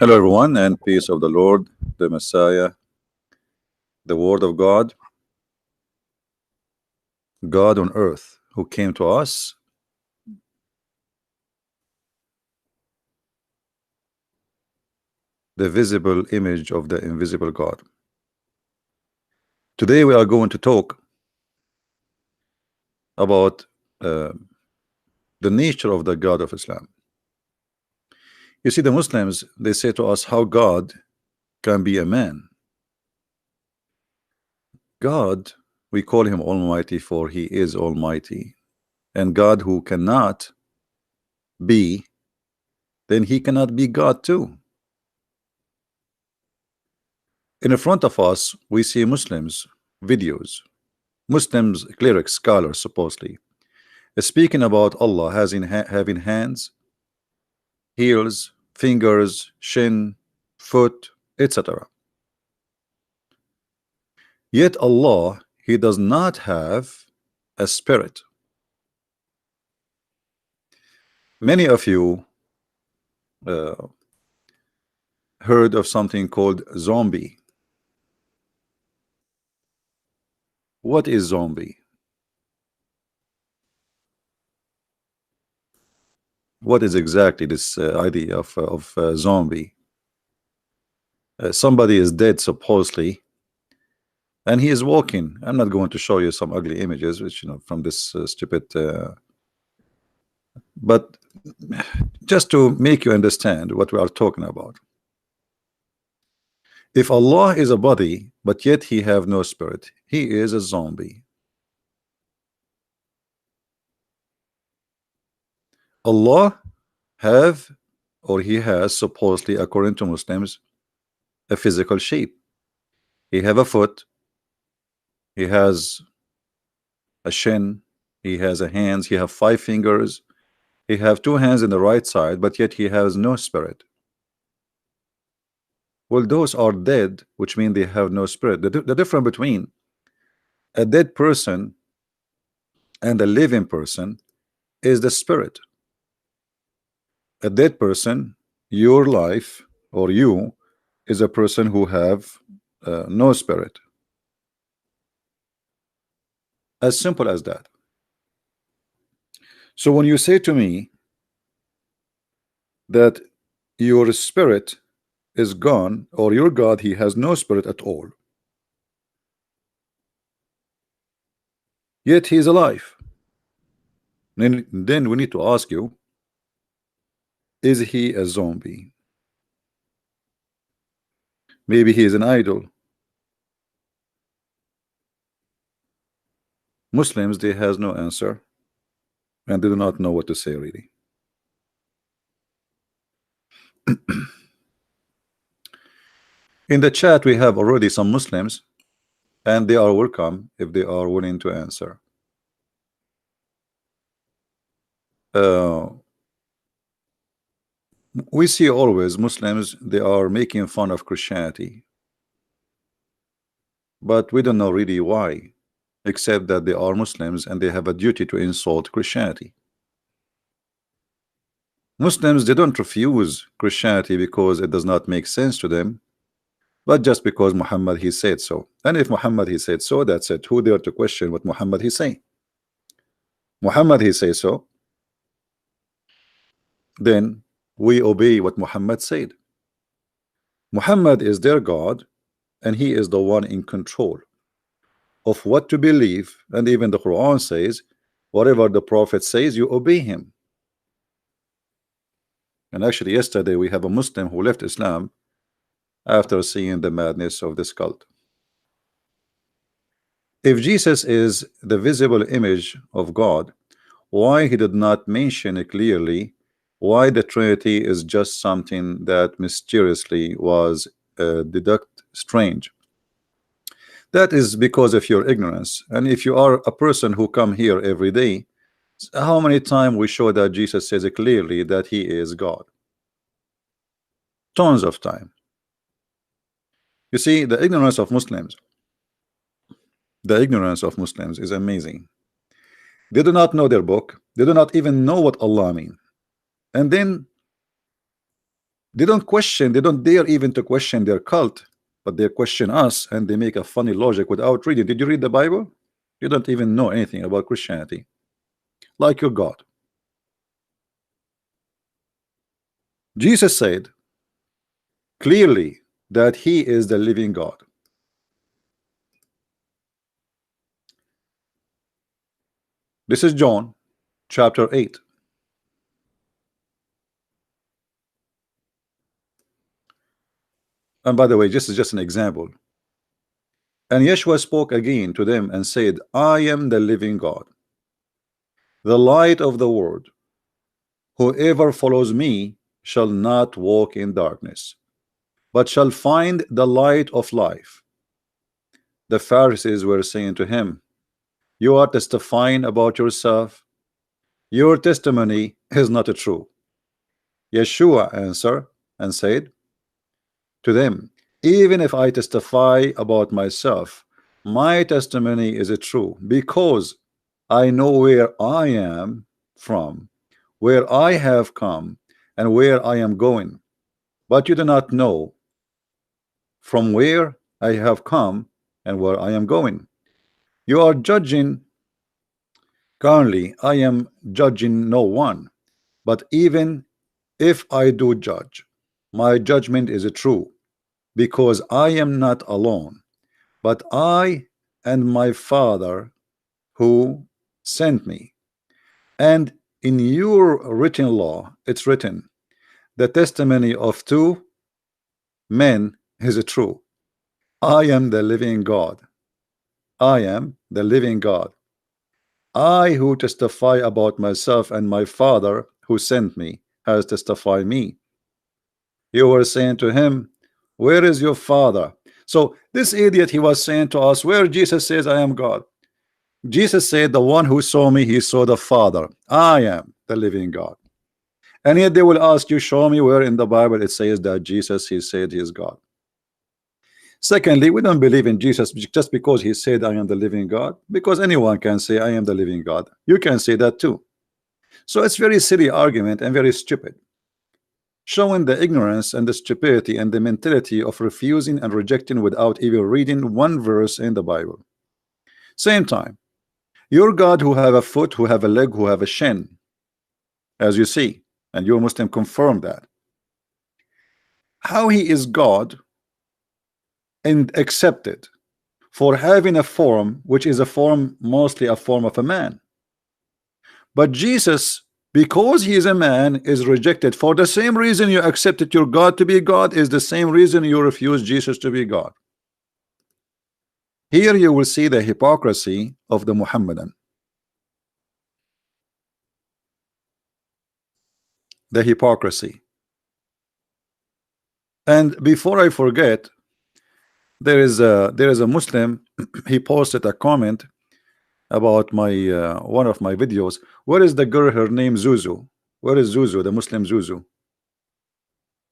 Hello, everyone, and peace of the Lord, the Messiah, the Word of God, God on earth, who came to us, the visible image of the invisible God. Today, we are going to talk about the nature of the God of Islam. You see, the Muslims, they say to us how God can be a man. God, we call him Almighty, for he is Almighty. And God who cannot be, then he cannot be God too. In front of us, we see Muslims videos, Muslims, clerics, scholars, supposedly speaking about Allah having hands, heels, fingers, shin, foot, etc. Yet Allah, he does not have a spirit. Many of you heard of something called zombie. What is zombie? What is exactly this idea of zombie? Somebody is dead supposedly, and he is walking. I'm not going to show you some ugly images, which from this stupid. But just to make you understand what we are talking about. If Allah is a body, but yet he have no spirit, he is a zombie. Allah have, or he has, supposedly according to Muslims, a physical shape. He have a foot, he has a shin, he has a hands, he have 5 fingers, he have 2 hands in the right side, but yet he has no spirit. Well, those are dead, which mean they have no spirit. The difference between a dead person and a living person is the spirit. A dead person, your life or you, is a person who have no spirit. As simple as that. So when you say to me that your spirit is gone, or your God, he has no spirit at all, yet he is alive, then we need to ask you, is he a zombie? Maybe he is an idol. Muslims, they has no answer, and they do not know what to say really. In the chat we have already some Muslims, and they are welcome if they are willing to answer. We see always Muslims, they are making fun of Christianity, but we don't know really why, except that they are Muslims and they have a duty to insult Christianity. Muslims, they don't refuse Christianity because it does not make sense to them, but just because Muhammad he said so. And if Muhammad he said so, that's it. Who dare to question what Muhammad he say? Muhammad he say so, then we obey what Muhammad said. Muhammad is their God, and he is the one in control of what to believe. And even the Quran says, whatever the Prophet says, you obey him. And actually yesterday we have a Muslim who left Islam after seeing the madness of this cult. If Jesus is the visible image of God, why he did not mention it clearly? Why the Trinity is just something that mysteriously was deduced strange? That is because of your ignorance. And if you are a person who come here every day, how many times we show that Jesus says it clearly that he is God? Tons of time. You see, the ignorance of Muslims is amazing. They do not know their book. They do not even know what Allah means. And then They don't question, they don't dare even to question their cult, but they question us and they make a funny logic without reading. Did you read the Bible? You don't even know anything about Christianity, like your God. Jesus said clearly that he is the living God. This is John chapter 8. And by the way, this is just an example. And Yeshua spoke again to them and said, I am the living God, the light of the world. Whoever follows me shall not walk in darkness, but shall find the light of life. The Pharisees were saying to him, you are testifying about yourself. Your testimony is not true. Yeshua answered and said to them, even if I testify about myself, my testimony is true, because I know where I am from, where I have come, and where I am going. But you do not know from where I have come and where I am going. You are judging currently. I am judging no one, but even if I do judge, my judgment is true, because I am not alone, but I and my Father who sent me. And in your written law it's written, the testimony of two men is true. I am the living God. I am the living God. I who testify about myself, and my Father who sent me has testified me. You were saying to him, where is your Father? So this idiot, he was saying to us, where Jesus says I am God. Jesus said, the one who saw me, he saw the Father. I am the living God. And yet they will ask you, show me where in the Bible it says that Jesus, he said he is God. Secondly, we don't believe in Jesus just because he said I am the living God, because anyone can say I am the living God. You can say that too. So it's very silly argument and very stupid, showing the ignorance and the stupidity and the mentality of refusing and rejecting without even reading one verse in the Bible. Same time, your God who have a foot, who have a leg, who have a shin, as you see, and your Muslim confirm that. How he is God and accepted for having a form which is a form, mostly a form of a man. But Jesus, because he is a man, is rejected for the same reason you accepted your God to be God, is the same reason you refuse Jesus to be God. Here you will see the hypocrisy of the Muhammadan. The hypocrisy. And before I forget, there is a Muslim, he posted a comment about my one of my videos. Where is the girl? Her name Zuzu. Where is Zuzu, the Muslim Zuzu?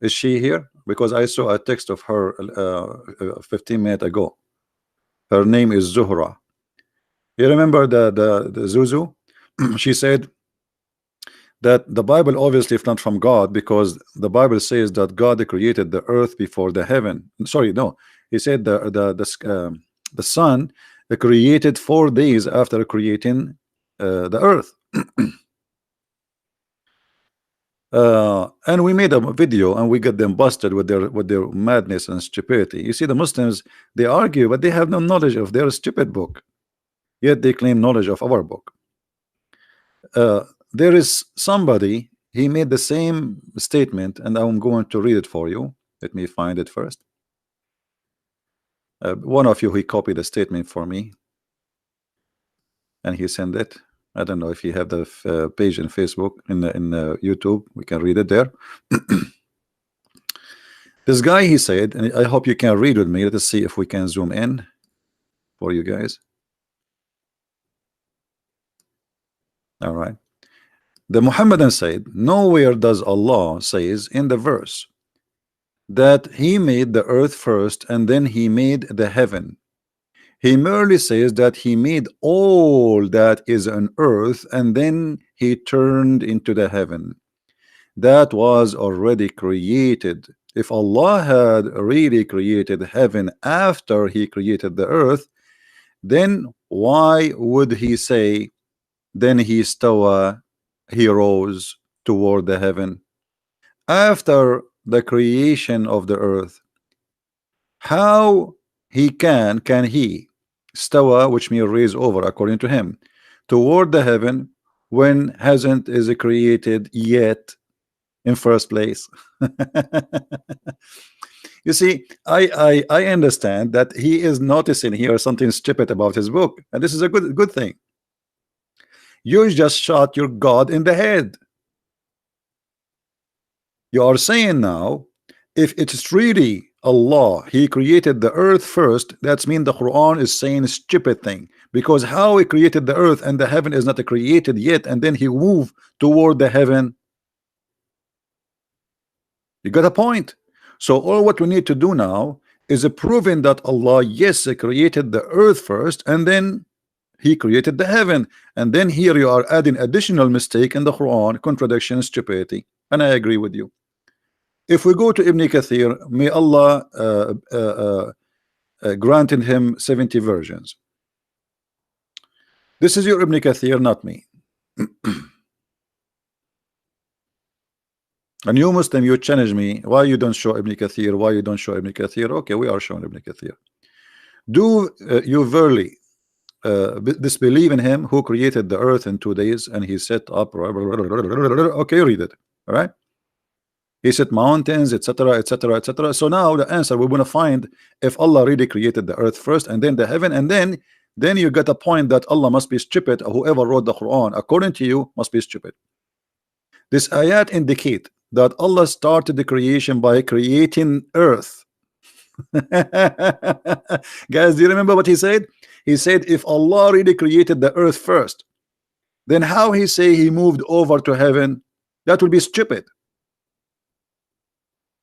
Is she here? Because I saw a text of her 15 minutes ago. Her name is Zuhra. You remember the Zuzu? She said that the Bible obviously is not from God, because the Bible says that God created the earth before the heaven. Sorry, no, he said the sun created 4 days after creating the earth. And we made a video and we got them busted with their madness and stupidity. You see, the Muslims, they argue, but they have no knowledge of their stupid book, yet they claim knowledge of our book. There is somebody, he made the same statement, and I'm going to read it for you. Let me find it first. One of you, he copied the statement for me and he sent it. I don't know if you have the page in Facebook, in YouTube, we can read it there. This guy, he said, and I hope you can read with me. Let us see if we can zoom in for you guys. All right. The Muhammadan said, nowhere does Allah says in the verse that he made the earth first and then he made the heaven. He merely says that he made all that is on earth and then he turned into the heaven. that was already created. If Allah had really created heaven after he created the earth, then why would he say, then he stawa, he rose toward the heaven after the creation of the earth? How can he stawa, which means raise over, according to him, toward the heaven when hasn't is created yet in first place? You see, I understand that he is noticing here something stupid about his book, and this is a good thing. You just shot your God in the head. You are saying now, if it's really Allah, he created the earth first, that's mean the Quran is saying a stupid thing, because how he created the earth and the heaven is not created yet, and then he moved toward the heaven. You got a point. So all what we need to do now is proving that Allah, yes, created the earth first, and then he created the heaven. And then here you are adding additional mistake in the Quran, contradiction, stupidity. And I agree with you. If we go to Ibn Kathir, may Allah granted him 70 versions. This is your Ibn Kathir, not me. And you Muslim, you challenge me, why you don't show Ibn Kathir, why you don't show Ibn Kathir? Okay, we are showing Ibn Kathir. Do you verily disbelieve in him who created the earth in 2 days and he set up, okay, read it, all right? He set mountains, etc., etc., etc. So now the answer, we're going to find if Allah really created the earth first and then the heaven, and then you get a point that Allah must be stupid, or whoever wrote the Quran according to you must be stupid. This ayat indicate that Allah started the creation by creating earth. Guys, do you remember what he said? He said if Allah really created the earth first, then how he say he moved over to heaven? That would be stupid.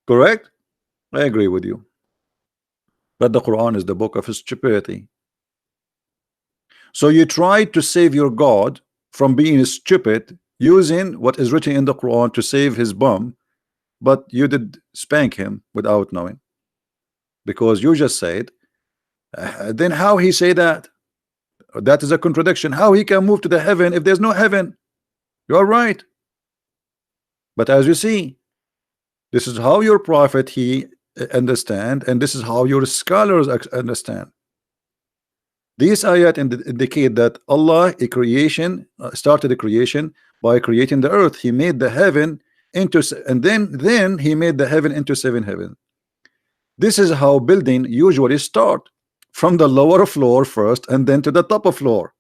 Correct? I agree with you. But the Quran is the book of stupidity. So you try to save your God from being stupid using what is written in the Quran to save his bum, but you did spank him without knowing, because you just said then how he say that? That is a contradiction. How he can move to the heaven if there's no heaven? You are right. But as you see, this is how your prophet he understand, and this is how your scholars understand. These ayat indicate that Allah a creation started the creation by creating the earth. He made the heaven into, and then he made the heaven into 7 heavens. This is how building usually start, from the lower floor first and then to the top of floor.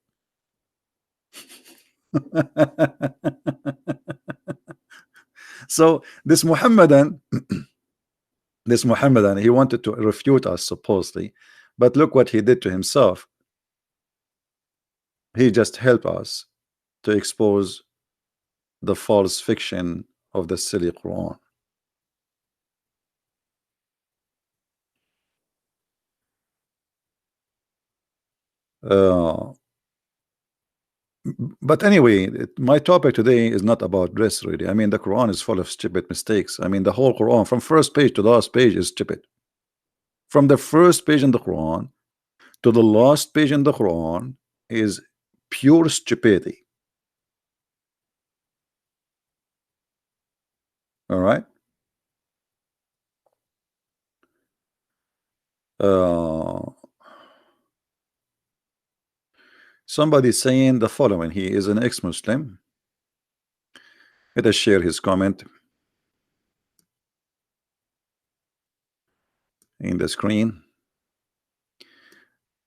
So this Muhammadan he wanted to refute us supposedly, but look what he did to himself. He just helped us to expose the false fiction of the silly Quran. But anyway, my topic today is not about dress, really. I mean, the Quran is full of stupid mistakes. I mean, the whole Quran from first page to last page is stupid. From the first page in the Quran to the last page in the Quran is pure stupidity. All right. Somebody saying the following: he is an ex-Muslim. Let us share his comment in the screen.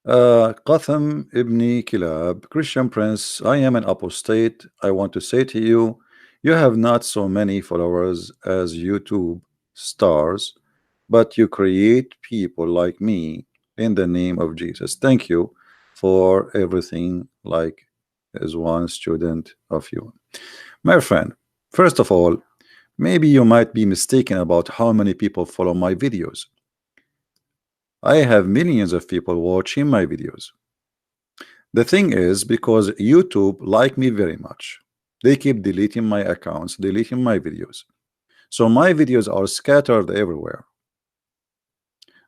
Qatham ibn Kilab, Christian Prince, I am an apostate. I want to say to you, you have not so many followers as YouTube stars, but you create people like me in the name of Jesus. Thank you for everything, like as one student of you. My friend, first of all, maybe you might be mistaken about how many people follow my videos. I have millions of people watching my videos. The thing is, because YouTube like me very much, They keep deleting my accounts, deleting my videos. So my videos are scattered everywhere.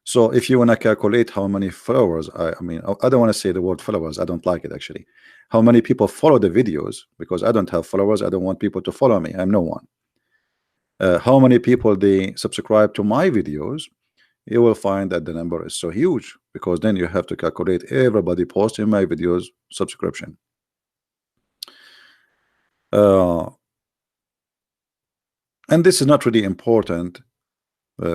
So if you want to calculate how many followers, I mean, I don't want to say the word followers. I don't like it actually. How many people follow the videos, because I don't have followers. I don't want people to follow me. I'm no one. How many people they subscribe to my videos, you will find that the number is so huge, because then you have to calculate everybody posting my videos subscription. And this is not really important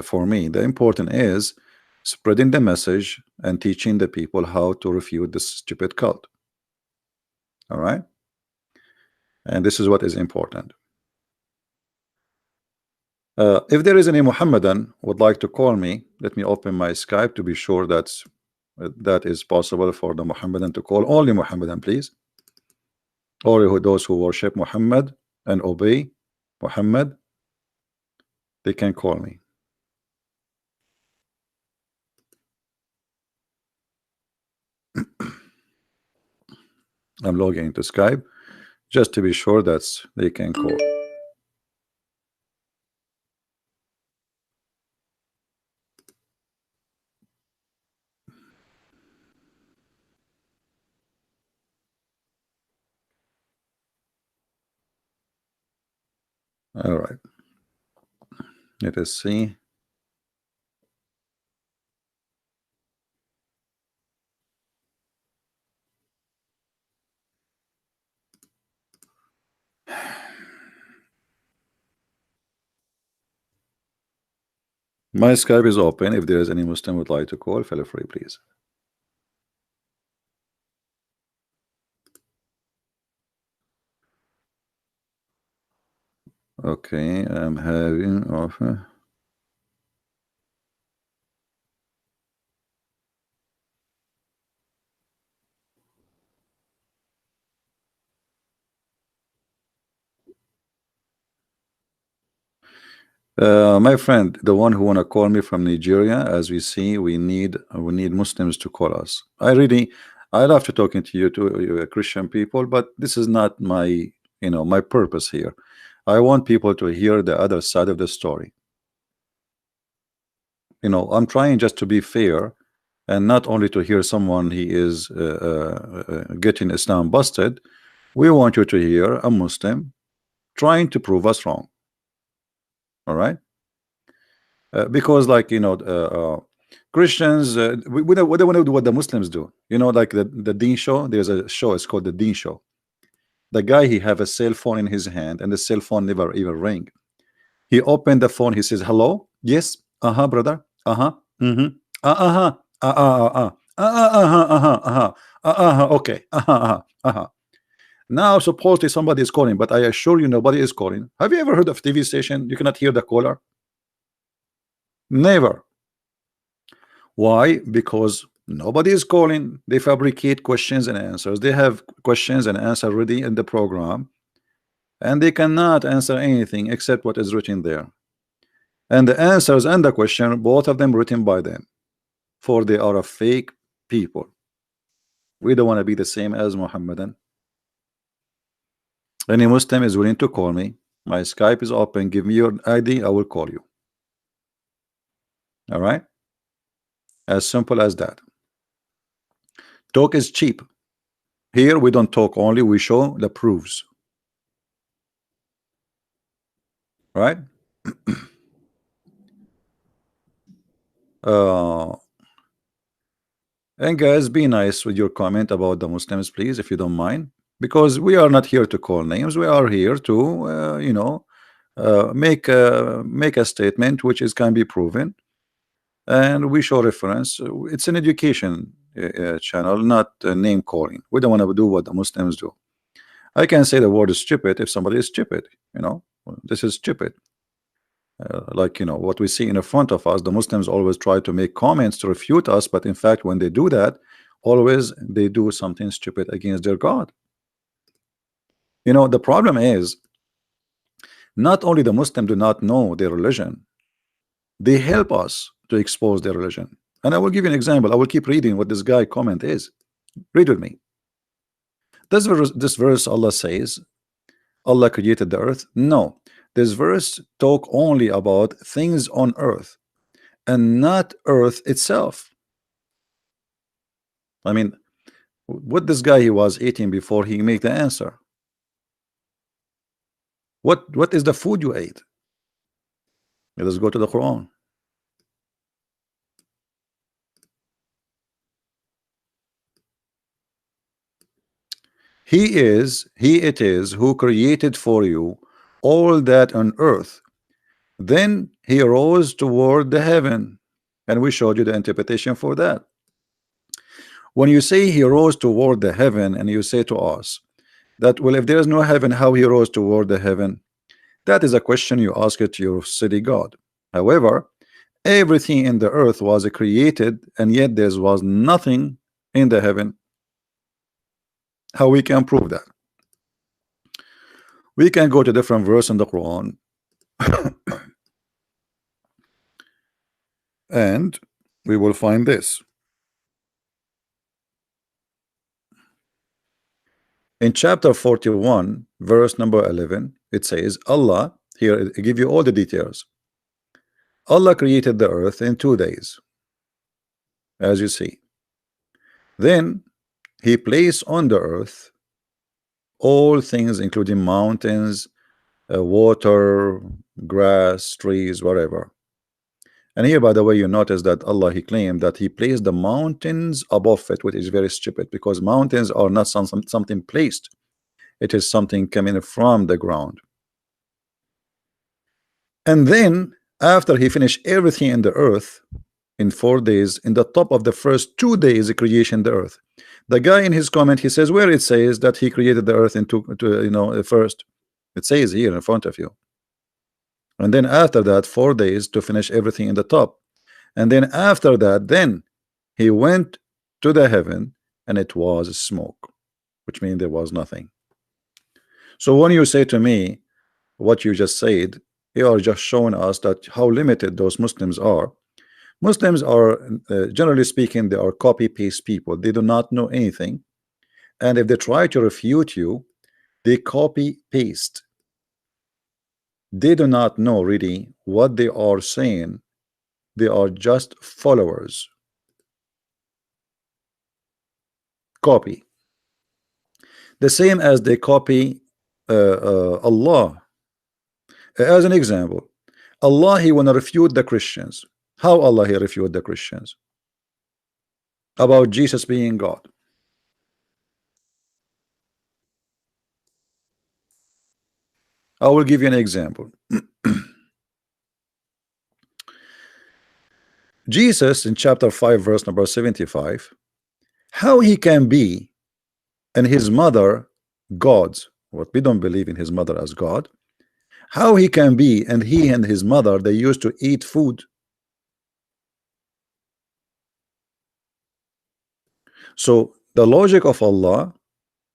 for me. The important is spreading the message and teaching the people how to refute this stupid cult. All right, and this is what is important. If there is any Muhammadan would like to call me, let me open my Skype to be sure that is possible for the Muhammadan to call. Only Muhammadan, please. Or those who worship Muhammad and obey Muhammad, they can call me. I'm logging into Skype just to be sure that they can call. All right. Let us see. My Skype is open. If there is any Muslim would like to call, feel free, please. Okay, I'm having offer. My friend, the one who wanna call me from Nigeria, as we see, we need Muslims to call us. I love to talking to you, to Christian people, but this is not my my purpose here. I want people to hear the other side of the story. I'm trying just to be fair, and not only to hear someone he is getting Islam busted. We want you to hear a Muslim trying to prove us wrong. All right, because like Christians, we don't want to do what the Muslims do. Like the Deen show. There's a show. It's called the Deen show. The guy, he have a cell phone in his hand, and the cell phone never even ring. He opened the phone. He says, "Hello, yes, brother, mm-hmm, okay, Now supposedly somebody is calling, but I assure you nobody is calling. Have you ever heard of TV station? You cannot hear the caller. Never. Why? Because nobody is calling. They fabricate questions and answers. They have questions and answers ready in the program, and they cannot answer anything except what is written there. And the answers and the question, both of them written by them, for they are a fake people. We don't want to be the same as Muhammadan. Any Muslim is willing to call me. My Skype is open. Give me your ID, I will call you. All right, as simple as that. Talk is cheap. Here we don't talk only, we show the proofs. Right? And guys, be nice with your comment about the Muslims, please, if you don't mind, because we are not here to call names. We are here to make a statement which can be proven, and we show reference. It's an education channel, not name calling. We don't want to do what the Muslims do. I can say the word is stupid if somebody is stupid. This is stupid. Like what we see in front of us, the Muslims always try to make comments to refute us, but in fact when they do that, always they do something stupid against their God. The problem is not only the Muslim do not know their religion, they help us to expose their religion. And I will give you an example. I will keep reading what this guy comment is. Read with me. This verse Allah says, Allah created the earth? No. This verse talk only about things on earth and not earth itself. I mean, what this guy he was eating before he make the answer? What is the food you ate? Let's go to the Quran. He it is who created for you all that on earth. Then he rose toward the heaven, and we showed you the interpretation for that. When you say he rose toward the heaven, and you say to us that, well, if there is no heaven, how he rose toward the heaven? That is a question you ask it to your city God. However, everything in the earth was created, and yet there was nothing in the heaven. How we can prove that? We can go to different verse in the Quran and we will find this. In chapter 41, verse number 11, it says, Allah, here I give you all the details. Allah created the earth in 2 days, as you see. Then he placed on the earth all things, including mountains, water, grass, trees, whatever. And here, by the way, you notice that Allah, he claimed that he placed the mountains above it, which is very stupid, because mountains are not something placed. It is something coming from the ground. And then after he finished everything in the earth in 4 days, in the top of the first 2 days, he creation the earth. The guy in his comment, he says where it says that he created the earth in first. It says here in front of you. And then after that 4 days to finish everything in the top. And then after that, then he went to the heaven, and it was smoke, which means there was nothing. So when you say to me what you just said, you are just showing us that how limited those Muslims are. Muslims are generally speaking, they are copy-paste people. They do not know anything, and if they try to refute you, they copy-paste. They do not know really what they are saying. They are just followers. Copy. The same as they copy Allah. As an example, Allah, he wanna refute the Christians. How Allah he refute the Christians? About Jesus being God. I will give you an example. Jesus in chapter 5 verse number 75, how he can be and his mother gods, what we don't believe in his mother as God, how he can be and he and his mother, they used to eat food. So the logic of Allah,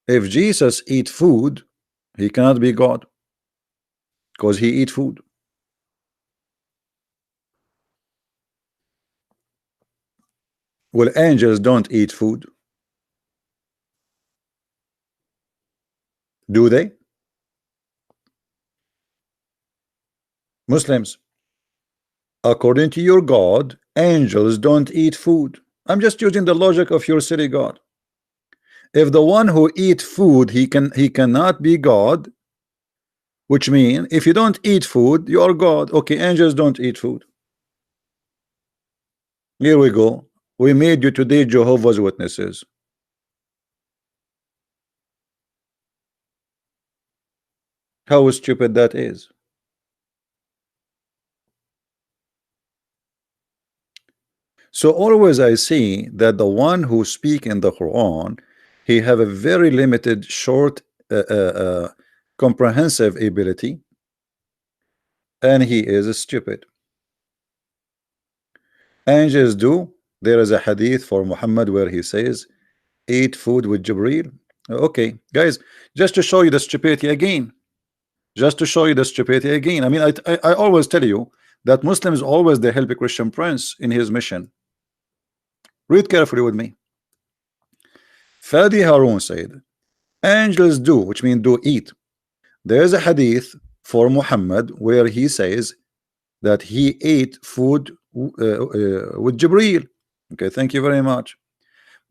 if Jesus eat food, he cannot be God, because he eat food. Well, angels don't eat food, do they? Muslims, according to your God, angels don't eat food. I'm just using the logic of your city God. If the one who eat food, he cannot be God, which means if you don't eat food, you are God. Okay, angels don't eat food. Here we go. We made you today Jehovah's Witnesses. How stupid that is. So always I see that the one who speak in the Quran, he have a very limited, short, comprehensive ability, and he is stupid. Angels do. There is a hadith for Muhammad where he says, eat food with Jibreel. Okay, guys, just to show you the stupidity again. Just to show you the stupidity again. I mean, I always tell you that Muslims always they help a Christian prince in his mission. Read carefully with me. Fadi Harun said, angels do, which means do eat, There is a hadith for Muhammad where he says that he ate food with Jibreel. Okay, thank you very much.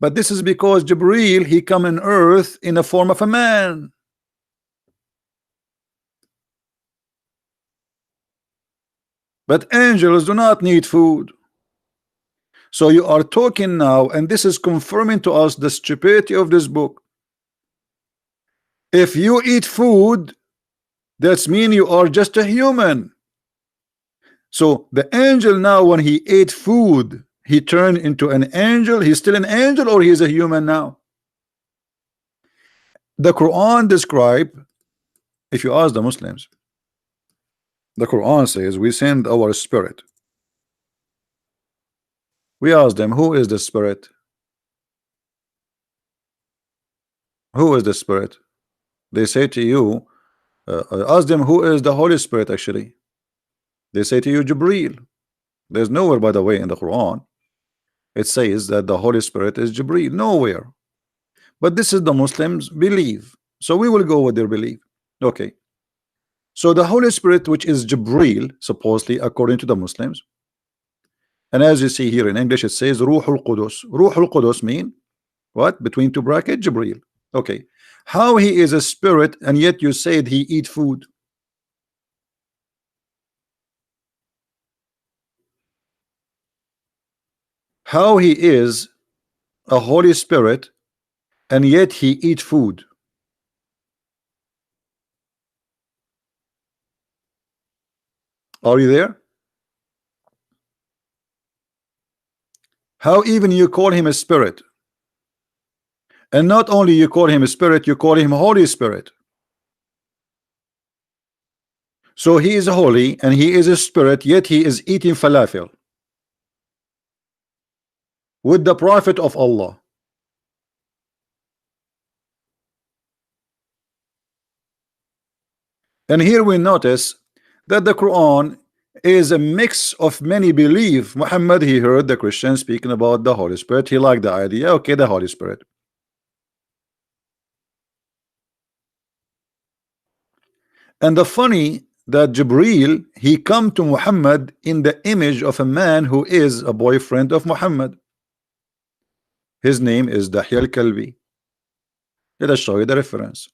But this is because Jibreel, he come on earth in the form of a man. But angels do not need food. So you are talking now, and this is confirming to us the stupidity of this book. If you eat food, that's mean you are just a human. So the angel now, when he ate food, he turned into an angel. He's still an angel, or he is a human now? The Quran describe, if you ask the Muslims, the Quran says we send our spirit. We ask them, who is the spirit? Who is the spirit? They say to you, ask them who is the Holy Spirit actually. They say to you, Jibreel. There's nowhere, by the way, in the Quran it says that the Holy Spirit is Jibreel. Nowhere. But this is the Muslims believe, so we will go with their belief. Okay, so the Holy Spirit, which is Jibreel, supposedly according to the Muslims, and as you see here in English it says Ruhul Qudus. Ruhul Qudus mean what? Between two brackets, Jibreel. Okay, how he is a spirit and yet you said he eat food? How he is a Holy Spirit and yet he eat food? Are you there? How even you call him a spirit? And not only you call him a spirit, you call him Holy Spirit. So he is holy and he is a spirit, yet he is eating falafel with the Prophet of Allah. And here we notice that the Quran is a mix of many belief. Muhammad, he heard the Christians speaking about the Holy Spirit. He liked the idea. Okay, the Holy Spirit. And the funny that Jibreel, he come to Muhammad in the image of a man who is a boyfriend of Muhammad. His name is Dahya al-Kalbi. Let us show you the reference.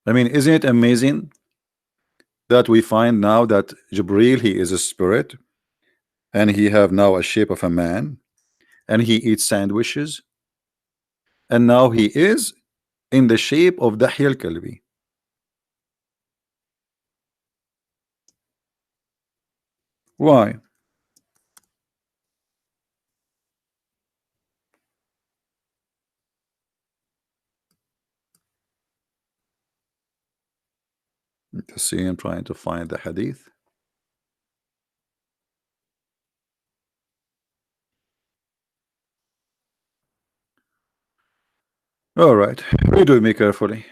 I mean, isn't it amazing that we find now that Jibreel, he is a spirit and he have now a shape of a man and he eats sandwiches, and now he is in the shape of Dahya al-Kalbi. Why? Let's see, I'm trying to find the hadith. All right, read with me carefully.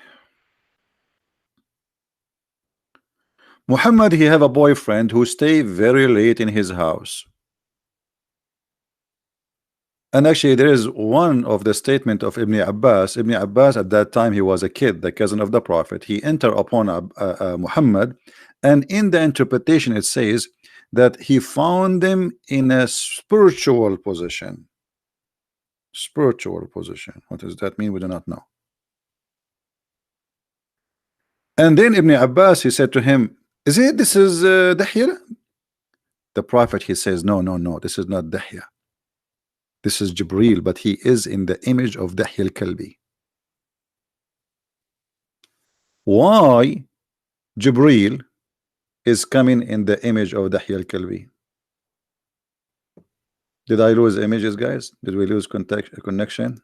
Muhammad, he have a boyfriend who stay very late in his house. And actually there is one of the statement of Ibn Abbas. Ibn Abbas at that time, he was a kid, the cousin of the Prophet. He enter upon Muhammad, and in the interpretation it says that he found them in a spiritual position. Spiritual position. What does that mean? We do not know. And then Ibn Abbas, he said to him, is it this is Dahya? The Prophet, he says, no, no, no, this is not Dahya. This is Jibreel, but he is in the image of Dahya al-Kalbi. Why Jibreel is coming in the image of Dahya al-Kalbi? Did I lose images, guys? Did we lose connection?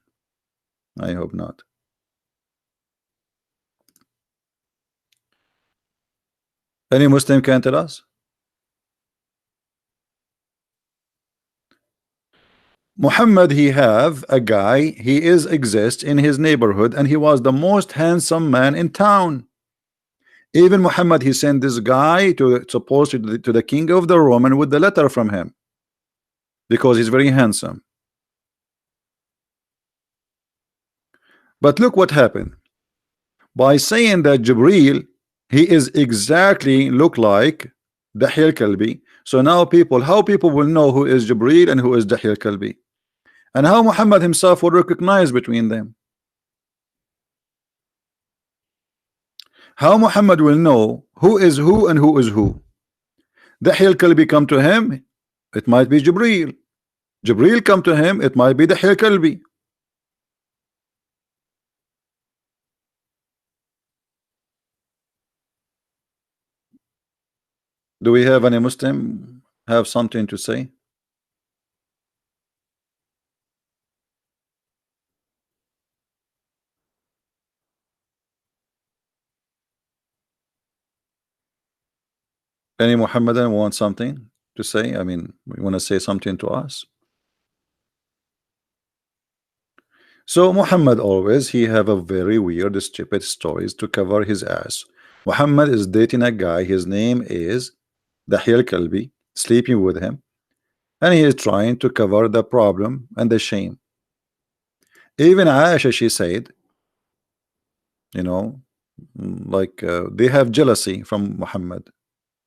I hope not. Any Muslim can tell us? Muhammad, he have a guy, he is exists in his neighborhood, and he was the most handsome man in town. Even Muhammad, he sent this guy to the king of the Roman with the letter from him. because he's very handsome. But look what happened. By saying that Jibril, he is exactly look like Dahya al-Kalbi. So now people, how people will know who is Jibril and who is Dahya al-Kalbi, and how Muhammad himself will recognize between them. How Muhammad will know who is who and who is who. Dahya al-Kalbi come to him, it might be Jibril. Jibril come to him, it might be Dahya al-Kalbi. Do we have any Muslim have something to say? Any Muhammadan want something to say? I mean, we want to say something to us. So Muhammad always he have a very weird, stupid stories to cover his ass. Muhammad is dating a guy. His name is Dahya al-Kalbi, sleeping with him, and he is trying to cover the problem and the shame. Even Aisha, she said, you know, like they have jealousy from Muhammad.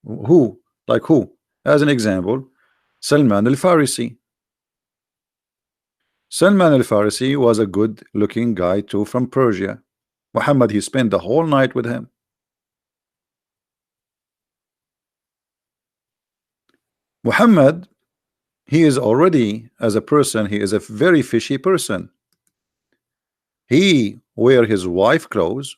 Who? Like who? As an example, Salman al-Farisi. Salman al-Farisi was a good looking guy too from Persia. Muhammad, he spent the whole night with him. Muhammad, he is already, as a person, he is a very fishy person. He wear his wife clothes.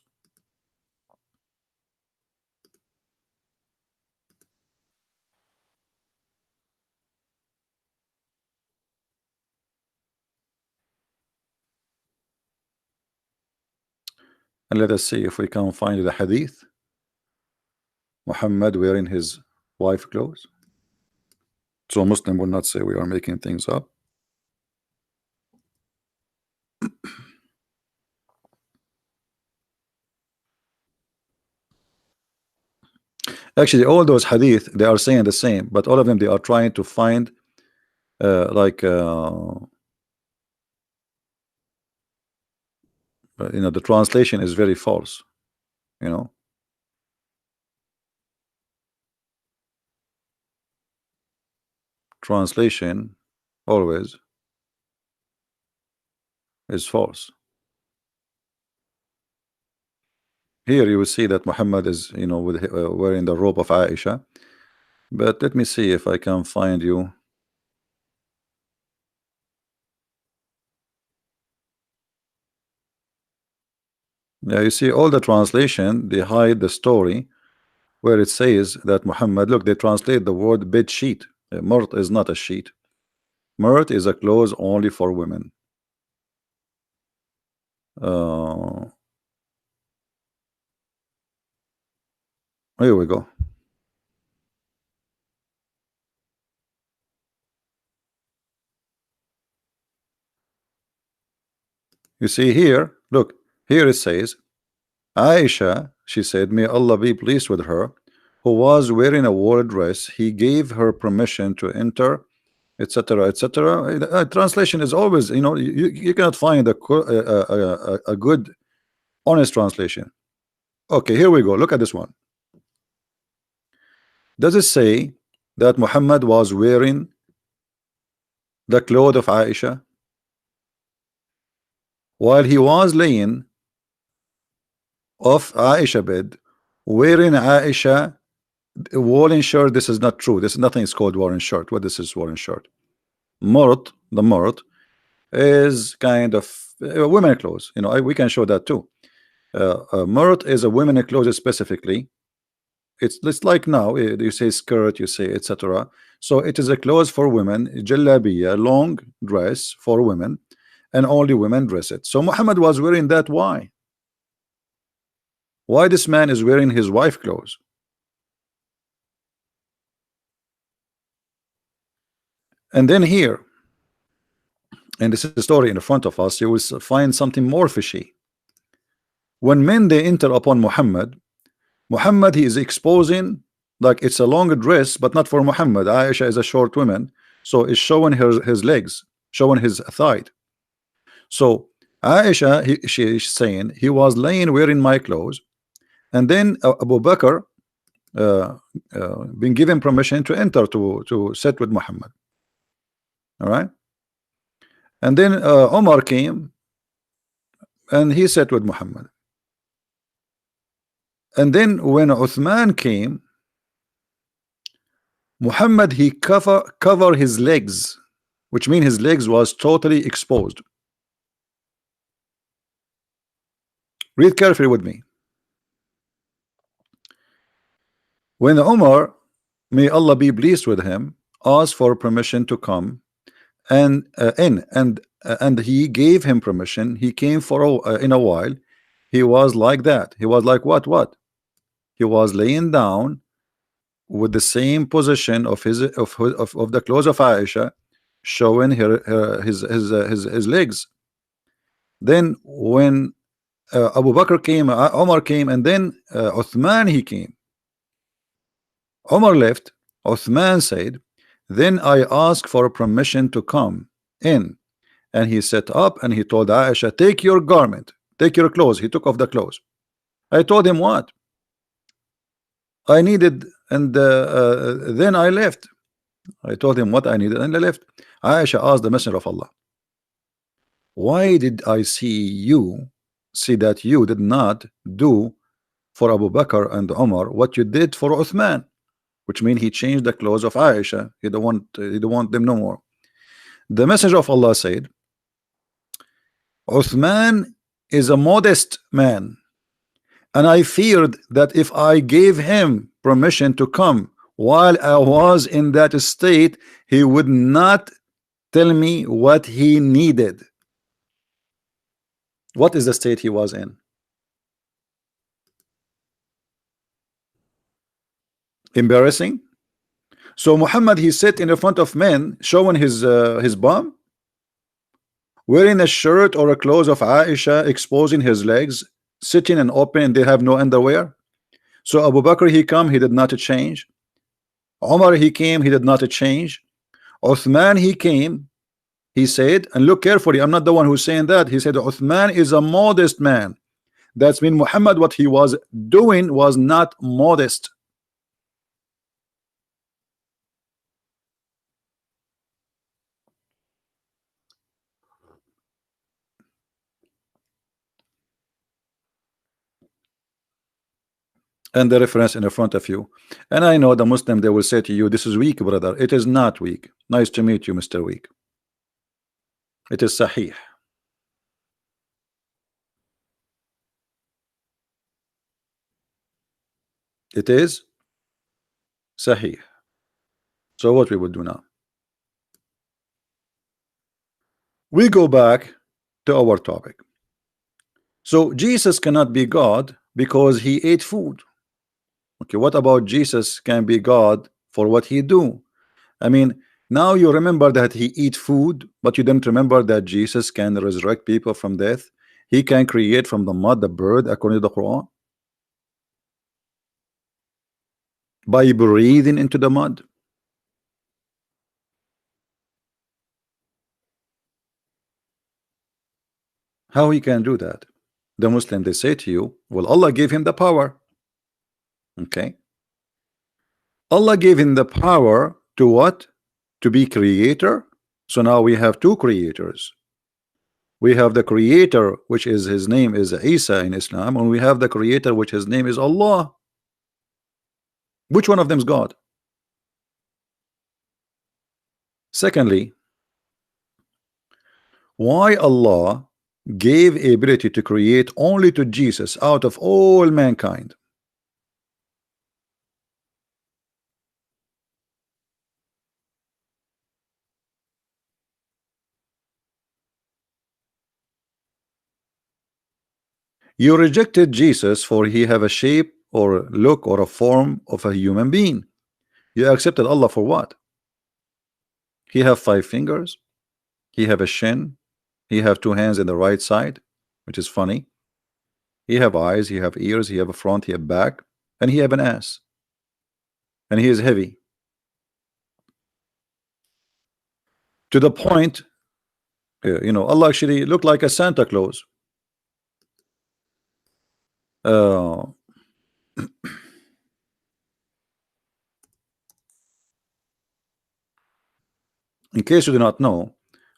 And let us see if we can find the hadith. Muhammad wearing his wife clothes. So Muslim will not say we are making things up. Actually, all those hadith, they are saying the same, but all of them, they are trying to find the translation is very false, translation always is false. Here you will see that Muhammad is with wearing the robe of Aisha, but let me see if I can find you. Yeah, you see all the translation, they hide the story where it says that Muhammad, look, they translate the word bed sheet. Murt is not a sheet. Murt is a clothes only for women. Here we go. You see here, look, here it says, Aisha, she said, may Allah be pleased with her, who was wearing a wool dress, he gave her permission to enter, etc., etc. Translation is always, you cannot find a good, honest translation. Okay, here we go. Look at this one. Does it say that Muhammad was wearing the clothes of Aisha while he was laying off Aisha bed, wearing Aisha woolen shirt? This is not true. This nothing is called woolen shirt. What this is woolen shirt? Murt, the murt is kind of women clothes. We can show that too. Murt is a women clothes specifically. It's like now you say skirt, you say etc. So it is a clothes for women, jalabiya, long dress for women, and only women dress it. So Muhammad was wearing that. Why this man is wearing his wife clothes? And then here, and this is the story in front of us, you will find something more fishy. When men they enter upon Muhammad, he is exposing, like it's a long dress, but not for Muhammad. Aisha is a short woman, So it's showing his legs, showing his thigh. So Aisha, she's saying he was laying wearing my clothes, and then Abu Bakr uh, been given permission to enter to sit with Muhammad. All right, and then Omar came and he sat with Muhammad. And then when Uthman came, Muhammad he cover his legs, which means his legs was totally exposed. Read carefully with me. When Umar, may Allah be pleased with him, asked for permission to come and and he gave him permission. He came for in a while. He was like that. He was like what? He was laying down with the same position of of the clothes of Aisha, showing his legs. Then when Abu Bakr came, Omar came, and then Uthman he came. Omar left. Uthman said, then I asked for permission to come in, and he sat up and he told Aisha, take your garment, take your clothes. He took off the clothes. I told him what I needed, and then I left. I told him what I needed and I left. Aisha asked the Messenger of Allah, why did I see that you did not do for Abu Bakr and Umar what you did for Uthman? Which means he changed the clothes of Aisha. He don't want them no more. The Messenger of Allah said, Uthman is a modest man, and I feared that if I gave him permission to come while I was in that state, he would not tell me what he needed. What is the state he was in? Embarrassing. So Muhammad he sat in the front of men showing his bum, wearing a shirt or a clothes of Aisha, exposing his legs, sitting and open, and they have no underwear. So Abu Bakr he come, he did not change. Omar he came, he did not change. Uthman he came, he said, and look carefully, I'm not the one who's saying that. He said Uthman is a modest man. That's mean Muhammad, what he was doing was not modest. And the reference in the front of you. And I know the Muslim, they will say to you, this is weak, brother. It is not weak. Nice to meet you, Mr. Weak. It is Sahih. It is Sahih. So what we would do now? We go back to our topic. So Jesus cannot be God because he ate food. Okay, what about Jesus can be God for what he do? I mean, now you remember that he eat food, but you didn't remember that Jesus can resurrect people from death. He can create from the mud the bird according to the Quran by breathing into the mud. How he can do that? The Muslim, they say to you, well, Allah gave him the power. Okay, Allah gave him the power to what? To be creator. So now we have two creators. We have the creator, which is his name is Isa in Islam, and we have the creator, which his name is Allah. Which one of them is God? Secondly, why Allah gave ability to create only to Jesus out of all mankind? You rejected Jesus for he have a shape or look or a form of a human being. You accepted Allah for what? He have 5 fingers, he have a shin, he have 2 hands in the right side, which is funny. He have eyes, he have ears, he have a front, he have back, and he have an ass, and he is heavy. to the point, Allah actually looked like a Santa Claus. Uh, in case you do not know,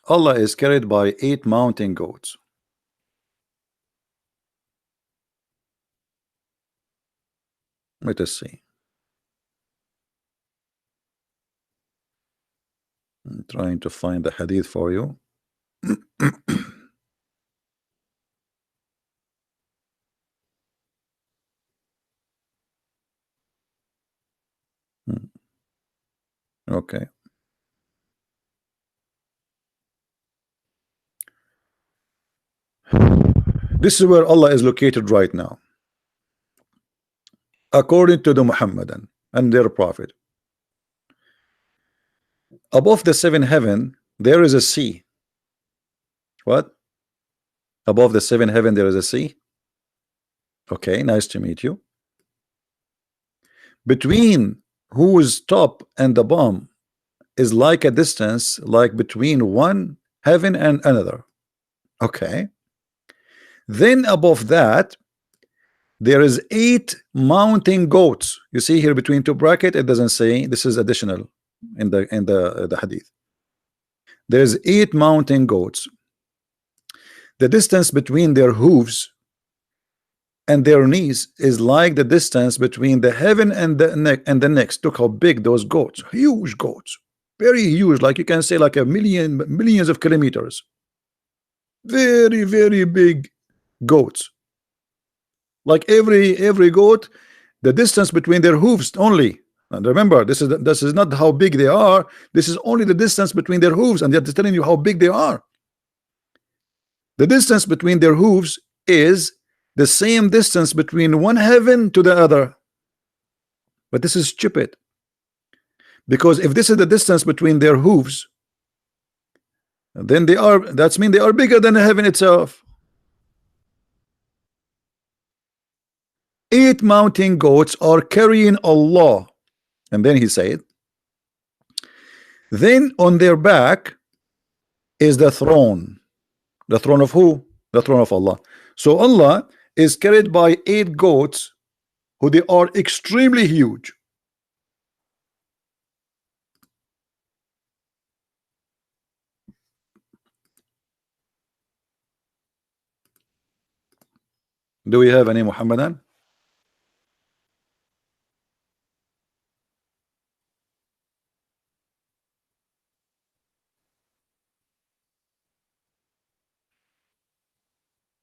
Allah is carried by 8 mountain goats. Let us see. I'm trying to find the hadith for you. Okay. This is where Allah is located right now, according to the Muhammadan and their prophet. Above the 7 heaven, there is a sea. What? Above the 7 heaven, there is a sea. Okay, nice to meet you. Between whose top and the bottom is like a distance, like between one heaven and another. Okay. Then above that, there is 8 mountain goats. You see here between 2 brackets, it doesn't say, this is additional in the hadith. There's 8 mountain goats. The distance between their hooves and their knees is like the distance between the heaven and the next. Look how big those goats, huge goats, very huge, like you can say like millions of kilometers. Very, very big goats. Like every goat, the distance between their hooves only. And remember, this is not how big they are. This is only the distance between their hooves, and they're just telling you how big they are. The distance between their hooves is the same distance between one heaven to the other. But this is stupid, because if this is the distance between their hooves, then that means they are bigger than the heaven itself. 8 mountain goats are carrying Allah. And then he said, then on their back is the throne. The throne of who? The throne of Allah. So Allah is carried by 8 goats, who they are extremely huge. Do we have any Muhammadan?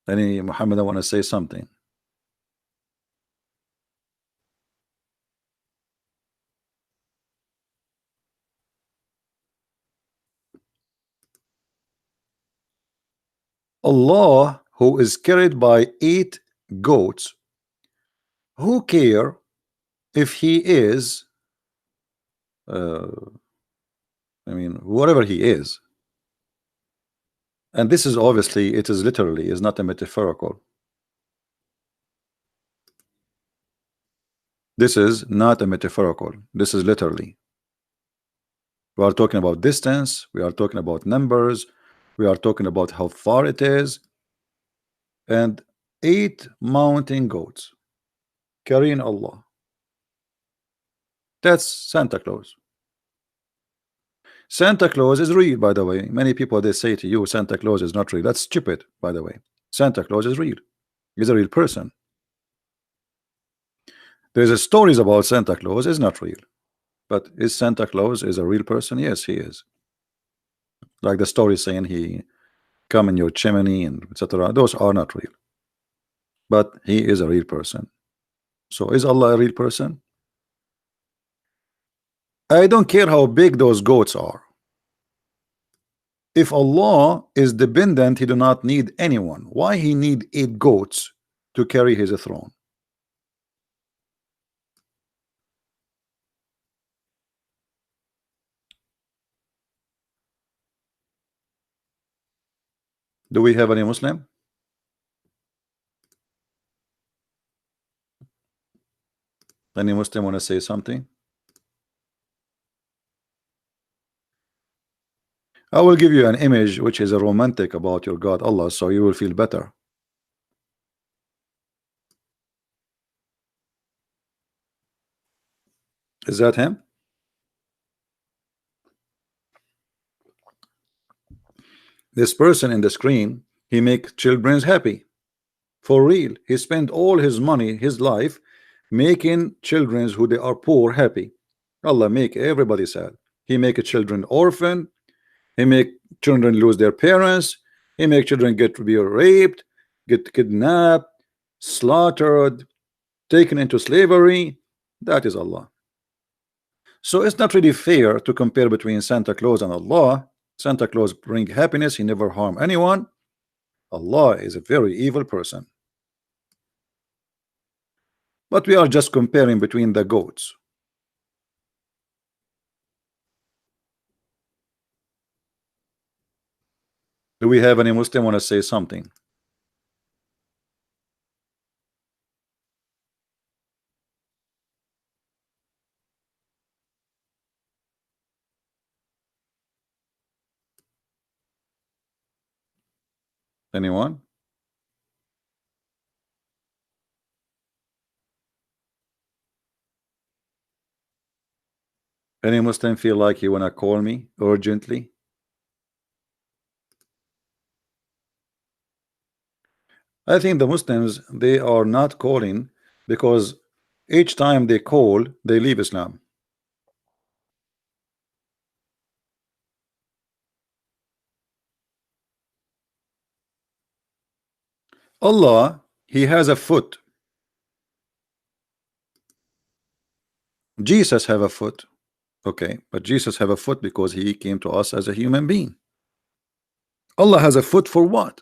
Any Muhammadan want to say something? Allah, who is carried by 8 goats, who care if he is I mean, whatever he is. And this is obviously, it is literally, is not a metaphorical. This is not a metaphorical. This is literally. We are talking about distance. We are talking about numbers. We are talking about how far it is. And 8 mountain goats carrying Allah. That's Santa Claus. Santa Claus is real, by the way. Many people, they say to you Santa Claus is not real. That's stupid, by the way. Santa Claus is real. He's a real person. There's a stories about Santa Claus is not real. But is Santa Claus is a real person? Yes, he is. Like the story saying he come in your chimney and etc. Those are not real. But he is a real person. So is Allah a real person? I don't care how big those goats are. If Allah is dependent, he do not need anyone. Why he need 8 goats to carry his throne? Do we have any Muslim? Any Muslim want to say something? I will give you an image which is a romantic about your God Allah, so you will feel better. Is that him? This person in the screen, he make children happy. For real. He spent all his money, his life, making children who they are poor happy. Allah make everybody sad. He make children orphan. He make children lose their parents. He make children get to be raped, get kidnapped, slaughtered, taken into slavery. That is Allah. So it's not really fair to compare between Santa Claus and Allah. Santa Claus bring happiness. He never harm anyone. Allah is a very evil person. But we are just comparing between the goats. Do we have any Muslim want to say something? Anyone? Any Muslim feel like you want to call me urgently? I think the Muslims, they are not calling because each time they call, they leave Islam. Allah, he has a foot. Jesus have a foot. Okay, but Jesus have a foot because he came to us as a human being. Allah has a foot for what?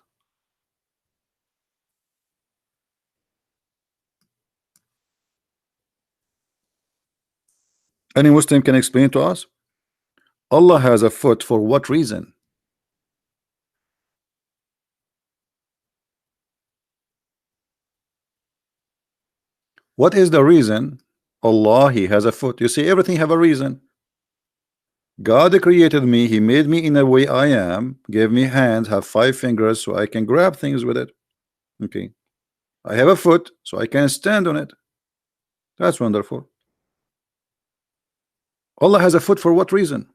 Any Muslim can explain to us? Allah has a foot for what reason? What is the reason Allah he has a foot? You see, everything have a reason. God created me, he made me in a way I am, gave me hands, have 5 fingers so I can grab things with it. Okay, I have a foot so I can stand on it. That's wonderful. Allah has a foot for what reason?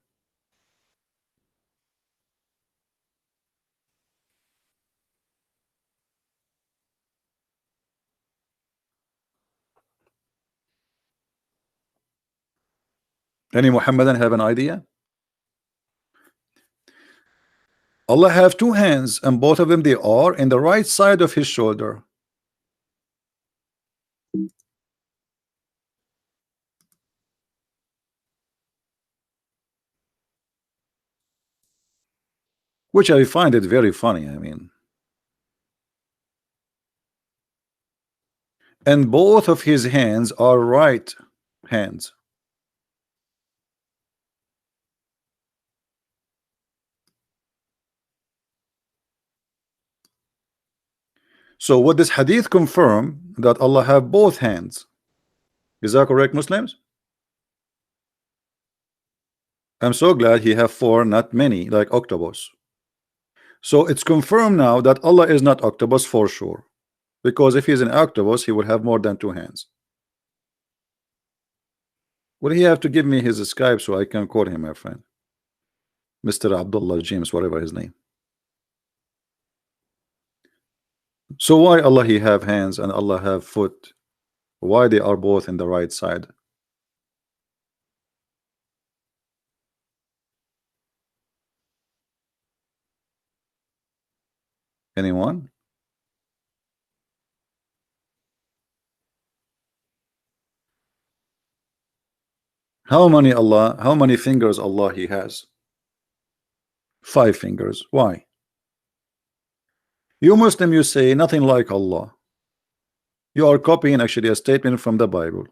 Any Muhammadan have an idea? Allah have 2 hands and both of them they are in the right side of his shoulder. Which I find it very funny. I mean, and both of his hands are right hands. So what this hadith confirm that Allah have both hands. Is that correct, Muslims? I'm so glad he have 4, not many, like octopus. So it's confirmed now that Allah is not octopus for sure, because if he's an octopus, he will have more than 2 hands. Will he have to give me his Skype so I can call him, my friend? Mr. Abdullah James, whatever his name. So why Allah he have hands and Allah have foot? Why they are both in the right side? Anyone? How many fingers Allah he has? 5 fingers. Why? You Muslim, you say nothing like Allah. You are copying actually a statement from the Bible.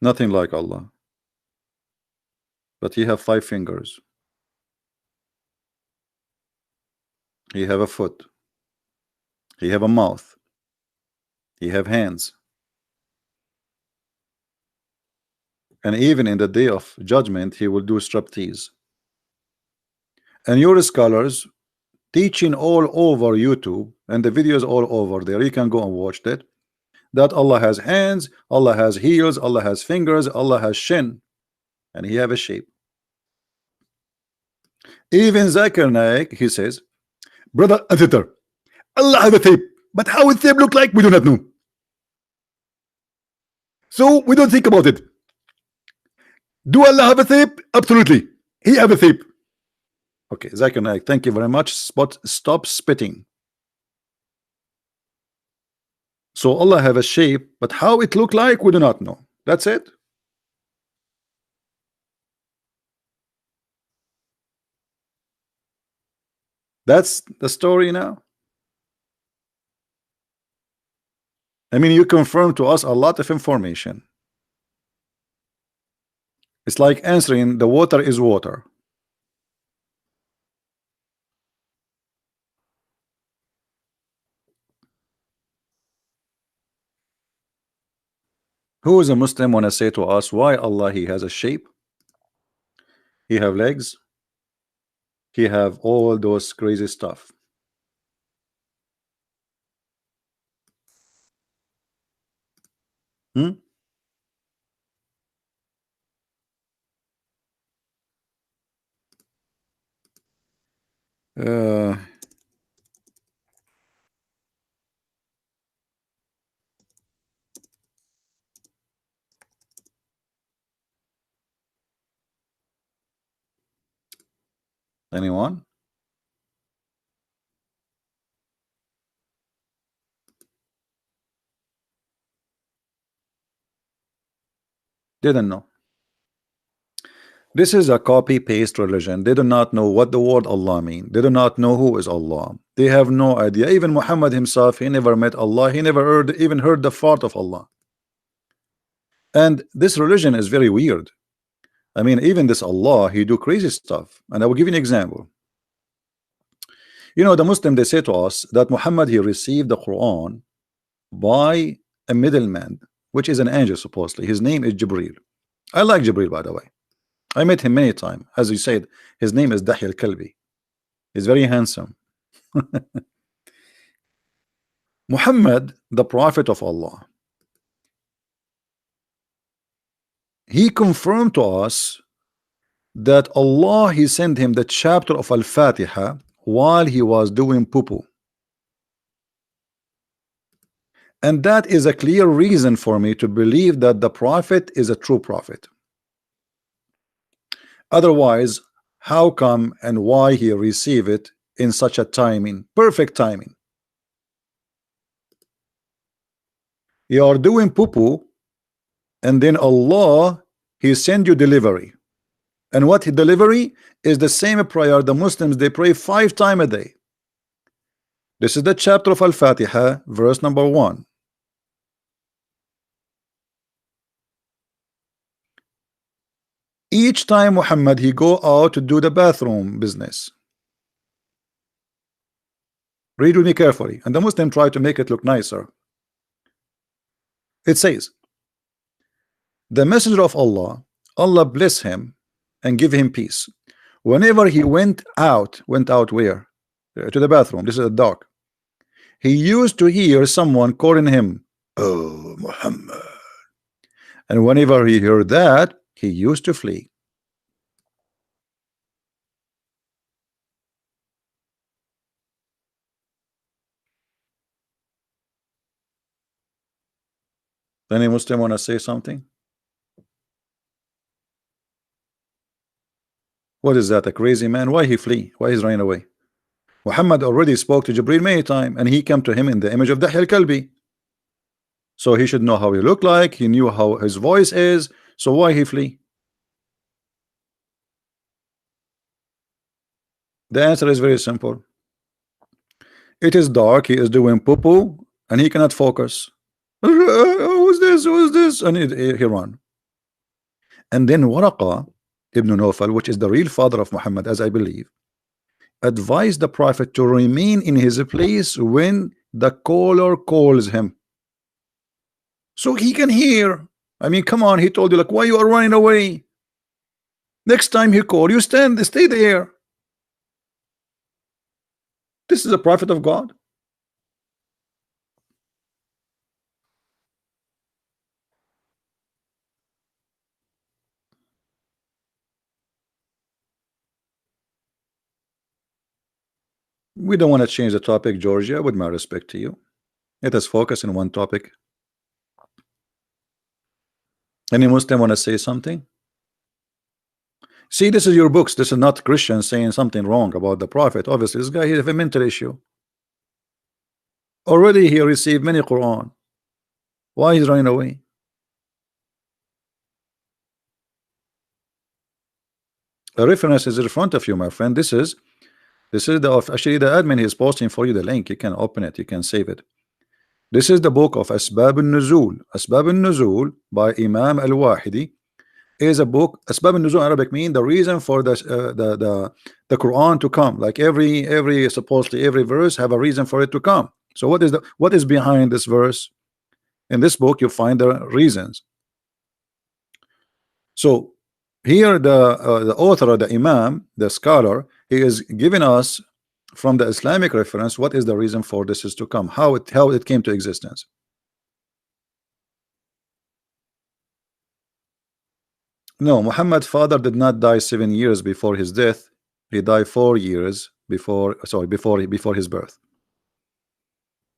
Nothing like Allah. But he have 5 fingers. He have a foot. He have a mouth. He have hands. And even in the day of judgment, he will do striptease. And your scholars teaching all over YouTube, and the videos all over there, you can go and watch it, that Allah has hands, Allah has heels, Allah has fingers, Allah has shin, and he have a shape. Even Zakir Naik, he says, brother and sister, Allah has a shape, but how it shape look like, we do not know. So we don't think about it. Do Allah have a shape? Absolutely. He have a shape. Okay, Zakir Naik, thank you very much. Stop spitting. So Allah have a shape, but how it look like, we do not know. That's it. That's the story now. I mean, you confirm to us a lot of information. It's like answering the water is water. Who is a Muslim want to say to us why Allah he has a shape, he have legs, he have all those crazy stuff? Hmm? Uh, anyone? Didn't know. This is a copy-paste religion. They do not know what the word Allah mean. They do not know who is Allah. They have no idea. Even Muhammad himself, he never met Allah. He never even heard the fart of Allah. And this religion is very weird. I mean, even this Allah, he do crazy stuff. And I will give you an example. You know, the Muslim, they say to us that Muhammad, he received the Quran by a middleman, which is an angel supposedly. His name is Jibril. I like Jibril, by the way. I met him many times. As you said, his name is Dahi al-Kalbi. He's very handsome. Muhammad, the prophet of Allah, he confirmed to us that Allah, he sent him the chapter of Al-Fatiha while he was doing poo-poo. And that is a clear reason for me to believe that the prophet is a true prophet. Otherwise, how come and why he received it in such a timing, perfect timing? You are doing poo-poo, and then Allah, he send you delivery. And what delivery is the same prayer the Muslims they pray 5 times a day. This is the chapter of Al-Fatiha, verse number 1. Each time Muhammad he go out to do the bathroom business. Read with me carefully, and the Muslim try to make it look nicer. It says, the messenger of Allah, Allah bless him and give him peace. Whenever he went out where? To the bathroom. This is a dog. He used to hear someone calling him, oh Muhammad. And whenever he heard that, he used to flee. Any Muslim want to say something? What is that, a crazy man? Why he flee? Why he's running away? Muhammad already spoke to Jibril many times, and he came to him in the image of Dahi al-Kalbi. So he should know how he looked like. He knew how his voice is. So why he flee? The answer is very simple. It is dark. He is doing poo-poo, and he cannot focus. Who's this? Who's this? And he run. And then Waraqa ibn Nawfal, which is the real father of Muhammad, as I believe, advised the prophet to remain in his place when the caller calls him, so he can hear I mean, come on, he told you, like, why you are running away? Next time he called you, stay there. This is a prophet of God. We don't want to change the topic, Georgia, with my respect to you. Let us focus on one topic. Any Muslim want to say something? See, this is your books. This is not Christians saying something wrong about the prophet. Obviously, this guy, he has a mental issue. Already he received many Quran. Why he's running away? The reference is in front of you, my friend. This is actually the admin is posting for you the link. You can open it. You can save it. This is the book of Asbab al-Nuzul. Asbab al-Nuzul by Imam al-Wahidi is a book. Asbab al-Nuzul in Arabic mean the reason for the Quran to come. Like every supposedly every verse have a reason for it to come. So what is behind this verse? In this book you find the reasons. So here the author, the Imam, the scholar, he is giving us from the Islamic reference what is the reason for this is to come, how it came to existence. No, Muhammad's father did not die 7 years before his death. He died 4 years before his birth.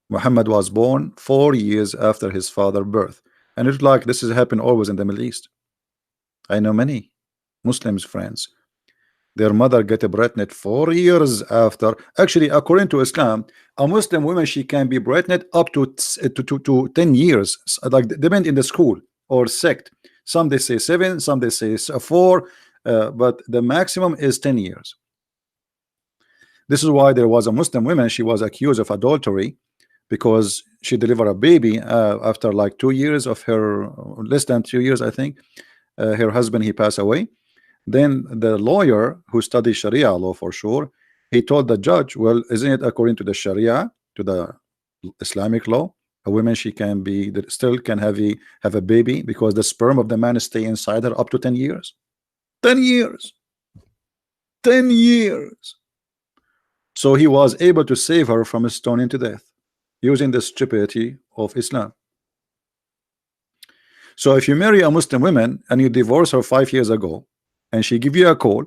Muhammad was born 4 years after his father's birth, and it's like this has happened always in the Middle East. I know many Muslims friends, their mother get pregnant 4 years after. Actually, according to Islam, a Muslim woman, she can be pregnant up to 10 years, like depend in the school or sect. Some they say 7, some they say 4, but the maximum is 10 years. This is why there was a Muslim woman, she was accused of adultery because she delivered a baby after like 2 years of her, less than 2 years, I think. Her husband, he passed away. Then the lawyer who studied Sharia law for sure, he told the judge, well, isn't it according to the Sharia, to the Islamic law, a woman, she can be still can have a baby because the sperm of the man stay inside her up to 10 years. 10 years. 10 years. So he was able to save her from stoning to death using the stupidity of Islam. So if you marry a Muslim woman and you divorce her 5 years ago, and she give you a call,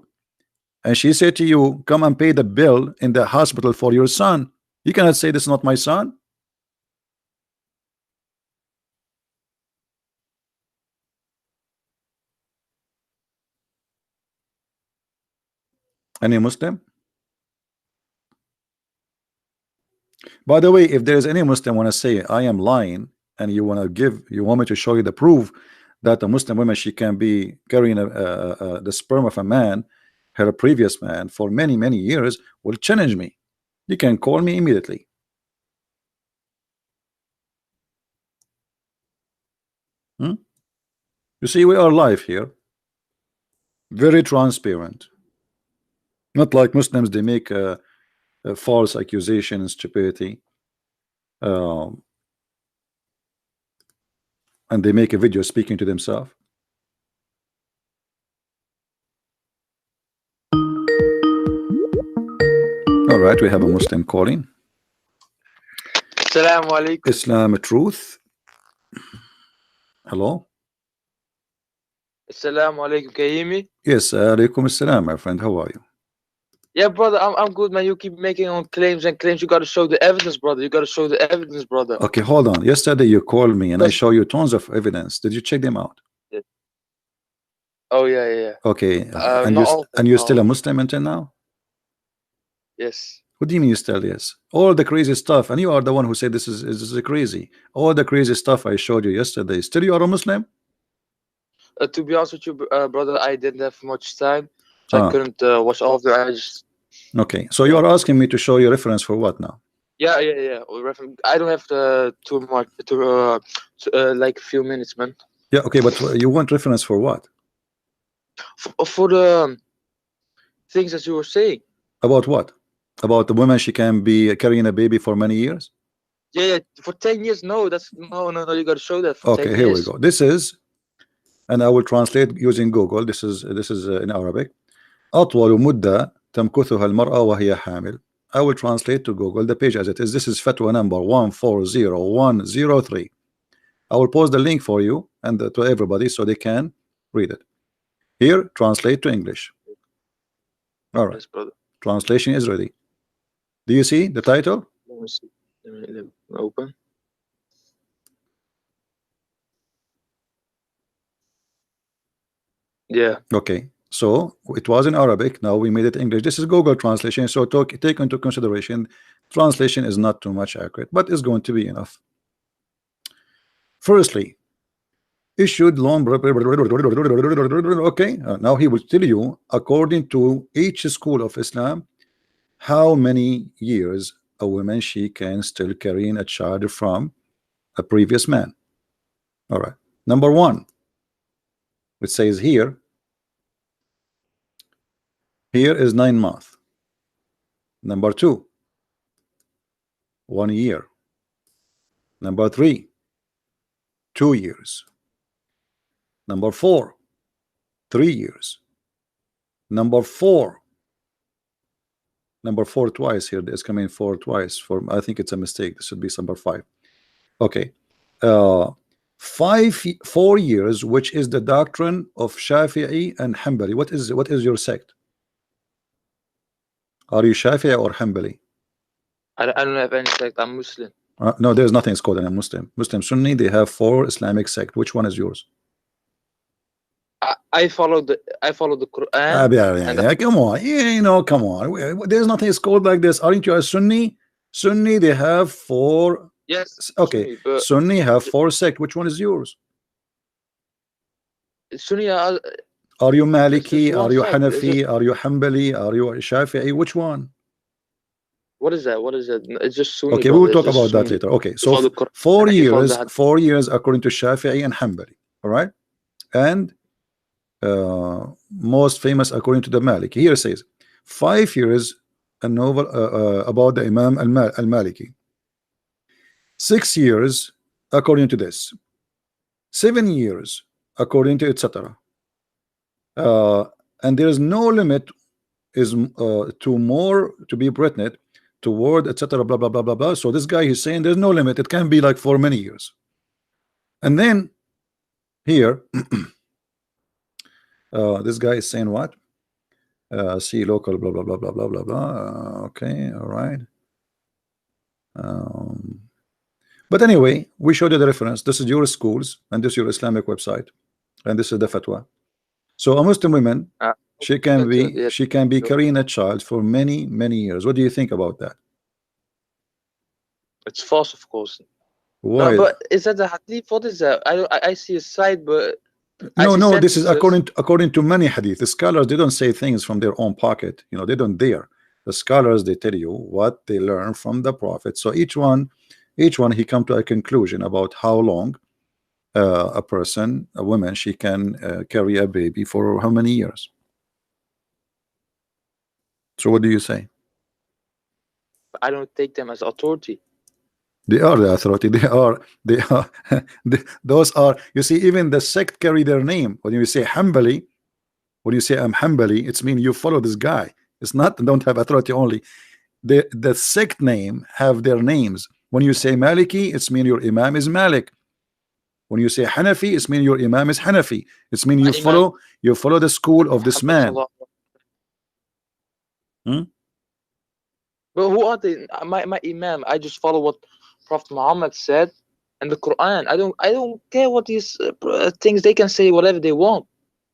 and she said to you, come and pay the bill in the hospital for your son, you cannot say this is not my son. Any Muslim? By the way, if there is any Muslim want to say I am lying, and you want me to show you the proof that a Muslim woman, she can be carrying the sperm of a man, her previous man, for many years, will challenge me. You can call me immediately. You see, we are live here, very transparent, not like Muslims. They make a false accusation and stupidity, and they make a video speaking to themselves. All right, we have a Muslim calling. Assalamu alaikum. Islam truth. Hello. Assalamu alaikum. Can you hear me? Yes, alaikum assalam, my friend. How are you? Yeah, brother, I'm good, man. You keep making on claims and claims. You got to show the evidence, brother. You got to show the evidence, brother. Okay, hold on. Yesterday you called me and I show you tons of evidence. Did you check them out? Yeah. Oh yeah. Okay, and you're still a Muslim until now? Yes. What do you mean you still yes? All the crazy stuff, and you are the one who said this is crazy. All the crazy stuff I showed you yesterday. Still you are a Muslim? To be honest with you, brother, I didn't have much time, so I couldn't watch all of it. Okay, so you are asking me to show you reference for what now? Yeah. I don't have too much like a few minutes, man. Yeah, okay, but you want reference for what? For the things that you were saying. About what? About the woman, she can be carrying a baby for many years? Yeah, for 10 years. No, that's no. You got to show that. For okay, here we go. This is and I will translate using Google. This is in Arabic. أطول مدة تمكثها المرأة وهي حامل. I will translate to Google the page as it is. This is fatwa number 140103. I will post the link for you and to everybody so they can read it. Here, translate to English. All right. Yes, brother. Translation is ready. Do you see the title? Let me see. Let me open. Yeah. Okay. So it was in Arabic. Now we made it English. This is Google translation. So take into consideration, translation is not too much accurate, but it's going to be enough. Firstly, issued loan. Okay. Now he will tell you, according to each school of Islam, how many years a woman she can still carrying a child from a previous man. All right. Number one, it says here is 9 months. Number two, 1 year. Number three, 2 years. Number four, 3 years. Number four twice here. There's coming 4 twice. I think it's a mistake. This should be number 5. Okay. 4 years, which is the doctrine of Shafi'i and Hanbali. What is your sect? Are you Shafi'i or Hanbali? I don't have any sect. I'm Muslim. No, there's nothing called a Muslim. Muslim Sunni, they have 4 Islamic sects. Which one is yours? I follow the Quran. Yeah, come on. You know, come on. There's nothing called like this. Aren't you a Sunni? Sunni, they have 4. Yes. Okay. Sunni have 4 sects. Which one is yours? Sunni. Are you Maliki? Are you Hanafi? Are you Hanbali? Are you Shafi'i? Which one? What is that? What is that? It's just Sunni. Okay, we will talk about that later. Okay, so 4 years, 4 years according to Shafi'i and Hanbali. All right, and most famous according to the Maliki. Here it says 5 years a novel about the Imam al-Maliki. 6 years according to this. 7 years according to etc. And there is no limit is to more to be pregnant toward etc. blah blah blah blah blah. So this guy is saying there's no limit. It can be like for many years. And then here this guy is saying what? See local blah blah blah blah blah blah blah. Okay, all right. But anyway, we showed you the reference. This is your schools and this is your Islamic website, and this is the fatwa. So a Muslim woman, she can be carrying a child for many years. What do you think about that? It's false, of course. Why? No, but is that the hadith? What is that? I see a side, but no. This is according to many hadith. The scholars, they don't say things from their own pocket. You know, they don't dare. The scholars, they tell you what they learn from the Prophet. So each one he come to a conclusion about how long a woman, she can carry a baby for how many years. So what do you say? I don't take them as authority. They are the authority. They are those are, you see, even the sect carry their name. When you say Hanbali, when you say I'm Hanbali, it's mean you follow this guy. It's not don't have authority only. The sect name have their names. When you say Maliki, it's mean your Imam is Malik. When you say Hanafi, it's mean your Imam is Hanafi. It's mean you follow the school of this man. But who are they? My Imam, I just follow what Prophet Muhammad said and the Quran. I don't care what these things, they can say whatever they want.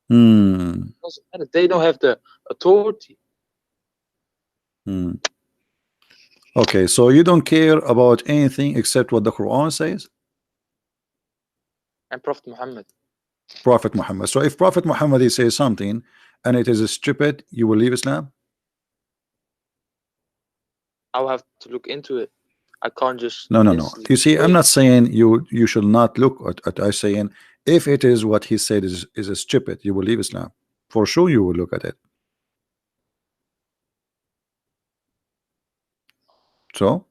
Doesn't matter. They don't have the authority. Okay, so you don't care about anything except what the Quran says? And Prophet Muhammad. Prophet Muhammad. So if Prophet Muhammad says something and it is stupid, you will leave Islam? I'll have to look into it. I can't just no. You see, I'm not saying you should not look at I'm saying if it is what he said is stupid, you will leave Islam. For sure you will look at it. So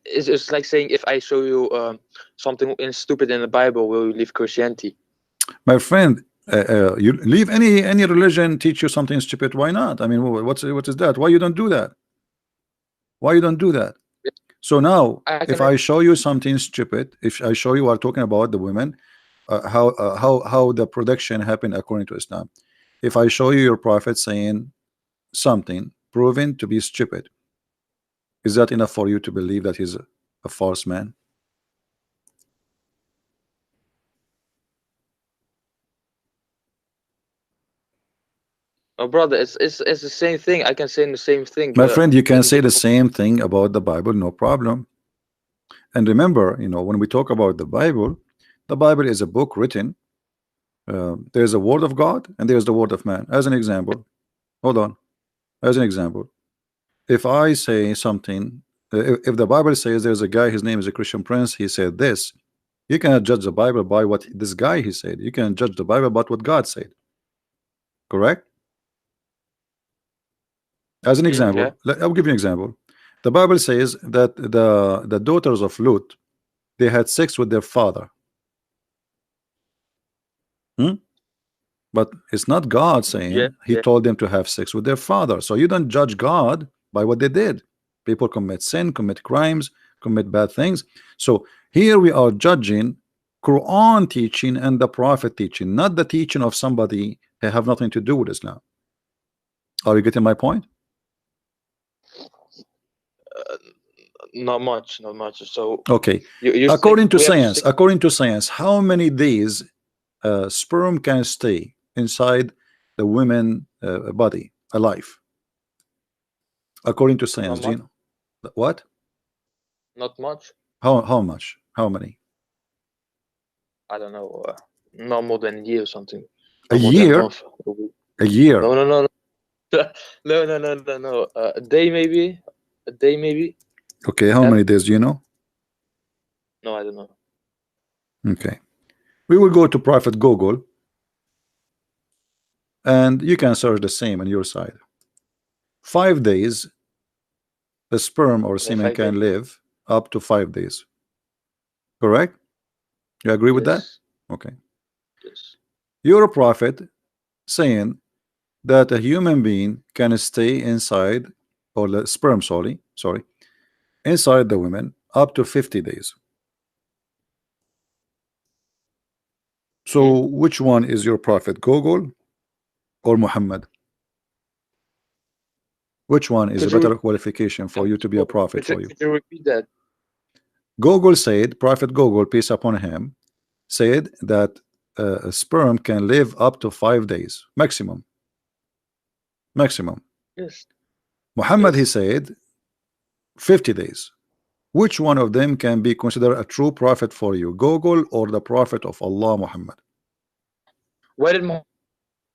is it's like saying, if I show you something stupid in the Bible, will you leave Christianity? My friend, you leave any religion teach you something stupid. Why not? I mean, what is that? Why you don't do that? Why you don't do that? So now, if I show you something stupid, if I show you, are talking about the women, how the production happened according to Islam. If I show you your prophet saying something proven to be stupid, is that enough for you to believe that he's a false man? Oh, brother, it's the same thing. I can say the same thing. My friend, you can say the same thing about the Bible, no problem. And remember, you know, when we talk about the Bible is a book written. There's a word of God and there's the word of man. As an example, hold on. As an example, if I say something, if the Bible says there's a guy, his name is a Christian Prince, he said this, you cannot judge the Bible by what this guy he said. You can judge the Bible about what God said. Correct? As an example, I'll give you an example. The Bible says that the daughters of Lut, they had sex with their father. But it's not God saying he told them to have sex with their father. So you don't judge God by what they did. People commit sin, commit crimes, commit bad things. So here we are judging Quran teaching and the Prophet teaching, not the teaching of somebody who have nothing to do with Islam. Are you getting my point? Not much. So okay, according to science, how many days sperm can stay inside the women body alive? According to science, do you know what? Not much. How much? How many? I don't know. Not more than a year or something. A year? A year? No. No. A day maybe. Okay, how many days do you know? No, I don't know. Okay, we will go to Prophet Google, and you can search the same on your side. 5 days, the sperm or semen can live up to 5 days. Correct? You agree with that? Okay. Yes. You're a prophet saying that a human being can stay inside, or the sperm, sorry, inside the women up to 50 days. So which one is your prophet, Google or Muhammad? Which one is a better qualification for you to be a prophet for you? Could you repeat that? Google said, Prophet Google, peace upon him, said that a sperm can live up to 5 days maximum. Yes. Muhammad, he said 50 days. Which one of them can be considered a true prophet for you, Google or the prophet of Allah, Muhammad? Why did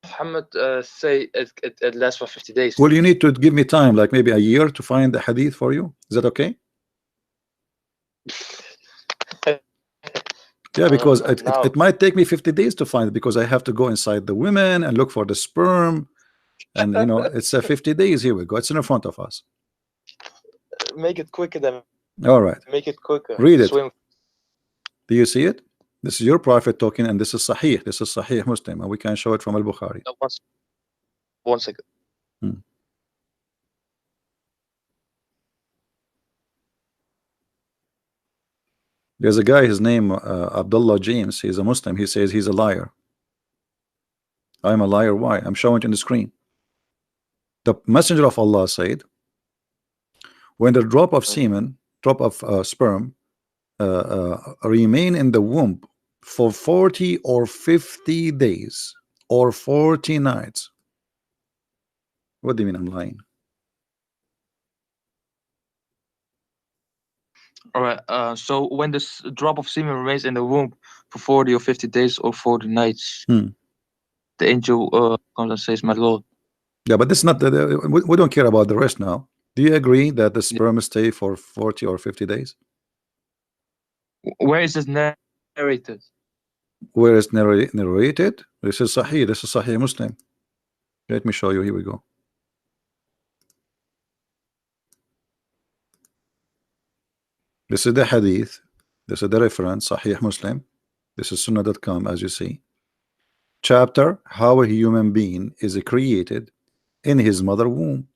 Muhammad say it lasts for 50 days? Well, you need to give me time, like maybe a year, to find the hadith for you. Is that okay? Yeah, because it might take me 50 days to find it, because I have to go inside the women and look for the sperm, and you know, it's 50 days. Here we go, it's in front of us. Make it quicker then. All right, make it quicker. Read it. Do you see it? This is your prophet talking, and this is Sahih. This is Sahih Muslim, and we can show it from Al-Bukhari. One second. There's a guy, his name Abdullah James. He's a Muslim. He says he's a liar. I'm a liar. Why? I'm showing it on the screen. The messenger of Allah said, when the drop of semen, sperm remain in the womb for 40 or 50 days or 40 nights. What do you mean I'm lying? All right. So when this drop of semen remains in the womb for 40 or 50 days or 40 nights, the angel comes and says, "My Lord." Yeah, but this is not we don't care about the rest now. Do you agree that the sperm stay for 40 or 50 days? Where is this narrated? Where is narrated? This is Sahih. This is Sahih Muslim. Let me show you. Here we go. This is the hadith. This is the reference, Sahih Muslim. This is Sunnah.com, as you see. Chapter, how a human being is created in his mother womb,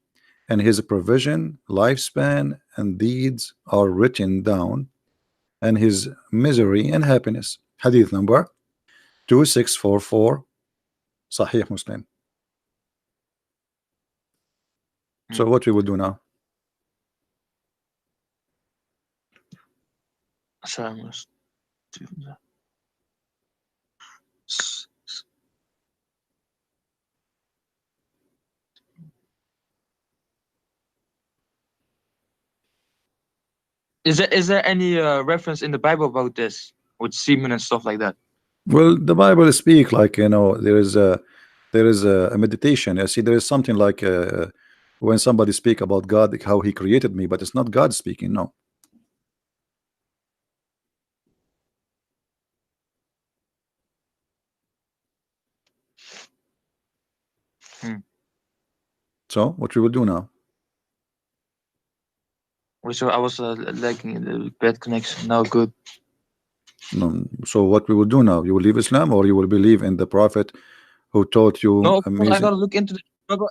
and his provision, lifespan, and deeds are written down, and his misery and happiness. Hadith number 2644, Sahih Muslim. So what we will do now? Sorry, I must do that. Is there any reference in the Bible about this with semen and stuff like that? Well, the Bible speak like, you know, there is a meditation. You see, there is something like when somebody speak about God, how he created me, but it's not God speaking. No. So what we will do now? So I was lagging the bad connection. Now good. No. So what we will do now? You will leave Islam, or you will believe in the Prophet who taught you? No, amazing. I gotta look into the.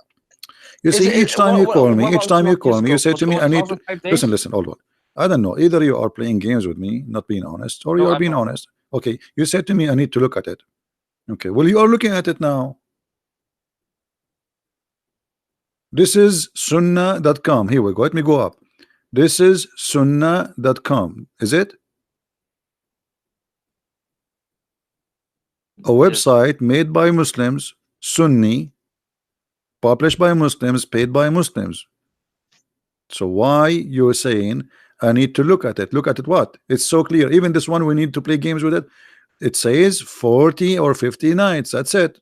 You see, each time you call me, you say to me, I need to listen, hold on. I don't know. Either you are playing games with me, not being honest, or you are being honest. Okay, you said to me, I need to look at it. Okay, well, you are looking at it now. This is Sunnah.com. Here we go. Let me go up. This is Sunnah.com. Is it? A website made by Muslims, Sunni, published by Muslims, paid by Muslims. So why you're saying I need to look at it? Look at it what? It's so clear. Even this one, we need to play games with it. It says 40 or 50 nights. That's it.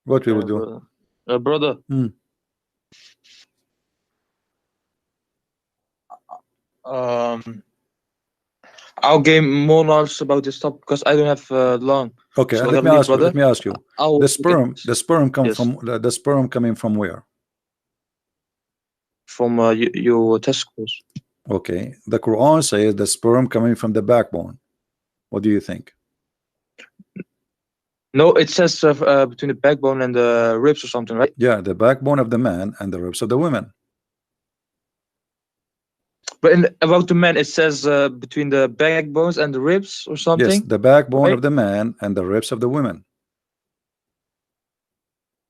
What we will do? Brother. I'll gain more knowledge about this topic because I don't have long. Okay, So let me ask you. The sperm coming from where? From your testicles. Okay, the Quran says the sperm coming from the backbone. What do you think? No, it says between the backbone and the ribs or something, right? Yeah, the backbone of the man and the ribs of the women. But about the man, it says between the backbones and the ribs or something. Yes, the backbone of the man and the ribs of the women.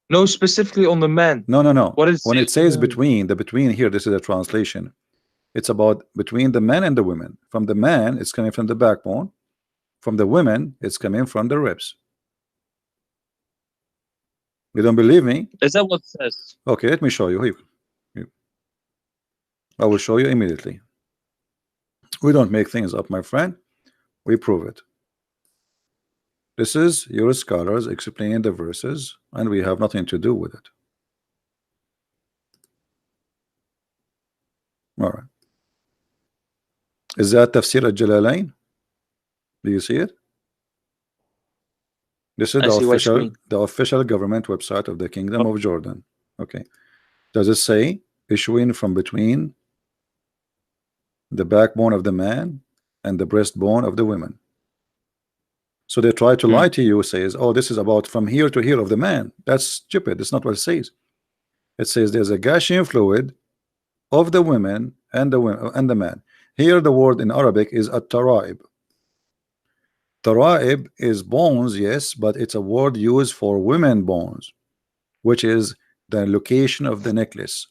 No, specifically on the man. No. What is when it says between, the between here, this is a translation. It's about between the men and the women. From the man, it's coming from the backbone. From the women, it's coming from the ribs. You don't believe me? Is that what it says? Okay, let me show you. I will show you immediately. We don't make things up, my friend. We prove it. This is your scholars explaining the verses, and we have nothing to do with it. All right. Is that Tafsir al-Jalalain? Do you see it? This is the official government website of the Kingdom of Jordan. Okay. Does it say issuing from between the backbone of the man and the breastbone of the women? So they try to lie to you, says, oh, this is about from here to here of the man. That's stupid. That's not what it says. It says there's a gushing fluid of the women and the man. Here the word in Arabic is at-taraib. Taraib is bones, yes, but it's a word used for women bones, which is the location of the necklace.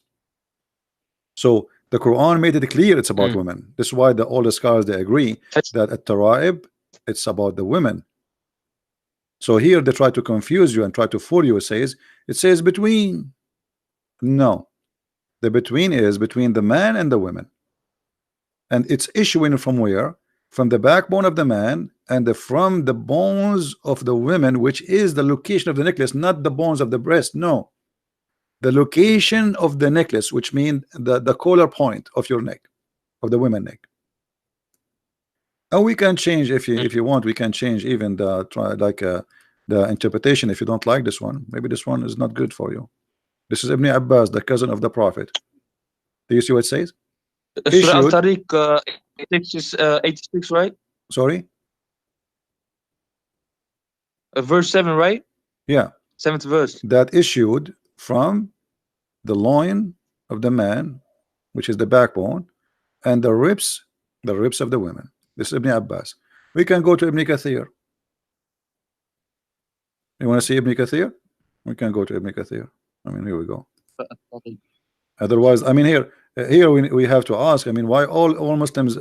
So the Quran made it clear it's about women. This is why all the scholars, they agree that at-taraib, it's about the women. So here they try to confuse you and try to fool you. It says between. No, the between is between the man and the women, and it's issuing from where? From the backbone of the man and from the bones of the women, which is the location of the necklace, not the bones of the breast. No, the location of the necklace, which means the collar point of your neck, of the women neck. And we can change if you want. We can change even the interpretation if you don't like this one. Maybe this one is not good for you. This is Ibn Abbas, the cousin of the Prophet. Do you see what it says? Surah Al-Tariq 86, right? Sorry? Verse 7, right? Yeah. 7th verse. That issued from the loin of the man, which is the backbone, and the ribs of the women. This is Ibn Abbas. We can go to Ibn Kathir. You want to see Ibn Kathir? We can go to Ibn Kathir. I mean, here we go. Otherwise, I mean, here we have to ask, I mean, why all Muslims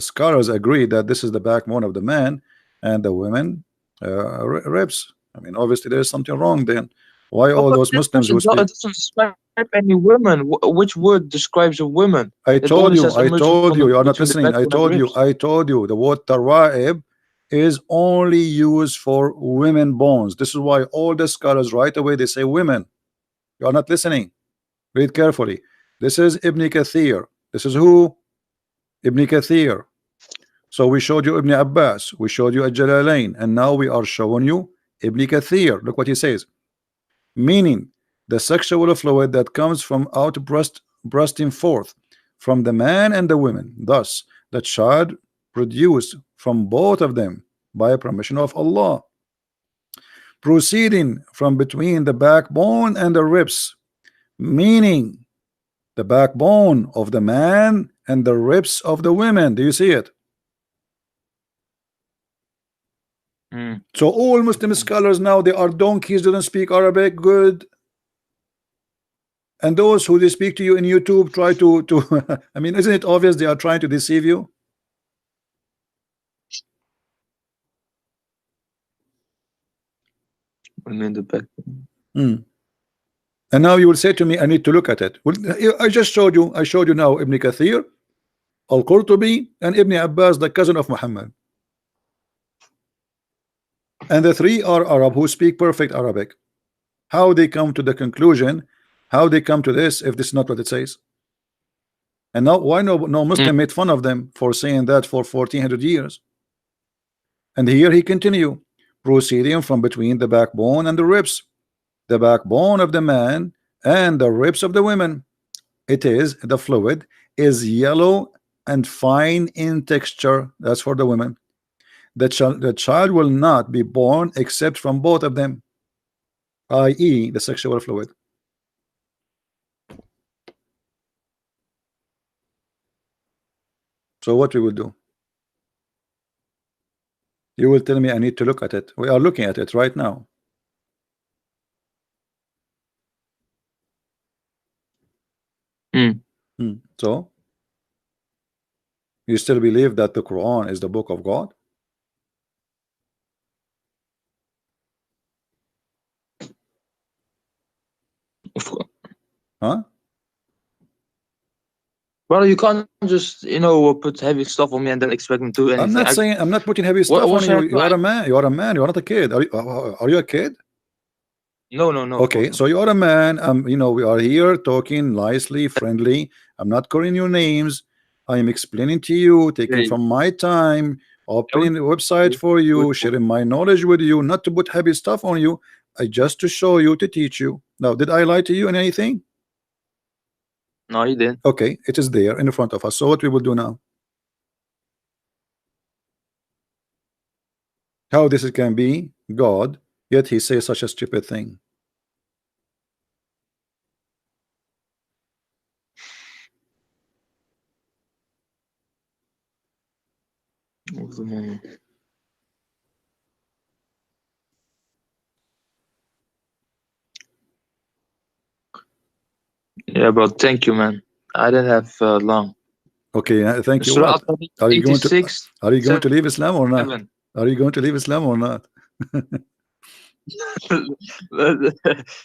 scholars agree that this is the backbone of the man and the women ribs. I mean, obviously there is something wrong then. Why all those Muslims who speak? It doesn't describe any women. Which word describes a woman? I told you, you are not listening. I told you, the word tara'ib is only used for women bones. This is why all the scholars right away they say women. You are not listening. Read carefully. This is Ibn Kathir. This is who? Ibn Kathir. So we showed you Ibn Abbas, we showed you Al-Jalalain, and now we are showing you Ibn Kathir. Look what he says. Meaning the sexual fluid that comes from out bursting forth from the man and the women, thus the child produced from both of them by permission of Allah, proceeding from between the backbone and the ribs, meaning the backbone of the man and the ribs of the women. Do you see it? So all Muslim scholars now, they are donkeys, they don't speak Arabic good, and those who they speak to you in YouTube try to I mean, isn't it obvious they are trying to deceive you? And now you will say to me, I need to look at it. Well, I just showed you. I showed you now Ibn Kathir, Al-Qurtubi, and Ibn Abbas, the cousin of Muhammad. And the three are Arab who speak perfect Arabic. How they come to the conclusion, how they come to this, if this is not what it says? And now why no Muslim made fun of them for saying that for 1400 years? And here he continue, proceeding from between the backbone and the ribs, the backbone of the man and the ribs of the women. It is, the fluid is yellow and fine in texture. That's for the women. The child will not be born except from both of them, i.e. the sexual fluid. So what we will do? You will tell me I need to look at it. We are looking at it right now. So you still believe that the Quran is the book of God? Huh? Well, you can't just, put heavy stuff on me and then expect me to do anything. I'm not saying I'm not putting heavy stuff on you. You are a man. You are a man. You are not a kid. Are you a kid? No. Okay, so you are a man. We are here talking nicely, friendly. I'm not calling you names. I am explaining to you, taking from my time, opening the website for you, sharing my knowledge with you, not to put heavy stuff on you. Just to show you, to teach you. Now, did I lie to you in anything? No, you didn't. Okay, it is there in front of us. So what we will do now? How this can be God, yet he says such a stupid thing? Yeah, but thank you, man. I didn't have long. Okay, thank you. What? Are you going to leave Islam or not? Are you going to leave Islam or not?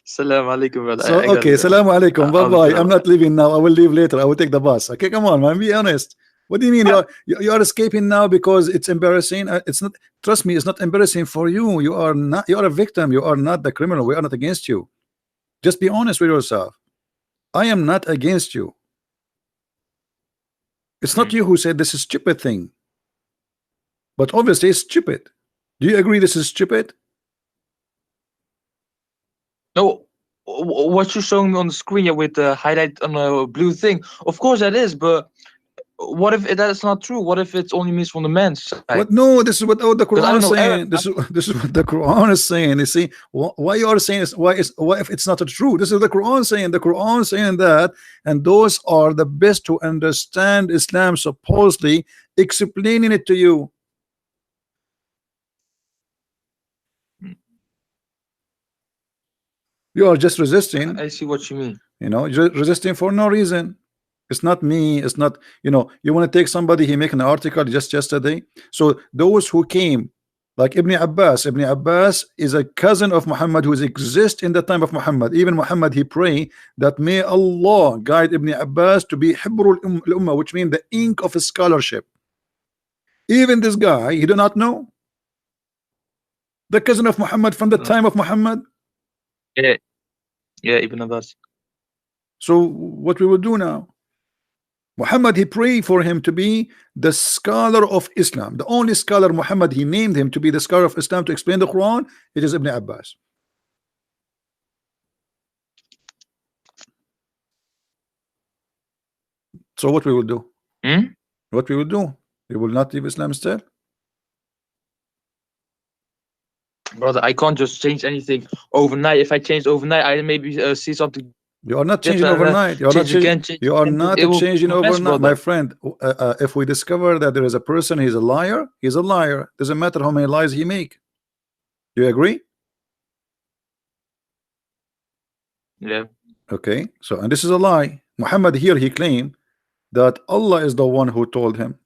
Assalamu alaikum, brother. So, okay, assalamu alaikum. Bye-bye. I'm not leaving now. I will leave later. I will take the bus. Okay, come on, man. Be honest. What do you mean you are escaping now because it's embarrassing? It's not. Trust me, it's not embarrassing for you. You are not. You are a victim. You are not the criminal. We are not against you. Just be honest with yourself. I am not against you. It's not you who said this is stupid thing. But obviously it's stupid. Do you agree this is stupid? No, what you're showing me on the screen here with the highlight on a blue thing, of course that is, but what if that's not true? What if it only means from the man's side? What? No, this is what the Because I Quran don't is know saying. Arab. This is what the Quran is saying. You see, why you are saying why if it's not true? This is the Quran saying. The Quran saying that, and those are the best to understand Islam, supposedly explaining it to you. You are just resisting. I see what you mean. You know, you're resisting for no reason. It's not me. It's not, you know, you want to take somebody, he make an article just yesterday. So those who came, like Ibn Abbas is a cousin of Muhammad who exists in the time of Muhammad. Even Muhammad, he pray that may Allah guide Ibn Abbas to be Hibrul Ummah, which means the ink of scholarship. Even this guy, he do not know. The cousin of Muhammad from the time of Muhammad. Yeah, Ibn Abbas. So what we will do now? Muhammad, he prayed for him to be the scholar of Islam. The only scholar Muhammad, he named him to be the scholar of Islam to explain the Quran. It is Ibn Abbas. So what we will do? What we will do? We will not leave Islam still? Brother, I can't just change anything overnight. If I change overnight, I maybe see something. You are not changing overnight. You are not changing. You are not changing overnight, my friend. If we discover that there is a person, he's a liar. He's a liar. Doesn't matter how many lies he make. Do you agree? Yeah. Okay. So, and this is a lie. Muhammad here, he claimed that Allah is the one who told him.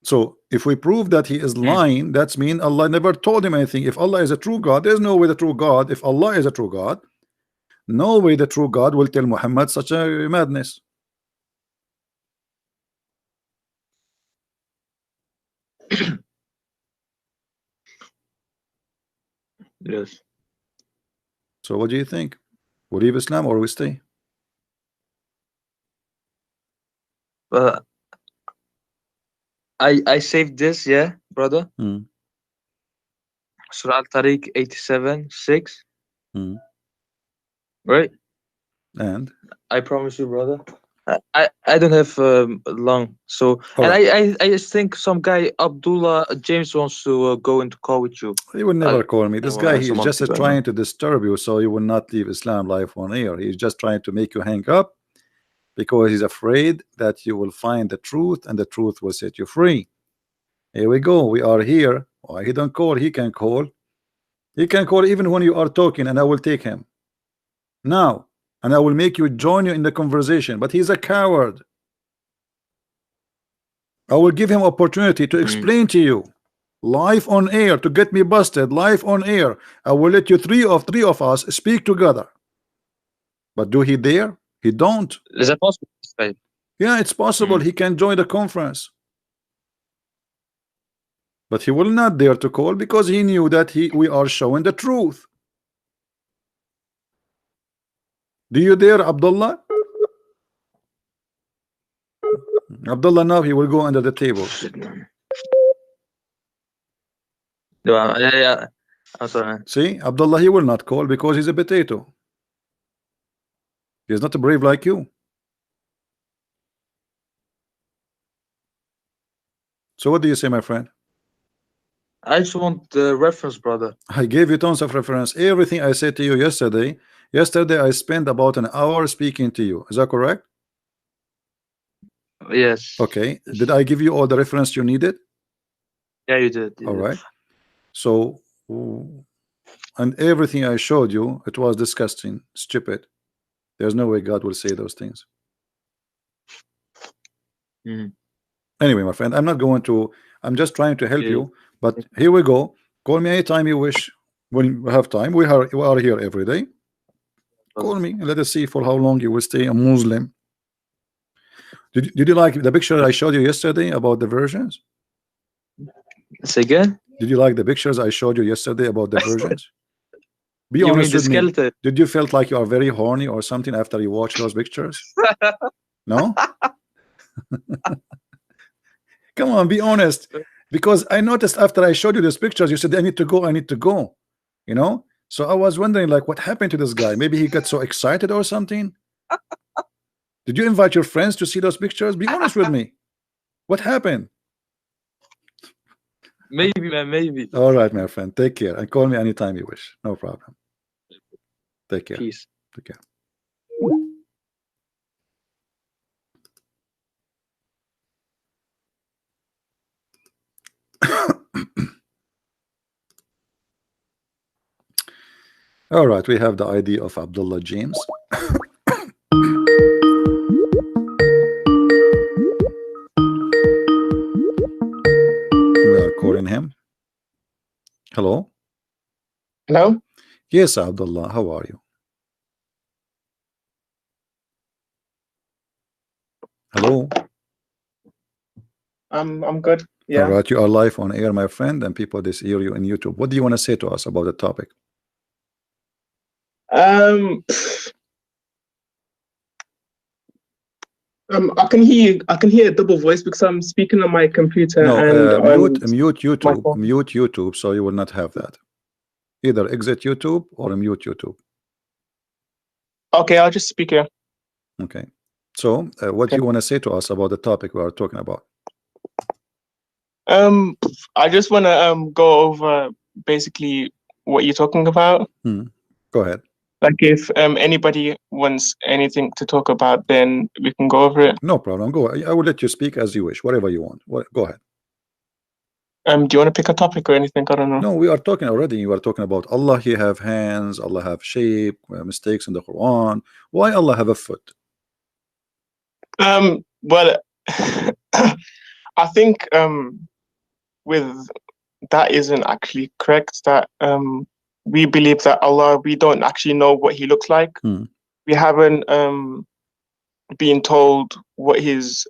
So if we prove that he is lying, that's mean Allah never told him anything. If Allah is a true God, there's no way the true God, if Allah is a true God, no way the true God will tell Muhammad such a madness. Yes. So what do you think? We leave Islam or we stay? I saved this, yeah, brother. Surah Al-Tariq 87:6. Right? And I promise you, brother. I don't have long, so and I just think some guy Abdullah James wants to go into call with you. He will never call me. This guy, he's just trying to disturb you so you will not leave Islam live on air. He's just trying to make you hang up because he's afraid that you will find the truth and the truth will set you free. Here we go. We are here. Why he don't call? He can call. He can call even when you are talking, and I will take him now. And I will make you join you in the conversation, but he's a coward. I will give him opportunity to explain to you live on air to get me busted live on air. I will let you three of us speak together. But do he dare? He don't. Is that possible? Yeah, it's possible. He can join the conference, but he will not dare to call because he knew that we are showing the truth. Do you dare, Abdullah? Abdullah, now he will go under the table. Yeah. I'm sorry. See, Abdullah, he will not call because he's a potato. He's not brave like you. So what do you say, my friend? I just want the reference, brother. I gave you tons of reference. Everything I said to you yesterday. Yesterday I spent about an hour speaking to you. Is that correct? Yes. Okay. Did I give you all the reference you needed? Yeah, you did. All right. So, and everything I showed you, it was disgusting, stupid. There's no way God will say those things. Anyway, my friend, I'm not going to. I'm just trying to help you. But here we go. Call me anytime you wish. When we have time, we are here every day. Call me and let us see for how long you will stay a Muslim. Did you like the picture I showed you yesterday about the versions? Say again? Did you like the pictures I showed you yesterday about the versions? Be You mean honest the with me. skeleton? Did you felt like you are very horny or something after you watch those pictures? No? Come on, be honest. Because I noticed after I showed you these pictures, you said, I need to go, I need to go. You know? So I was wondering, like, what happened to this guy? Maybe he got so excited or something. Did you invite your friends to see those pictures? Be honest with me. What happened? Maybe, man, maybe. All right, my friend. Take care. And call me anytime you wish. No problem. Take care. Peace. Take care. All right, we have the ID of Abdullah James. We are calling him. Hello. Hello. Yes, Abdullah. How are you? Hello. I'm good. Yeah. All right, you are live on air, my friend, and people this hear you in YouTube. What do you want to say to us about the topic? I can hear you. I can hear a double voice because I'm speaking on my computer No, and mute YouTube. phone. Mute YouTube, so you will not have that. Either exit YouTube or mute YouTube. Okay, I'll just speak here. Okay. So, what do you want to say to us about the topic we are talking about? I just want to go over basically what you're talking about. Go ahead. Like if anybody wants anything to talk about, then we can go over it. No problem. Go. I will let you speak as you wish. Whatever you want. Go ahead. Do you want to pick a topic or anything? I don't know. No, we are talking already. You are talking about Allah. He have hands. Allah have shape. Mistakes in the Quran. Why Allah have a foot? Well, I think with that isn't actually correct. That we believe that Allah, we don't actually know what He looks like. We haven't been told what His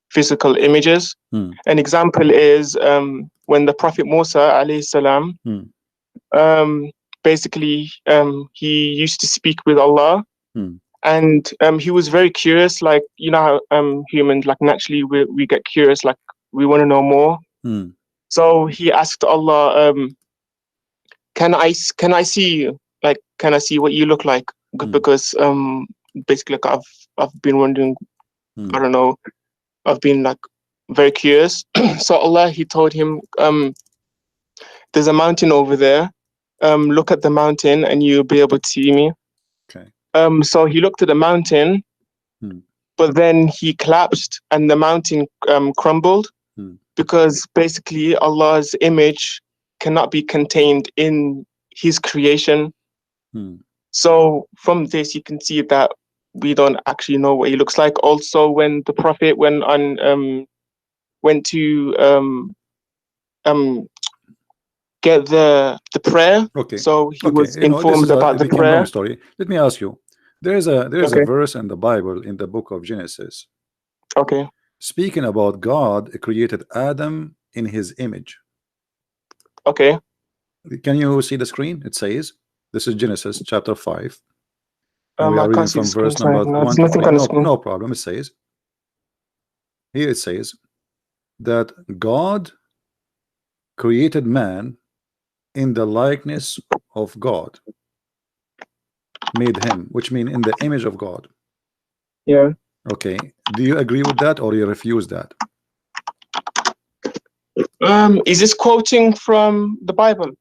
physical image is. An example is when the Prophet Musa alayhi salam, basically he used to speak with Allah. And he was very curious, like, you know how humans, like, naturally we get curious, like we want to know more. So he asked Allah, can I see you? Like, can I see what you look like? Because basically, like, I've been wondering, I don't know, I've been like very curious. So Allah, He told him, there's a mountain over there. Look at the mountain and you'll be able to see me. Okay. So he looked at the mountain, but then he collapsed and the mountain crumbled because basically Allah's image cannot be contained in His creation. So from this, you can see that we don't actually know what He looks like. Also, when the Prophet went to get the prayer, okay. So he was You know, informed about the prayer. Long story. Let me ask you. There is a verse in the Bible in the book of Genesis. Okay. Speaking about God created Adam in His image. Okay. Can you see the screen? It says, this is Genesis chapter 5. And we I are reading can't see from the screen, verse number sorry. No, 1 there's to nothing 3. on the screen. No problem. It says, here it says that God created man in the likeness of God, made him, which means in the image of God. Yeah. Okay. Do you agree with that or you refuse that? Is this quoting from the Bible?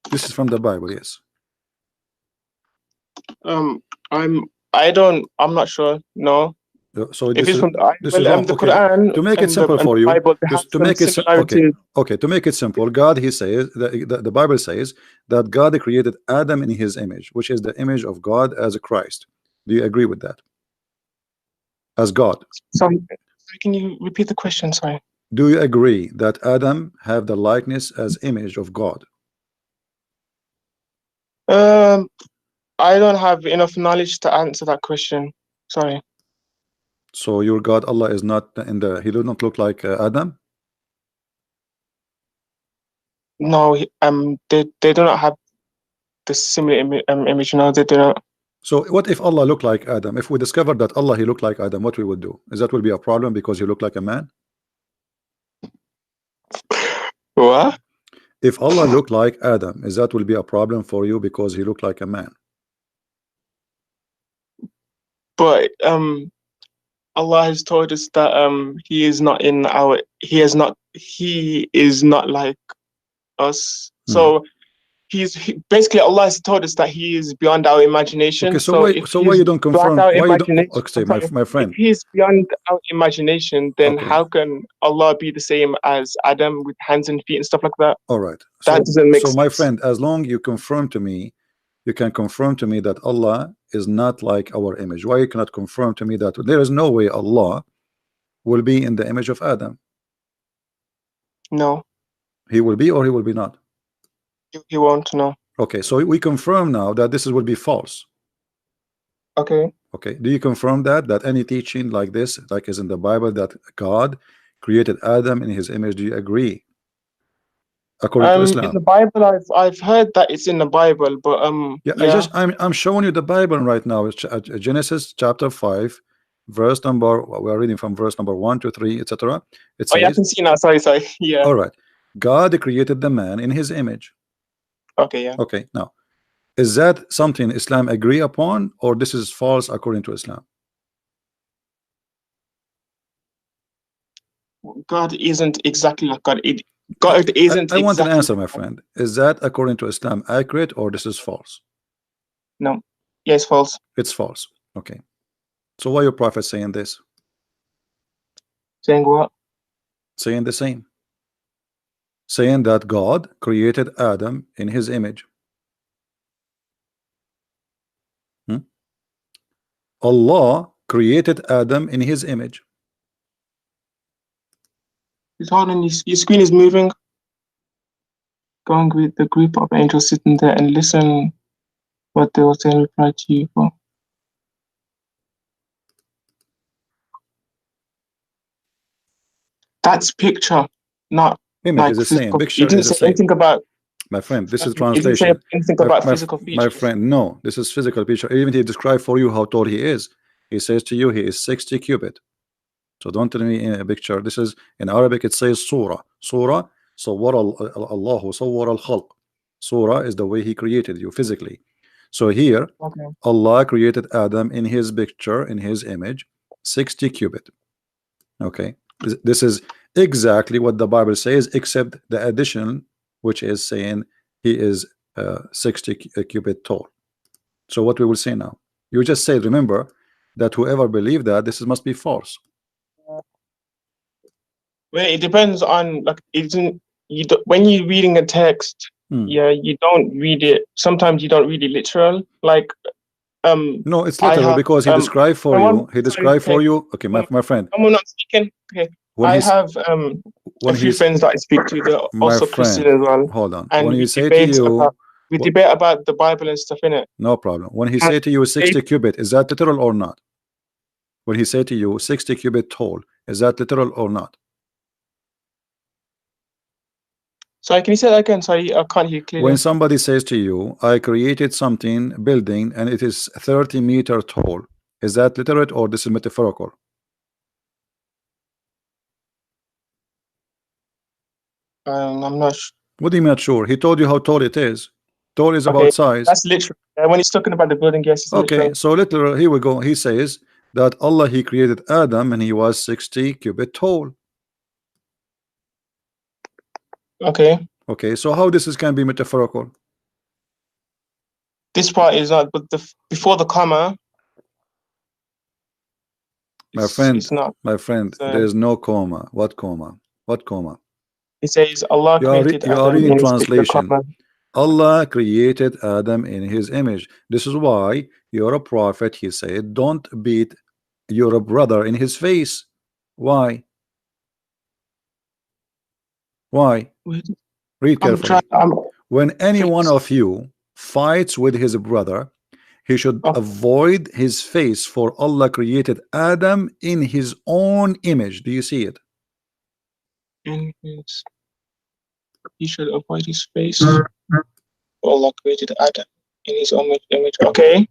This is from the Bible, yes. I'm not sure. No. So if it's from the okay. Quran, To make it simple for you, Bible, to make it okay, to make it simple, God, He says the Bible says that God created Adam in His image, which is the image of God as a Christ. Do you agree with that? As God. Sorry, can you repeat the question? Sorry. Do you agree that Adam have the likeness as image of God? I don't have enough knowledge to answer that question. Sorry. So your God Allah is not in the, He does not look like Adam? No, they do not have the similar image. No, they do not. So what if Allah looked like Adam? If we discovered that Allah he looked like Adam, what we would do? Is that will be a problem because he looked like a man? What? If Allah looked like Adam, is that will be a problem for you because he looked like a man? But Allah has told us that he is not like us. So basically Allah has told us that he is beyond our imagination. Okay, so why you don't confirm? Why you don't? Okay, my friend. If he's beyond our imagination, then how can Allah be the same as Adam with hands and feet and stuff like that? All right. That doesn't make sense. So my friend, as long you confirm to me, you can confirm to me that Allah is not like our image. Why you cannot confirm to me that there is no way Allah will be in the image of Adam? No. He will be or he will be not? He won't. No. Okay, so we confirm now that this will be false. Okay. Okay. Do you confirm that any teaching like this, like is in the Bible, that God created Adam in his image? Do you agree? According to Islam. In the Bible, I've heard that it's in the Bible, but yeah. I'm showing you the Bible right now. It's Genesis chapter 5, verse number. We are reading from verse number 1 to 3, etc. It says, I can see now. Sorry. Yeah. All right. God created the man in his image. Okay. Yeah. Okay. Now, is that something Islam agree upon, or this is false according to Islam? God isn't exactly like God. God isn't. I want an answer, my friend. Is that according to Islam accurate, or this is false? No. Yes, false. It's false. Okay. So why your prophet saying this? Saying what? Saying the same. Saying that God created Adam in his image. Allah created Adam in his image. Hold on, your screen is moving. Going with the group of angels sitting there and listen what they will say and reply to you for. That's picture, not image like is the same. Picture you didn't is the say same. anything about. My friend, this is You didn't translation. say anything about physical features. My friend, no, this is physical picture. Even he described for you how tall he is. He says to you he is 60 cubit. So don't tell me in a picture. This is in Arabic. It says surah. Surah. So what Allahu sawwara al-khalq. Surah is the way he created you physically. So here, Allah created Adam in his picture, in his image, 60 cubit. Okay, this is exactly what the Bible says, except the addition, which is saying he is 60 cubit tall. So what we will say now? You just say, remember that whoever believed that this must be false. Well, it depends on like when you're reading a text. Yeah, you don't read it. Sometimes you don't read it literal. Like no, it's literal because he described for you. He described for you. Okay, my friend. I'm not speaking. Okay, I have a few friends that I speak to that are also Christian as well. Hold on. And when he say to you, we debate about the Bible and stuff in it. No problem. When he say to you 60 cubit, is that literal or not? When he say to you 60 cubit tall, is that literal or not? Sorry, can you say that again? Sorry, I can't hear clearly. When somebody says to you, I created something, building, and it is 30 meters tall, is that literate or this is metaphorical? I'm not sure. What do you mean not sure? He told you how tall it is. Tall is about size. That's literal. When he's talking about the building, yes. Okay, literal. so literal, here we go. He says that Allah, he created Adam and he was 60 cubit tall. Okay. Okay, so how this can be metaphorical? This part is not, but before the comma. My friend, it's not. My friend, there is no comma. What comma? What comma? It says Allah created you are reading translation. Allah created Adam in his image. This is why you're a prophet. He said, don't beat your brother in his face. Why? Why? Read carefully. When any one of you fights with his brother, he should avoid his face, for Allah created Adam in his own image. Do you see it? he should avoid his face. Allah created Adam in his own image. Okay.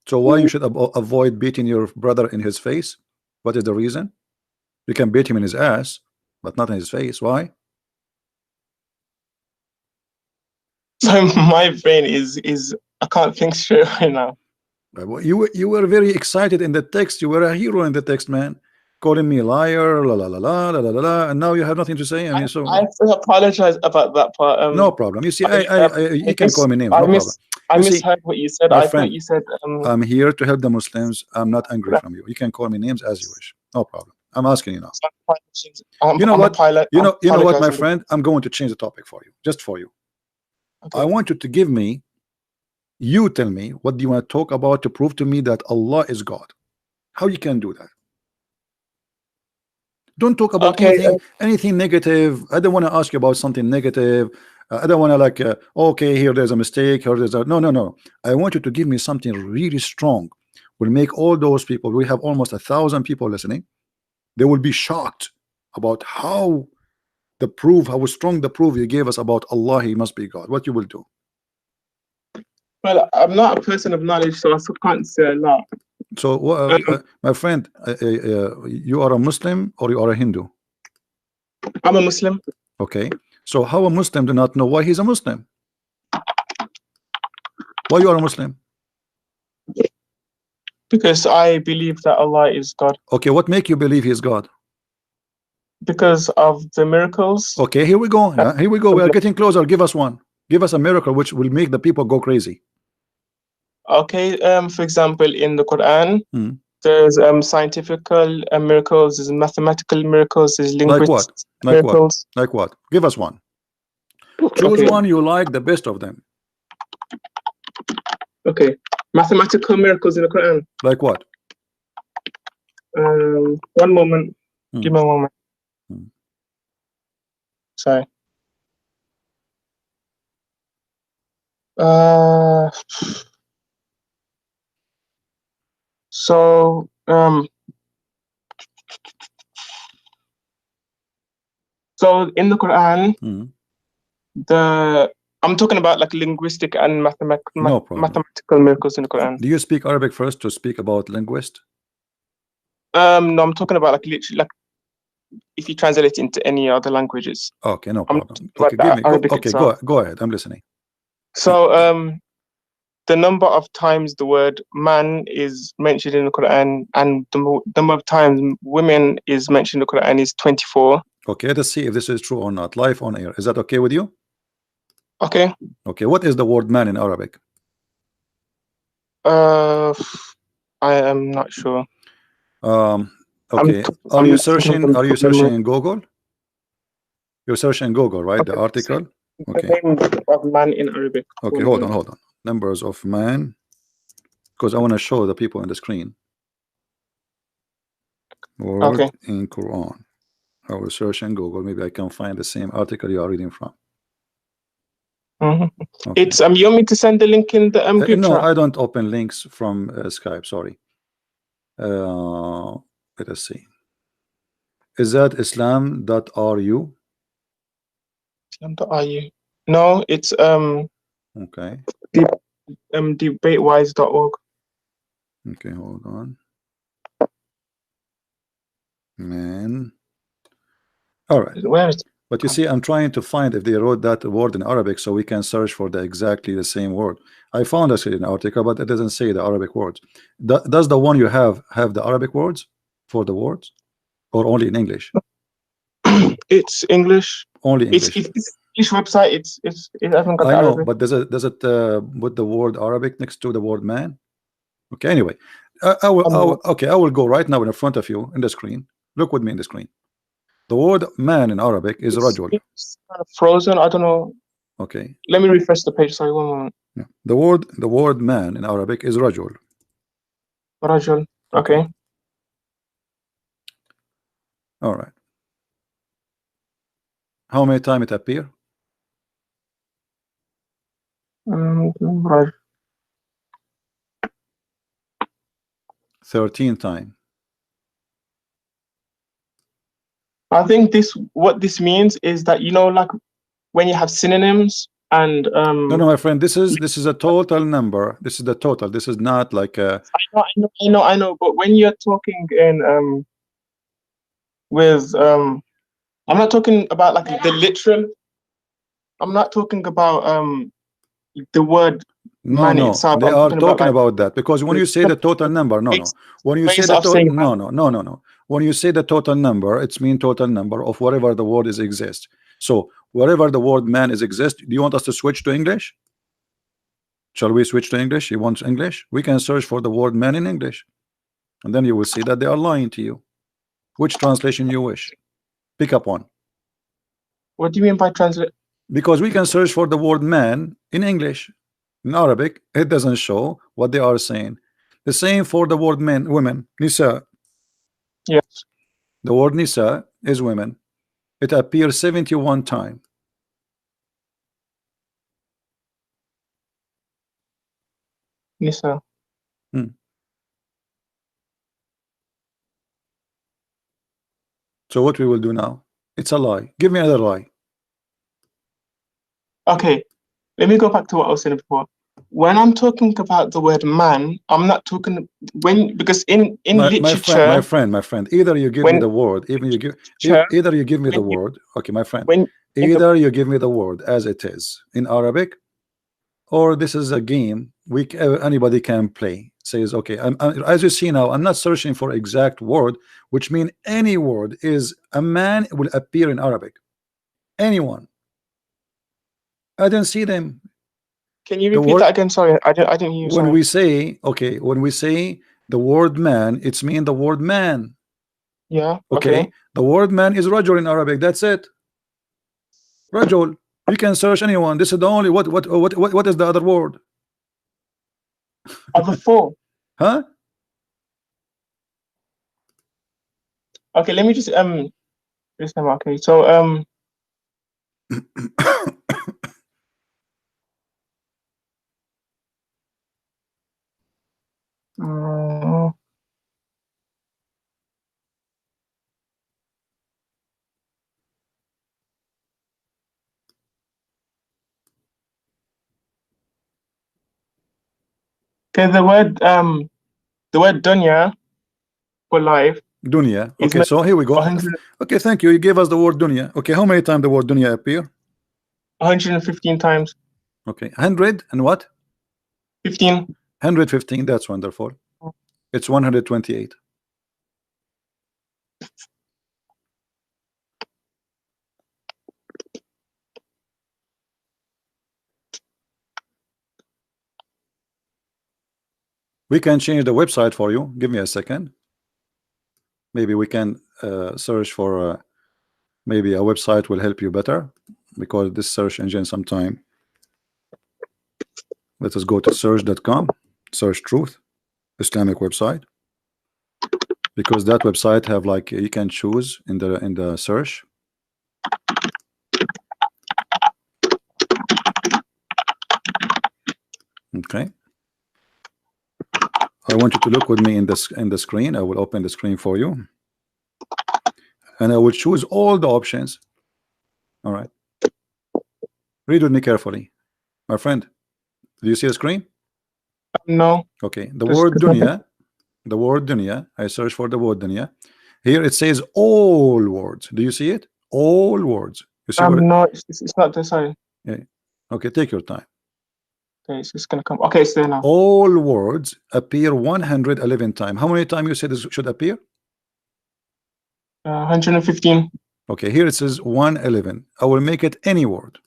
So why you should avoid beating your brother in his face? What is the reason? You can beat him in his ass, but not in his face. Why? So my brain is I can't think straight right now. You were very excited in the text. You were a hero in the text, man. Calling me liar, la la la la la la la, and now you have nothing to say. I mean, so I apologize about that part. no problem. You see, you can call me names. No problem. I misheard what you said. I thought you said. I'm here to help the Muslims. I'm not angry from you. You can call me names as you wish. No problem. I'm asking you now. You know what? You know what, my friend? I'm going to change the topic for you, just for you. Okay. I want you to give me. You tell me what do you want to talk about to prove to me that Allah is God. How you can do that? Don't talk about anything negative. I don't want to ask you about something negative. I don't want to like okay, here there's a mistake, here there's a no. I want you to give me something really strong. Will make all those people, we have almost 1,000 people listening, they will be shocked about how strong the proof you gave us about Allah, he must be God. What you will do? Well, I'm not a person of knowledge, so I can't say a lot. So, my friend, you are a Muslim or you are a Hindu? I'm a Muslim. Okay. So, how a Muslim do not know why he's a Muslim? Why you are a Muslim? Because I believe that Allah is God. Okay. What make you believe he is God? Because of the miracles. Okay. Here we go. Here we go. We are getting closer. Give us one. Give us a miracle which will make the people go crazy. Okay, for example, in the Quran, there's scientific miracles, there's mathematical miracles, there's linguistic miracles. Like what? Give us one. Choose one you like, the best of them. Okay, mathematical miracles in the Quran. Like what? One moment. Give me a moment. Sorry. So in the Quran, I'm talking about like linguistic and mathematical miracles in the Quran. Do you speak Arabic first to speak about linguist? No, I'm talking about like literally like if you translate it into any other languages. Okay, no problem. Okay, give me. Go ahead. I'm listening. So the number of times the word man is mentioned in the Quran and the number of times women is mentioned in the Quran is 24. Okay, let's see if this is true or not. Live on air. Is that okay with you? Okay. Okay, what is the word man in Arabic? I am not sure. Okay. Are you searching in Google? You're searching Google, right? The article? Okay. The name of man in Arabic. Okay, hold on. Numbers of man, because I want to show the people on the screen. Word in Quran. I will search in Google. Maybe I can find the same article you are reading from. Okay. It's you want me to send the link in the group no, chat? I don't open links from Skype. Sorry. Let us see. Is that Islam.ru? Islam.ru. No, it's okay. Debatewise.org. Okay, hold on. Man. All right. Where is it? But you see, I'm trying to find if they wrote that word in Arabic so we can search for exactly the same word. I found actually an article, but it doesn't say the Arabic words. Does the one you have the Arabic words for the words, or only in English? It's English. Only English. It's English website. It hasn't got I know, Arabic. but does it put the word Arabic next to the word man? Okay. Anyway, I will go right now in front of you in the screen. Look with me in the screen. The word man in Arabic is rajul. It's kind of frozen. I don't know. Okay. Let me refresh the page. Sorry, one moment. Yeah. The word man in Arabic is rajul. Rajul. Okay. All right. How many times it appear? 13 times. I think what this means is that, you know, like when you have synonyms and no, my friend, this is a total number. This is the total. This is not like a. I know. But when you're talking in with I'm not talking about like the literal. I'm not talking about the word man itself. They are talking about that, because when you say the total number, when you say the total, when you say the total number, it's mean total number of whatever the word is exist. So wherever the word man is exist, do you want us to switch to English? Shall we switch to English? You want English? We can search for the word man in English, and then you will see that they are lying to you. Which translation you wish? Pick up one. What do you mean by translate? Because we can search for the word man in English. In Arabic, it doesn't show what they are saying. The same for the word men, women, nisa. Yes. The word nisa is women. It appears 71 times. Nisa. So what we will do now? It's a lie. Give me another lie. Okay, let me go back to what I was saying before. When I'm talking about the word man, I'm not talking because in literature. My friend, either you give me the word, either you give me the word. Okay, my friend. Either you give me the word as it is in Arabic, or this is a game anybody can play. Says okay. As you see now, I'm not searching for exact word, which mean any word is a man will appear in Arabic. Anyone. I didn't see them. Can you repeat that again? Sorry, I didn't hear you. When we say when we say the word man, it's mean the word man. Yeah. Okay. The word man is rajul in Arabic. That's it. Rajul. You can search anyone. This is the only what is the other word? Other four. Huh? Okay, let me just this time. Okay, so okay, the word dunya for life. Dunya. Okay, so here we go. Okay, thank you. You gave us the word dunya. Okay, how many times the word dunya appear? 115 times. Okay, 100 and what? 15. 115. That's wonderful. It's 128. We can change the website for you. Give me a second. Maybe we can search for maybe a website will help you better, because this search engine sometime. Let us go to search.com, search truth, Islamic website, because that website have like you can choose in the search. Okay. I want you to look with me in the screen. I will open the screen for you, and I will choose all the options. All right. Read with me carefully, my friend. Do you see a screen? No. Okay. The word dunya. The word dunya. I search for the word dunya. Here it says all words. Do you see it? All words. You see no, it's not the same. Yeah. Okay. Take your time. Okay, it's just gonna come. Okay, it's there now. All words appear 111 times. How many times you said this should appear? 115. Okay, here it says 111. I will make it any word.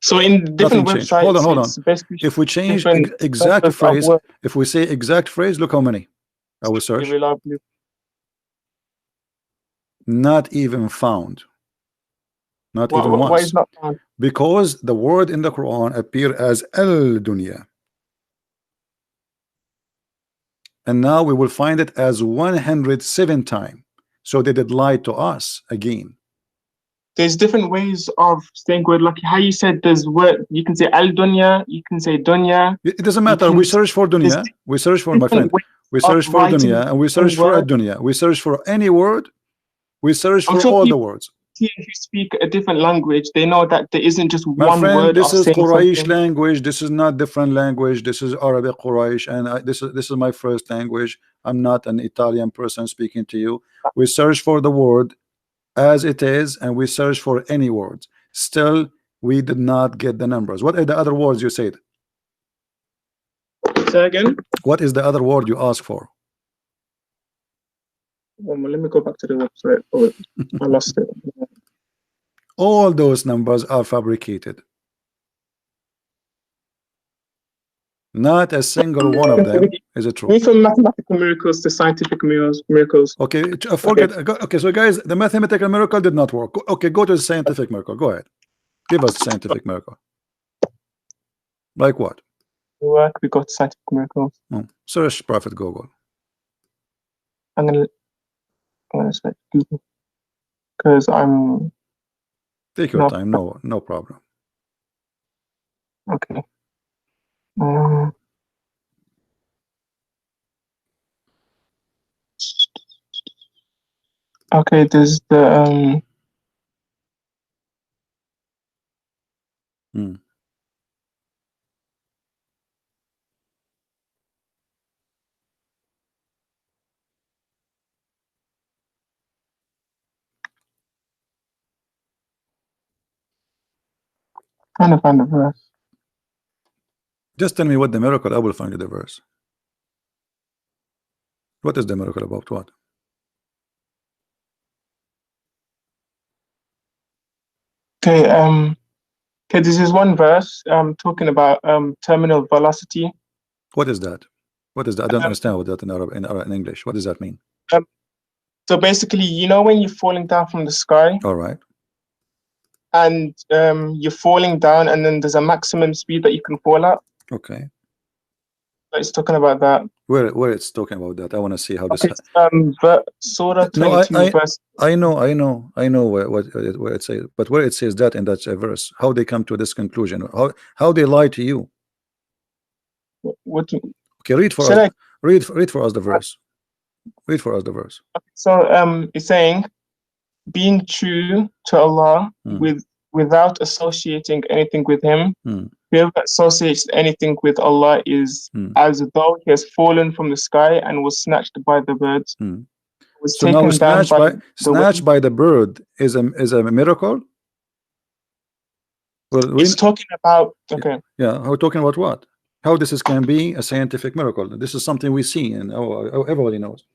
So in different websites, hold on. If we change exact phrase, if we say exact phrase, look how many I will search. Not even found. Not even once. Why is not found? Because the word in the Quran appear as al-dunya, and now we will find it as 107 times. So they did lie to us again. There's different ways of saying word, like how you said there's word. You can say al-dunya, you can say dunya. It doesn't matter. We search for dunya. We search for, my friend. We search for dunya, and we search for ad-dunya. We search for any word. We search for all the words. If you speak a different language, they know that there isn't just My one friend, word. this of is saying Quraysh something. language. This is not different language. This is Arabic Quraysh, and this is my first language. I'm not an Italian person speaking to you. We search for the word as it is, and we search for any words. Still, we did not get the numbers. What are the other words you said? Say again. What is the other word you asked for? Let me go back to the website. Oh, I lost it. All those numbers are fabricated. Not a single one of them is it true. We from mathematical miracles to scientific miracles. Okay, forget. Okay, so guys, the mathematical miracle did not work. Okay, go to the scientific miracle. Go ahead. Give us the scientific miracle. Like what? Work. We got scientific miracles. Search Prophet Google. I'm gonna search Google because I'm. Take your time. No problem. Okay. Okay, there's the trying to find the verse. Just tell me what the miracle. I will find you the verse. What is the miracle about? What? Okay. Okay. This is one verse. Talking about terminal velocity. What is that? What is that? I don't understand what that in English. What does that mean? So basically, you know, when you're falling down from the sky. All right. And you're falling down, and then there's a maximum speed that you can fall at. Okay. It's talking about that. Where it's talking about that? I want to see how this. Surah 22 verse. I know where it says, but where it says that in that verse, how they come to this conclusion? How they lie to you? What? Okay, read for us. Read for us the verse. Read for us the verse. Okay, so it's saying, being true to Allah without associating anything with Him. Whoever associates anything with Allah is as though he has fallen from the sky and was snatched by the birds. Was so now snatched by the bird is a miracle. Well, it's talking about Yeah, we're talking about what? How this can be a scientific miracle. This is something we see, and everybody knows.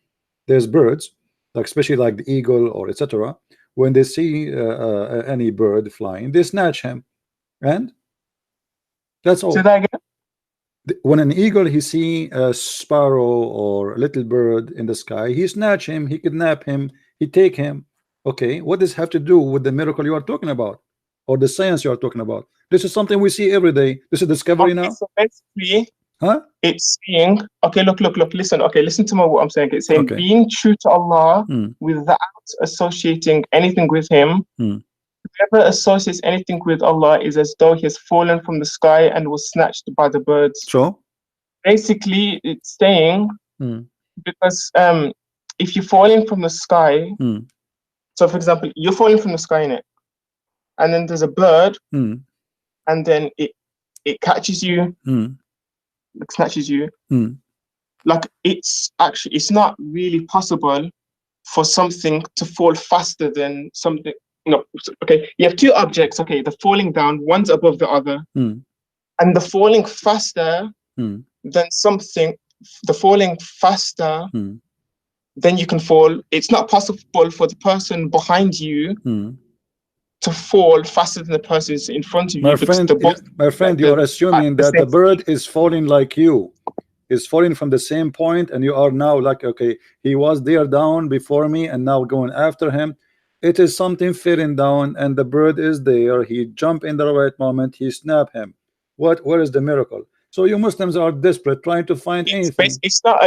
There's birds, like especially like the eagle or etc. When they see any bird flying, they snatch him, and that's all. Say that again? When an eagle he see a sparrow or a little bird in the sky, he snatch him, he kidnap him, he take him. Okay, what does this have to do with the miracle you are talking about, or the science you are talking about? This is something we see every day. This is discovery now. So basically, it's saying, okay, look, listen. Okay, listen to what I'm saying. It's saying being true to Allah without associating anything with Him. Whoever associates anything with Allah is as though he has fallen from the sky and was snatched by the birds. So basically, it's saying because if you're falling from the sky, so for example, you're falling from the sky in it, and then there's a bird, and then it catches you, it snatches you. Like it's not really possible for something to fall faster than something. No, okay. You have two objects. Okay, the falling down, one's above the other, and the falling faster than something. The falling faster, then you can fall. It's not possible for the person behind you to fall faster than the person is in front of you. My friend, you are assuming that the bird is falling like you, is falling from the same point, and you are now like, okay, he was there down before me, and now going after him. It is something falling down, and the bird is there. He jump in the right moment. He snap him. Where is the miracle? So you Muslims are desperate, trying to find anything. It's not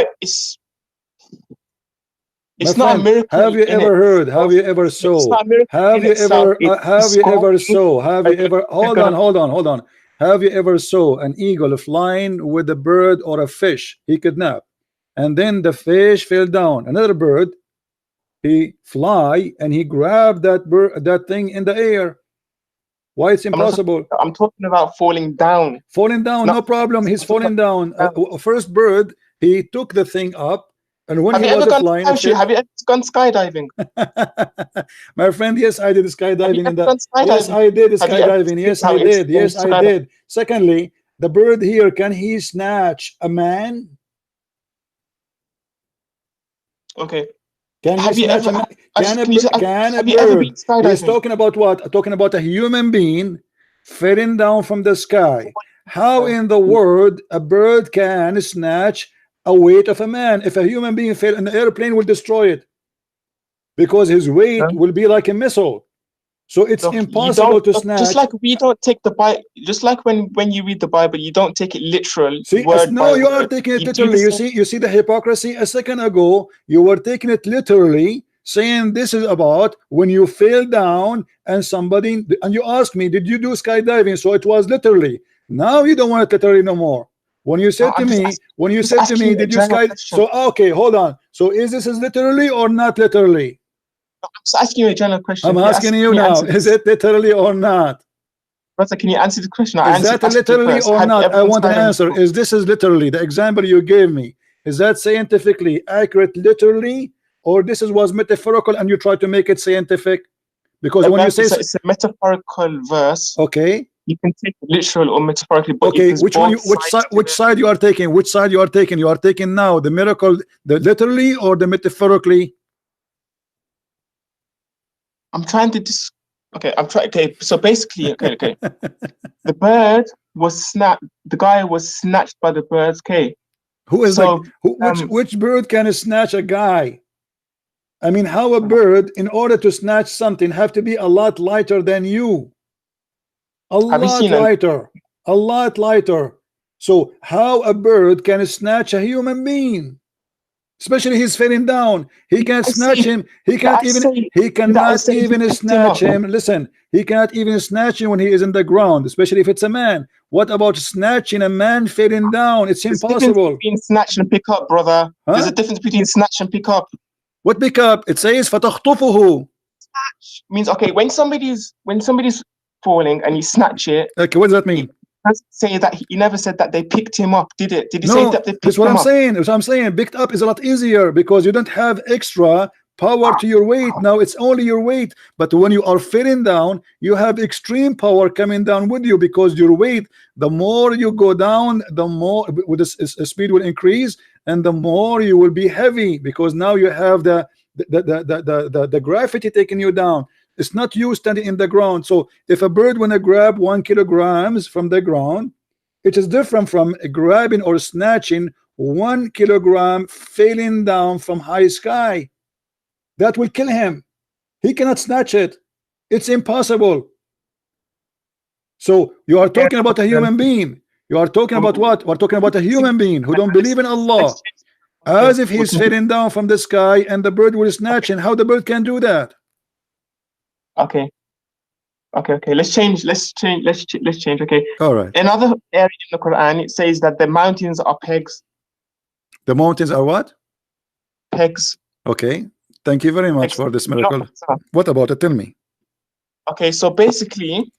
a miracle. Have you ever heard? Have you ever saw? Have you ever? Hold on. Have you ever saw an eagle flying with a bird or a fish he kidnapped, and then the fish fell down? Another bird he fly and he grabbed that thing in the air. Why it's impossible? I'm talking about falling down. Falling down, no problem. He's falling down. First bird, he took the thing up, and when he was flying, have you ever gone skydiving? My friend, yes, I did skydiving in that. Yes, I did skydiving. Yes, I did. Yes, I did. Secondly, the bird here, can he snatch a man? Okay. Can he snatch a man? Can a bird? He's talking about what? Talking about a human being falling down from the sky. How in the world a bird can snatch a weight of a man? If a human being fell, an airplane will destroy it, because his weight will be like a missile. So it's impossible to snatch. Just like we don't take the Bible, just like when you read the Bible, you don't take it literal. See, no, you are taking it literally. You see the hypocrisy. A second ago, you were taking it literally, saying this is about when you fell down and somebody, and you asked me, did you do skydiving? So it was literally. Now you don't want it literally no more. When you said to me, did you skydive? So okay, hold on. So is this literally or not literally? I'm just asking you a general question. I'm asking you now, is it literally or not? Brother, can you answer the question? Is that literally or not? I want an answer. Is this literally, the example you gave me, is that scientifically accurate literally, or this was metaphorical and you try to make it scientific? Because when you say it's a metaphorical verse, okay, you can take it literal or metaphorically. But okay, which side you are taking? Which side you are taking? You are taking now the miracle, the literally or the metaphorically? I'm trying to okay, so basically, okay. The bird was snapped, the guy was snatched by the birds, okay. Who is which bird can snatch a guy? I mean, how a bird, in order to snatch something, have to be a lot lighter than you? A lot lighter. So how a bird can snatch a human being? Especially he's falling down. He can't snatch him. He cannot even snatch him. Listen, he cannot even snatch him when he is in the ground, especially if it's a man. What about snatching a man falling down? It's impossible. Between snatch and pick up, brother. Huh? There's a difference between snatch and pick up. What pick up? It says فَتَخْطُفُهُ. Snatch means, okay, when somebody's falling and you snatch it. Okay, what does that mean? Say that he never said that they picked him up, did it? Did he say that they picked him up? That's what I'm saying. Picked up is a lot easier because you don't have extra power to your weight. Now it's only your weight. But when you are falling down, you have extreme power coming down with you, because your weight, the more you go down, the more with the speed will increase, and the more you will be heavy, because now you have the gravity taking you down. It's not you standing in the ground. So if a bird wanna grab 1 kilogram from the ground, it is different from grabbing or snatching 1 kilogram falling down from high sky. That will kill him. He cannot snatch it. It's impossible. So you are talking about a human being. You are talking about what? We're talking about a human being who don't believe in Allah, as if he's falling down from the sky and the bird will snatch him. How the bird can do that? Okay. Let's change. Okay. All right. Another area in the Quran, it says that the mountains are pegs. The mountains are what? Pegs. Okay. Thank you very much for this miracle. No, what about it? Tell me. Okay, so basically,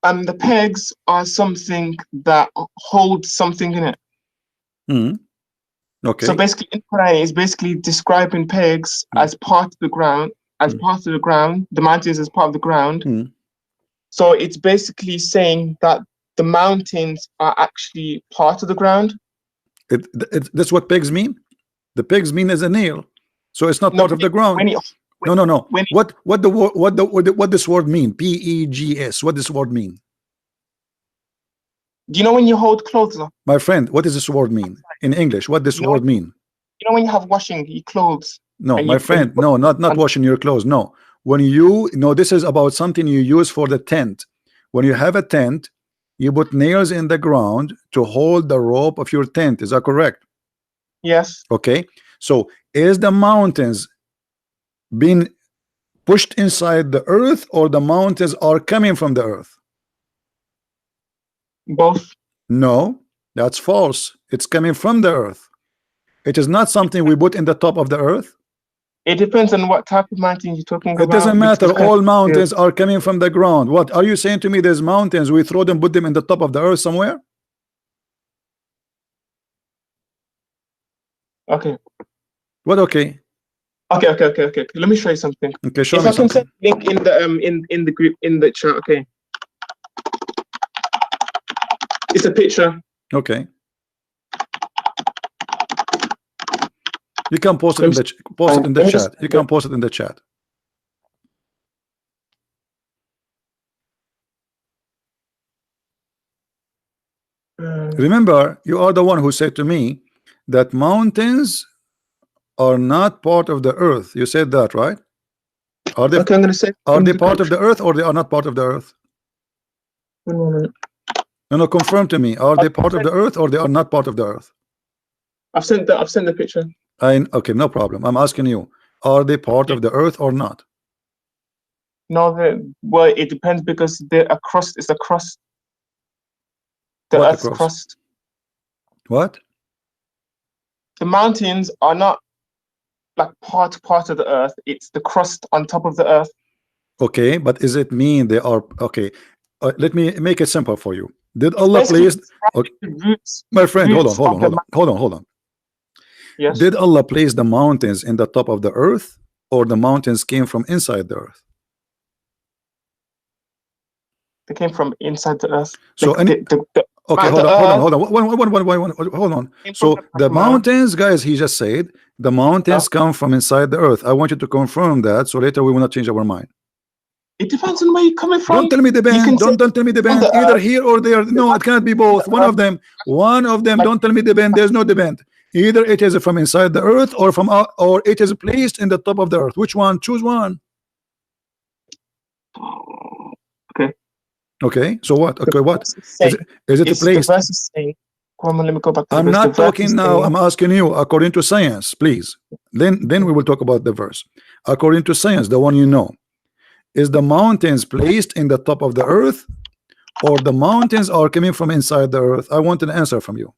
the pegs are something that holds something in it. Okay. So basically, in Quran, it's basically describing pegs as part of the ground. The mountains as part of the ground. So it's basically saying that the mountains are actually part of the ground. That's what pegs mean. The pegs mean as a nail, so it's not part of the ground. No. What this word mean? P-E-G-S. What this word mean? Do you know when you hold clothes up? My friend, what does this word mean in English? What this word mean? You know when you have washing your clothes. No, my friend, no, not washing your clothes. No, when you this is about something you use for the tent. When you have a tent, you put nails in the ground to hold the rope of your tent. Is that correct? Yes. Okay. So is the mountains being pushed inside the earth, or the mountains are coming from the earth? Both. No, that's false. It's coming from the earth. It is not something we put in the top of the earth. It depends on what type of mountain you're talking about. It doesn't matter. All mountains are coming from the ground. What are you saying to me? There's mountains, we throw them, put them in the top of the earth somewhere? Okay. What? Okay. Okay. Let me show you something. Okay, show if me I can something. send link in the in the group, in the chat. Okay. It's a picture. Okay. You can post it in the chat. You can post it in the chat. Remember, you are the one who said to me that mountains are not part of the earth. You said that, right? Are they? Okay, I'm gonna say. Are they part of the earth, or they are not part of the earth? 1 moment. No, confirm to me. Are they part of the earth, or they are not part of the earth? I've sent the picture. Okay, no problem. I'm asking you, are they part of the earth or not? No, well, it depends, because they're a crust. It's a crust. The What Earth's crust. What? The mountains are not like part of the earth. It's the crust on top of the earth. Okay, but is it mean they are okay? Let me make it simple for you. Did Allah place? Okay. My friend, hold on. Yes. Did Allah place the mountains in the top of the earth, or the mountains came from inside the earth? They came from inside the earth. So okay, hold on. So the mountains, guys, he just said the mountains come from inside the earth. I want you to confirm that, so later we will not change our mind. It depends on where you're coming from. Don't tell me the band. Don't tell me the band. Either here or there. No, it cannot be both. One of them. Don't tell me the band. There's no debate. Either it is from inside the earth, or from or it is placed in the top of the earth. Which one? Choose one. Okay. Okay. So what? Okay. What is it placed? Let me go back to I'm not talking now. I'm asking you according to science, please. Then we will talk about the verse. According to science, the one you know. Is the mountains placed in the top of the earth, or the mountains are coming from inside the earth? I want an answer from you.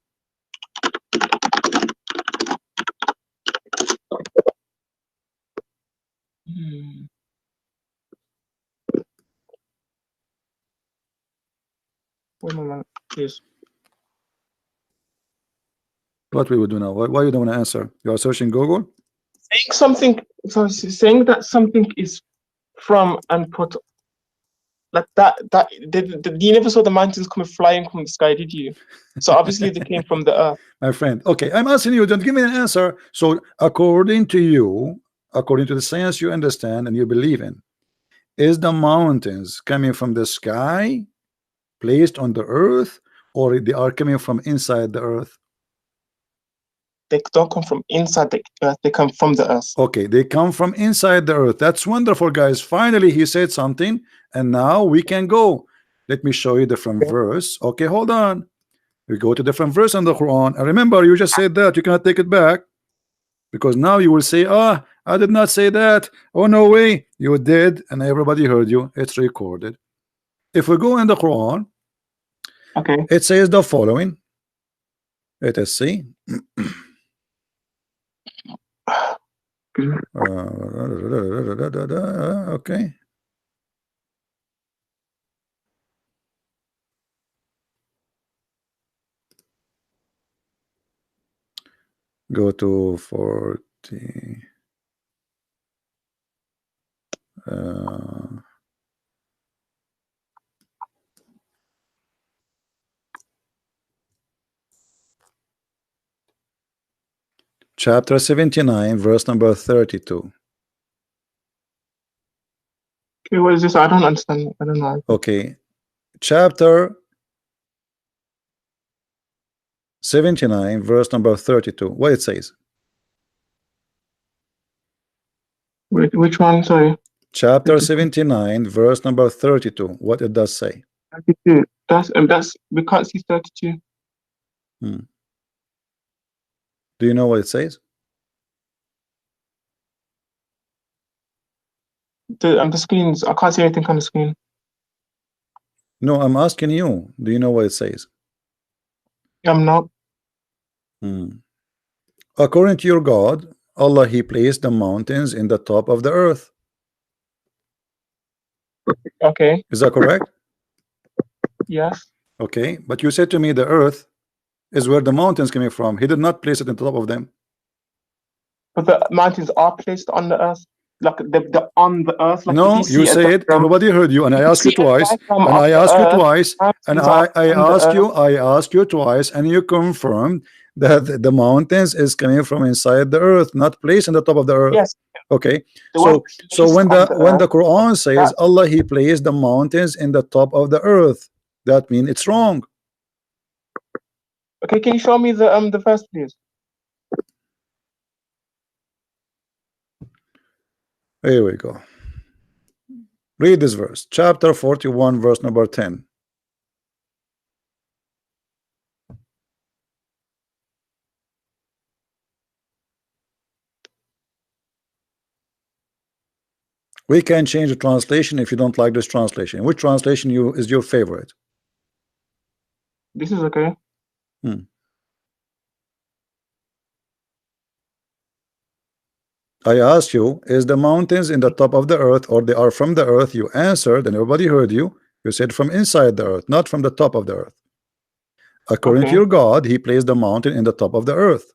Please. What we would do now? Why you don't want to answer? You are searching Google? Saying something, so saying that something is from and put like that you never saw the mountains coming flying from the sky, did you? So obviously they came from the earth. My friend, okay, I'm asking you, don't give me an answer. So according to you, according to the science you understand and you believe in, is the mountains coming from the sky, placed on the earth, or they are coming from inside the earth? They don't come from inside the earth, they come from the earth. Okay, they come from inside the earth. That's wonderful, guys. Finally he said something, and now we can go. Let me show you different verse. Okay, hold on. We go to different verse in the Quran, and remember, you just said that you cannot take it back, because now you will say, I did not say that. Oh, no way. You did, and everybody heard you. It's recorded. If we go in the Quran, okay, it says the following. Let us see. Okay. Go to 40. Chapter 79, verse number 32. Okay, what is this? I don't understand. I don't know. Okay, chapter 79, verse number 32. What it says? Which one? Sorry. Chapter 79, verse number 32. What it does say? 32. That's we can't see 32. Do you know what it says? The screens. I can't see anything on the screen. No, I'm asking you. Do you know what it says? I'm not. According to your God, Allah, he placed the mountains in the top of the earth. Okay. Is that correct? Yes. Okay, but you said to me the earth is where the mountains coming from. He did not place it on top of them. But the mountains are placed on the earth, like the on the earth. Like No, you said everybody heard you, and I asked you twice, and I asked you twice, and I asked you twice, and you confirmed that the mountains is coming from inside the earth, not placed on the top of the earth. Yes. Okay. So when the Quran says Allah, he placed the mountains in the top of the earth, that means it's wrong. Okay, can you show me the verse, please? Here we go. Read this verse, chapter 41, verse number 10. We can change the translation if you don't like this translation. Which translation is your favorite? This is okay. I asked you, is the mountains in the top of the earth, or they are from the earth? You answered, and everybody heard you. You said from inside the earth, not from the top of the earth. According to your God, he placed the mountain in the top of the earth.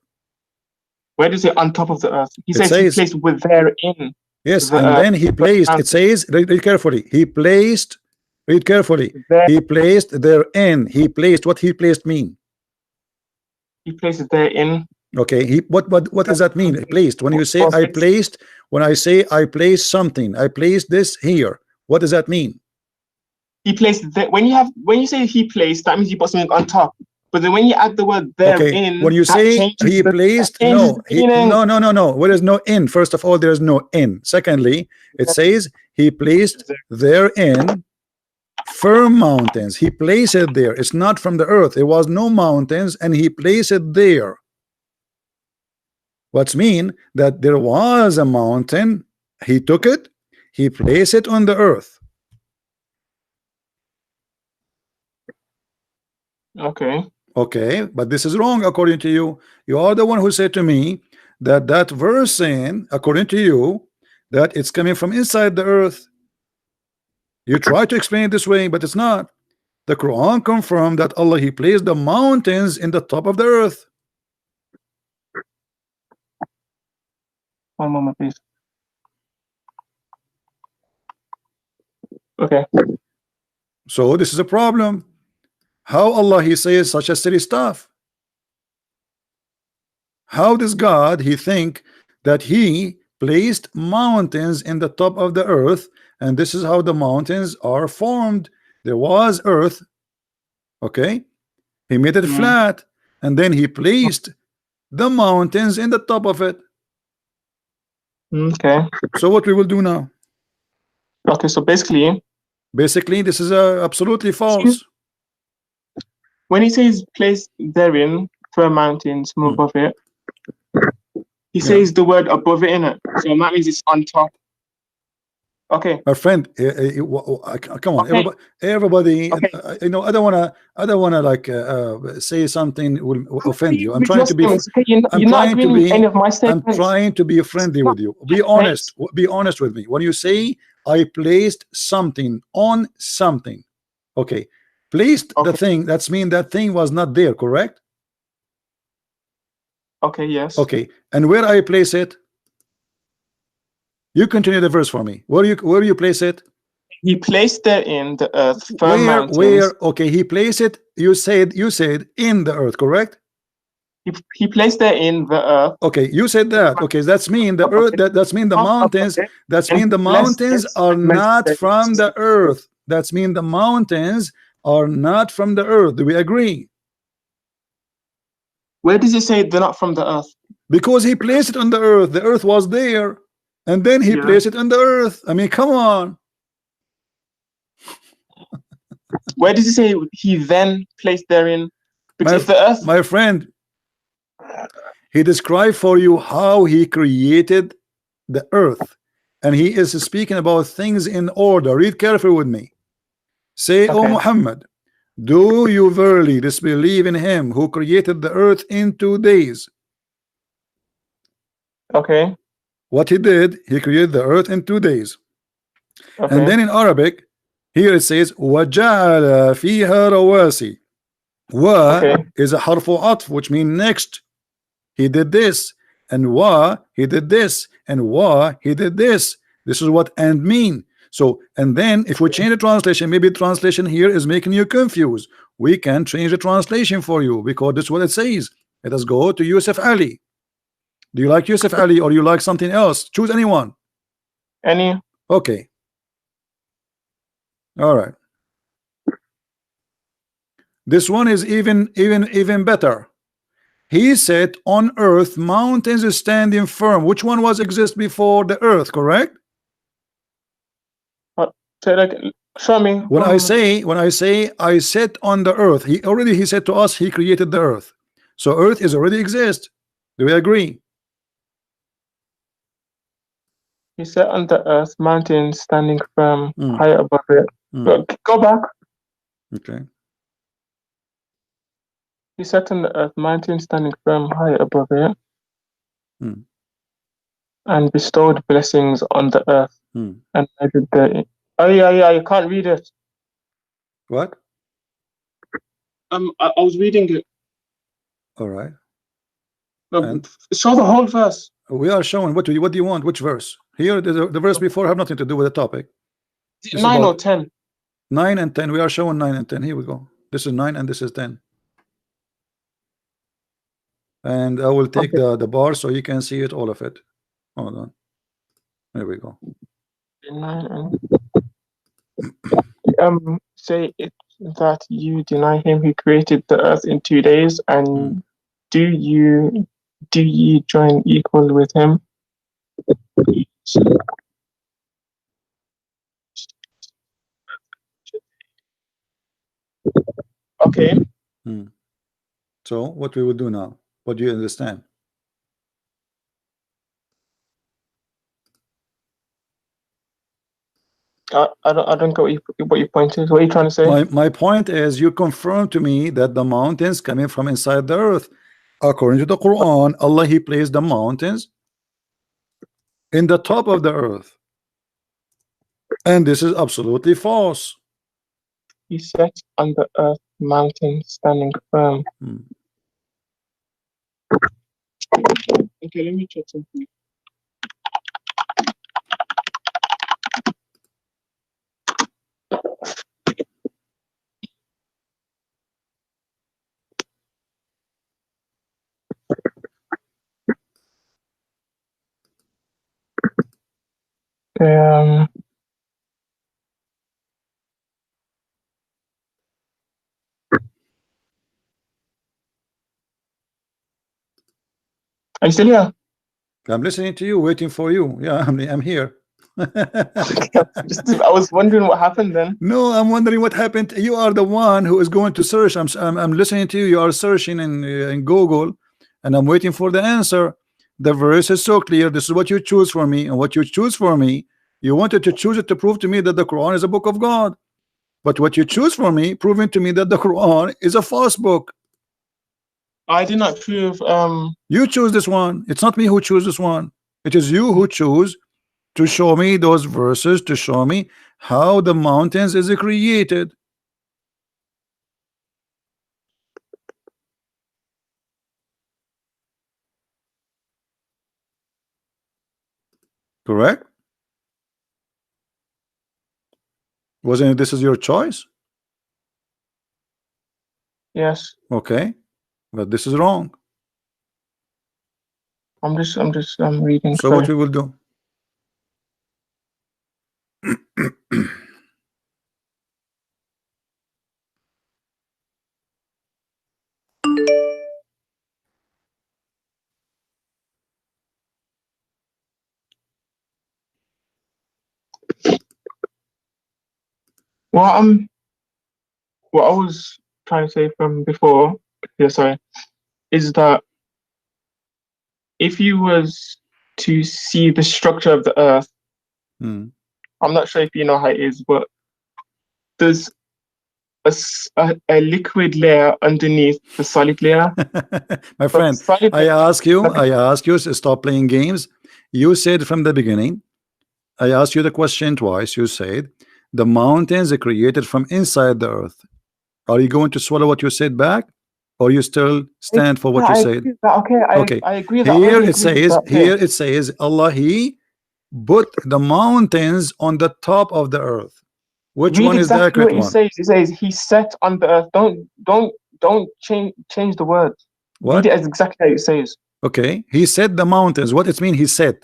Where does it on top of the earth? He says he placed with therein. Yes, and then he placed, it says, read carefully, he placed, read carefully, he placed therein. He placed, what he placed mean? He placed it therein. Okay, what does that mean? Placed. When you say I placed, when I say I placed something, I placed this here. What does that mean? He placed that. When you say he placed, that means he put something on top. But then when you add the word therein, okay, when you say he placed, no, there is no in. First of all, there is no in. Secondly, it says he placed therein firm mountains. He placed it there. It's not from the earth. There was no mountains, and he placed it there. What's mean that there was a mountain, he took it, he placed it on the earth. Okay, but this is wrong according to you. You are the one who said to me that that verse saying, according to you, that it's coming from inside the earth. You try to explain it this way, but it's not. The Quran confirmed that Allah, he placed the mountains in the top of the earth. One moment, please. Okay. So this is a problem. How Allah, he says such a silly stuff? How does God, he think that he placed mountains in the top of the earth, and this is how the mountains are formed? There was earth, okay? He made it flat, and then he placed the mountains in the top of it. Okay. So what we will do now? Okay, so basically this is absolutely false. When he says place therein firm mountains from above it, he says the word above it in it. So that means it's on top. Okay. My friend, come on, everybody. Okay. You know, I don't wanna like say something will offend you. I'm trying to be. I'm trying to be friendly with you. Be honest. Be honest with me. When you say I placed something on something, okay, placed the thing. That's mean that thing was not there, correct? Okay. Yes. Okay, and where I place it? You continue the verse for me. Where you place it? He placed there in the earth firm mountains. Where? Okay, he placed it. You said in the earth, correct? He placed there in the earth. Okay, you said that. Okay, that's mean the earth. That's mean the mountains. That's mean the mountains are not from the earth. That's mean the mountains are not from the earth. Do we agree? Where does it say they're not from the earth? Because he placed it on the earth. The earth was there, and then he placed it on the earth. I mean, come on. Where does it say he then placed therein? Because the earth, my friend, he described for you how he created the earth, and he is speaking about things in order. Read carefully with me. Say, O Muhammad, do you verily disbelieve in him who created the earth in 2 days? Okay. What he did, he created the earth in 2 days. Okay. And then in Arabic, here it says وَجَعَلَ فِيهَا رَوَاسِي. Wa Okay. is a harfu atf, which means next. He did this, and wa he did this, and wa he did this. This is what and mean. So, and then if we change the translation, maybe translation here is making you confused. We can change the translation for you because this is what it says. Let us go to Yusuf Ali. Do you like Yusuf Ali or you like something else? Choose anyone. Any. Okay. All right. This one is even better. He said on earth mountains is standing firm. Which one was exist before the earth, correct? Say like, show me. When I say I sit on the earth, he said to us he created the earth. So earth is already exist. Do we agree? He sat on the earth, mountains standing firm, high above it. Go back. Okay. He sat on the earth, mountains standing firm, high above it, and bestowed blessings on the earth. And measured the. Oh yeah, you can't read it. What? I was reading it. All right. Show the whole verse. We are showing. What do you want? Which verse? Here, the verse before have nothing to do with the topic. 9 or 10? 9 and 10. We are showing 9 and 10. Here we go. This is 9 and this is 10. And I will take the bar so you can see it, all of it. Hold on. There we go. 9 and say it that you deny him who created the earth in 2 days, and do you join equal with him? Okay. So what we will do now? What do you understand? I don't get what your point is. What are you trying to say? My point is you confirm to me that the mountains coming from inside the earth. According to the Quran, Allah he placed the mountains in the top of the earth. And this is absolutely false. He sat on the earth, mountain standing firm. Okay, let me check something. Are you still here? I'm listening to you, waiting for you. Yeah, I'm here. I was wondering what happened then. No, I'm wondering what happened. You are the one who is going to search. I'm listening to you. You are searching in Google, and I'm waiting for the answer. The verse is so clear. This is what you choose for me, and what you choose for me, you wanted to choose it to prove to me that the Quran is a book of God. But what you choose for me, proving to me that the Quran is a false book. I did not prove. You choose this one. It's not me who choose this one. It is you who choose to show me those verses, to show me how the mountains is created. Correct? Wasn't it this is your choice? Yes. Okay. But this is wrong. I'm reading. So what we will do? Well, what I was trying to say from before, is that if you was to see the structure of the earth, I'm not sure if you know how it is, but there's a liquid layer underneath the solid layer. My friend, I ask you to stop playing games. You said from the beginning, I asked you the question twice. You said the mountains are created from inside the earth. Are you going to swallow what you said back, or you still stand for what you said? Okay, I agree. Here it says Allah, He put the mountains on the top of the earth. Which one is the accurate one? It says He set on the earth. Don't change the word. What? Read it as exactly how it says. Okay, He set the mountains. What it mean? He set.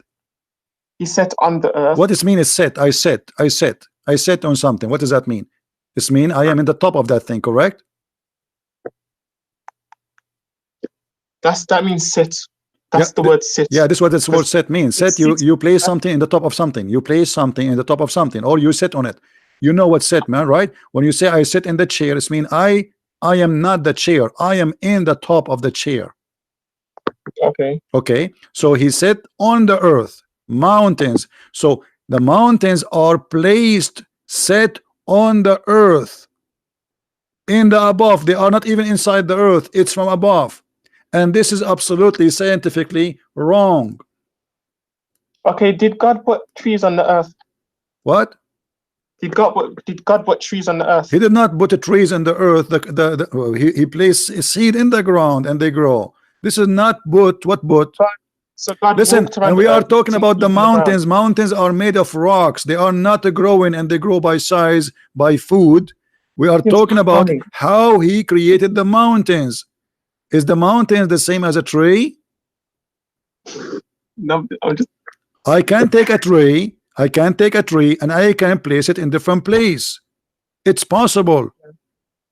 He set on the earth. What does it mean? Is set? I set on something. What does that mean? This mean I am in the top of that thing, correct? That means sit. That's the word sit. Yeah, this is what this word set means. Set, you place something in the top of something. You place something in the top of something, or you sit on it. You know what set, man, right? When you say I sit in the chair, it means I am not the chair. I am in the top of the chair. Okay. So He said on the earth, mountains. So the mountains are placed, set on the earth, in the above. They are not even inside the earth. It's from above. And this is absolutely scientifically wrong. Okay, did God put trees on the earth? What? Did God put trees on the earth? He did not put the trees on the earth. He placed a seed in the ground and they grow. This is not what. So God Listen, and we are talking about the mountains. Mountains are made of rocks. They are not growing, and they grow by size, by food. We are talking about how He created the mountains. Is the mountains the same as a tree? No, I can take a tree. And I can place it in different place. It's possible.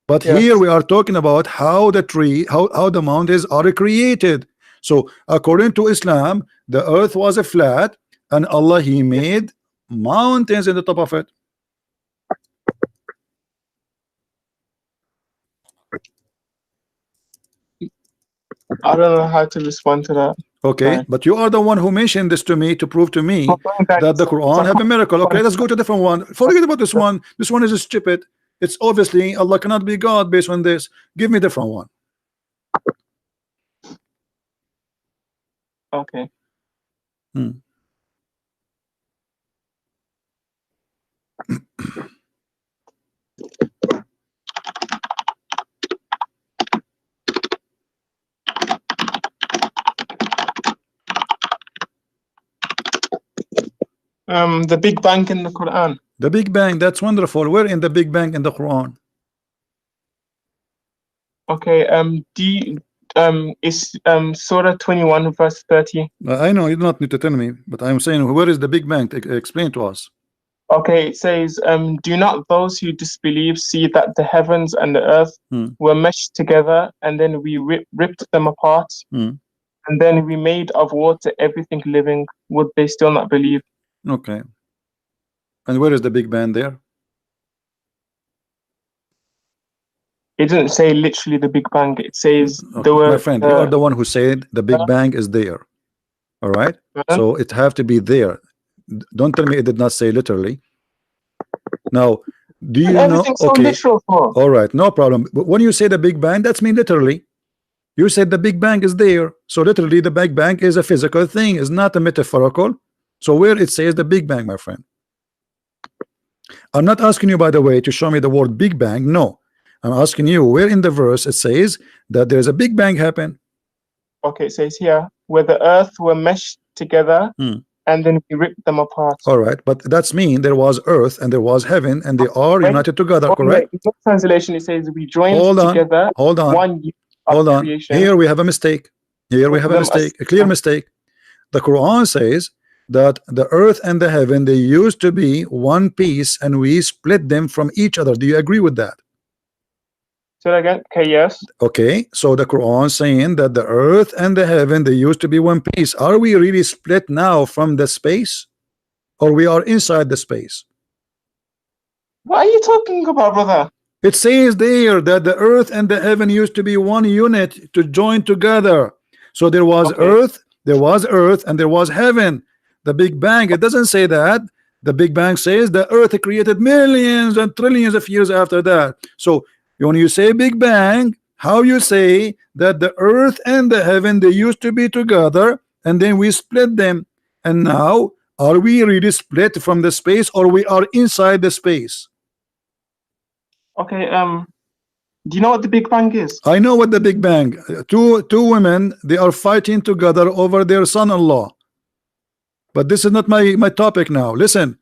But here we are talking about how the tree, how the mountains are created. So according to Islam, the earth was a flat, and Allah, He made mountains in the top of it. I don't know how to respond to that. Okay, but you are the one who mentioned this to me to prove to me that the Quran have a miracle. Okay, let's go to a different one. Forget about this one. This one is stupid. It's obviously Allah cannot be God based on this. Give me a different one. Okay. The Big Bang in the Quran. The Big Bang, that's wonderful. Where in the Big Bang in the Quran? Okay, is Surah 21 verse 30. I know you do not need to tell me, but I'm saying, where is the Big Bang? Explain to us. Okay, it says, do not those who disbelieve see that the heavens and the earth were meshed together, and then we ripped them apart, and then we made of water everything living? Would they still not believe? Okay. And where is the Big Bang there? It didn't say literally the Big Bang. It says my friend, you are the one who said the Big Bang is there. All right. So it have to be there. Don't tell me it did not say literally. Now, do you know? Okay. So all right, no problem. But when you say the Big Bang, that's mean literally. You said the Big Bang is there. So literally, the Big Bang is a physical thing. It's not a metaphorical. So where it says the Big Bang, my friend. I'm not asking you, by the way, to show me the word Big Bang. No. I'm asking you where in the verse it says that there's a Big Bang happen. Okay, it says here where the earth were meshed together and then we ripped them apart. All right, but that's mean there was earth and there was heaven and they are united together, correct? In the translation it says we joined together. Hold on. Here we have a mistake. Here we have a mistake, a clear mistake. The Quran says that the earth and the heaven, they used to be one piece and we split them from each other. Do you agree with that? Say that again. Okay, yes. Okay, so the Quran saying that the earth and the heaven, they used to be one piece. Are we really split now from the space, or we are inside the space? What are you talking about, brother? It says there that the earth and the heaven used to be one unit to join together. So there was earth, and there was heaven. The Big Bang, it doesn't say that. The Big Bang says the earth created millions and trillions of years after that. So when you say Big Bang, how you say that the earth and the heaven, they used to be together and then we split them, and now are we really split from the space, or we are inside the space? Okay, do you know what the Big Bang is? I know what the Big Bang. Two women, they are fighting together over their son-in-law. But this is not my topic now. Listen,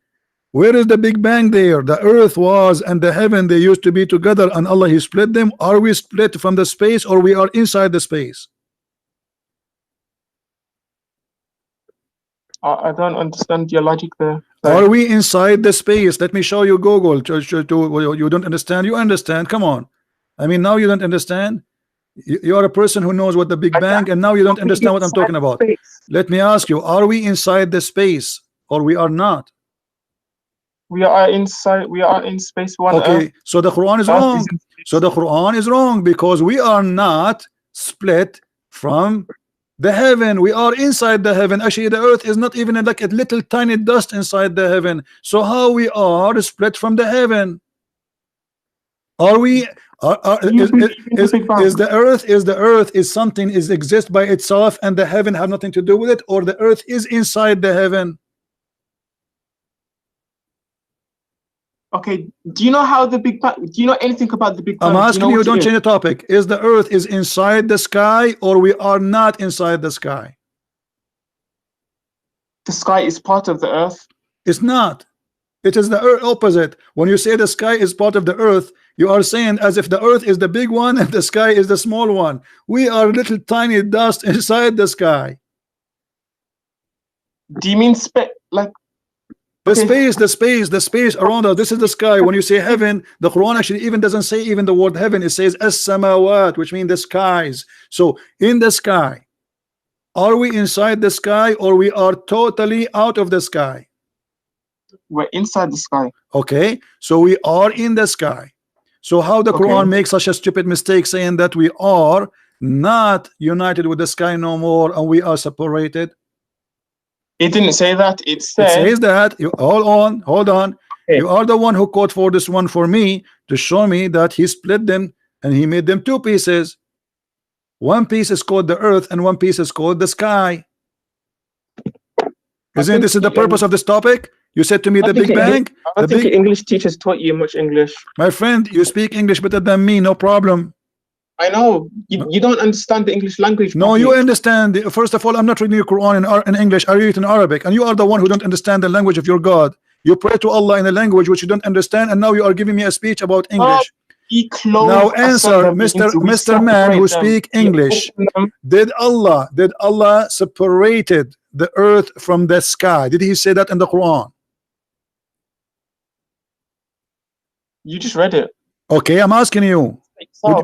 where is the Big Bang there? The earth was and the heaven, they used to be together, and Allah, He split them. Are we split from the space, or we are inside the space? I don't understand your logic there. Are we inside the space? Let me show you Google. You don't understand? You understand? Come on. I mean, now you don't understand. You are a person who knows what the Big Bang, and now you don't understand what I'm talking about. Let me ask you, are we inside the space, or we are not? We are inside. We are in space. One. Okay, so the Quran is wrong. So the Quran is wrong, because we are not split from the heaven. We are inside the heaven. Actually, the earth is not even like a little tiny dust inside the heaven. So how we are split from the heaven? Are we? Is the earth is something is exist by itself, and the heaven have nothing to do with it, or the earth is inside the heaven? Okay, do you know how the Big Bang? Do you know anything about the Big Bang? I'm asking you, don't change the topic. Is the earth is inside the sky, or we are not inside the sky? The sky is part of the earth. It's not. It is the opposite. When you say the sky is part of the earth, you are saying as if the earth is the big one and the sky is the small one. We are little tiny dust inside the sky. Do you mean like the space around us? This is the sky. When you say heaven, the Quran actually even doesn't say even the word heaven. It says as-samawat, which means the skies. So in the sky, are we inside the sky, or we are totally out of the sky? We're inside the sky. Okay, so we are in the sky. So how the Quran makes such a stupid mistake saying that we are not united with the sky no more, and we are separated? It didn't say that. It says that. Hold on. Okay. You are the one who quote for this one for me to show me that He split them and He made them two pieces. One piece is called the earth, and one piece is called the sky. Isn't this is the purpose of this topic? You said to me the Big Bang. I don't think English teachers taught you much English. My friend, you speak English better than me, no problem. I know. You don't understand the English language. No, you understand. First of all, I'm not reading your Quran in English. I read it in Arabic, and you are the one who don't understand the language of your God. You pray to Allah in a language which you don't understand, and now you are giving me a speech about English. Now answer, Mr. Man who speak English. Did Allah separated the earth from the sky? Did He say that in the Quran? You just read it. Okay, I'm asking you.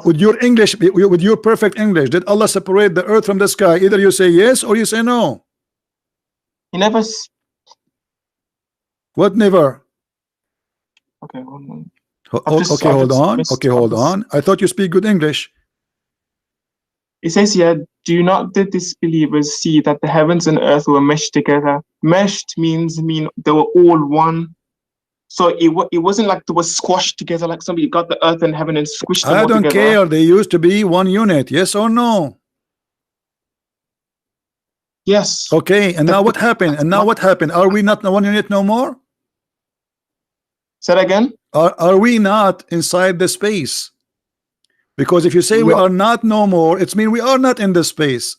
With your English, with your perfect English, did Allah separate the earth from the sky? Either you say yes or you say no. He never. What never? Okay, hold on. Okay, hold on. I thought you speak good English. It says here, do not the disbelievers see that the heavens and earth were meshed together? Meshed means they were all one. So it wasn't like they were squashed together, like somebody got the earth and heaven and squished them all together. I don't care. They used to be one unit. Yes or no? Yes. Okay. And now what happened? Are we not one unit no more? Say that again. Are we not inside the space? Because if you say we are not no more, it's mean we are not in the space.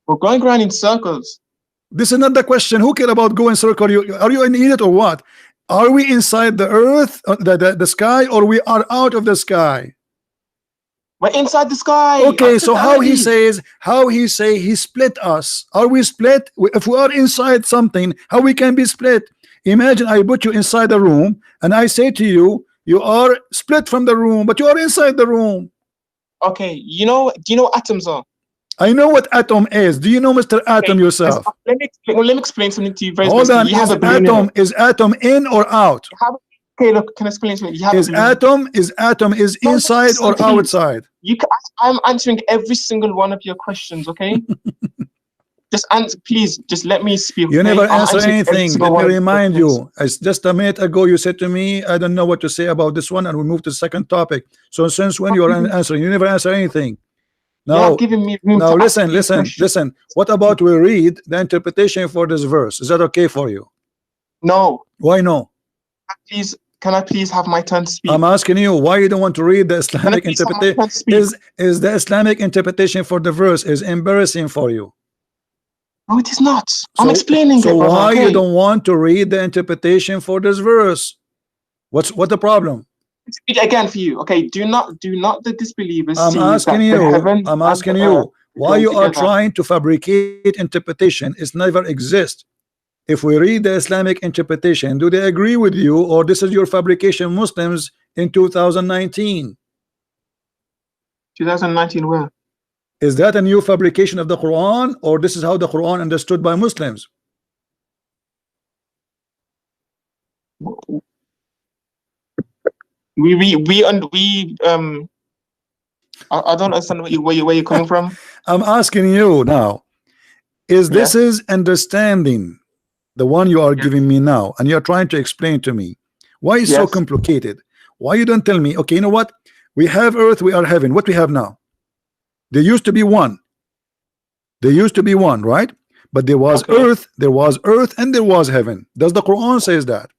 We're going around in circles. This is not the question. Who care about going circle? Are you an idiot or what? Are we inside the earth, the sky, or we are out of the sky? We're inside the sky. Okay, so how he say he split us? Are we split? If we are inside something, how we can be split? Imagine I put you inside a room and I say to you, you are split from the room, but you are inside the room. Okay, do you know what atoms are? I know what atom is. Do you know Mr. Atom yourself? Let me explain something to you very Hold on. Is atom in or out? Okay, look, can I explain something? Is atom inside or outside? I'm answering every single one of your questions, okay? just answer, please. Just let me speak. You never answer anything. Let me remind you. Just a minute ago, you said to me, "I don't know what to say about this one," and we moved to the second topic. So since when you are answering? You never answer anything. Now, giving me room now to listen, listen. What about we read the interpretation for this verse? Is that okay for you? No. Why no? Please, can I please have my turn to speak? I'm asking you why you don't want to read the Islamic interpretation. Is the Islamic interpretation for the verse is embarrassing for you? No, it is not. I'm explaining so it. So why you don't want to read the interpretation for this verse? What the problem? Again for you, okay? Do not the disbelievers I'm see asking that you. the heaven I'm asking and you why you are together? trying to fabricate interpretation. It's never exist. If we read the Islamic interpretation, do they agree with you, or this is your fabrication, Muslims in 2019? 2019 where? Is that a new fabrication of the Quran, or this is how the Quran understood by Muslims? I don't understand where you're coming from. I'm asking you now, is this is understanding the one you are giving me now, and you're trying to explain to me why it's so complicated? Why you don't tell me, okay, you know what, we have earth, we are heaven. What we have now, there used to be one, right? But there was earth, and there was heaven. Does the Quran says that?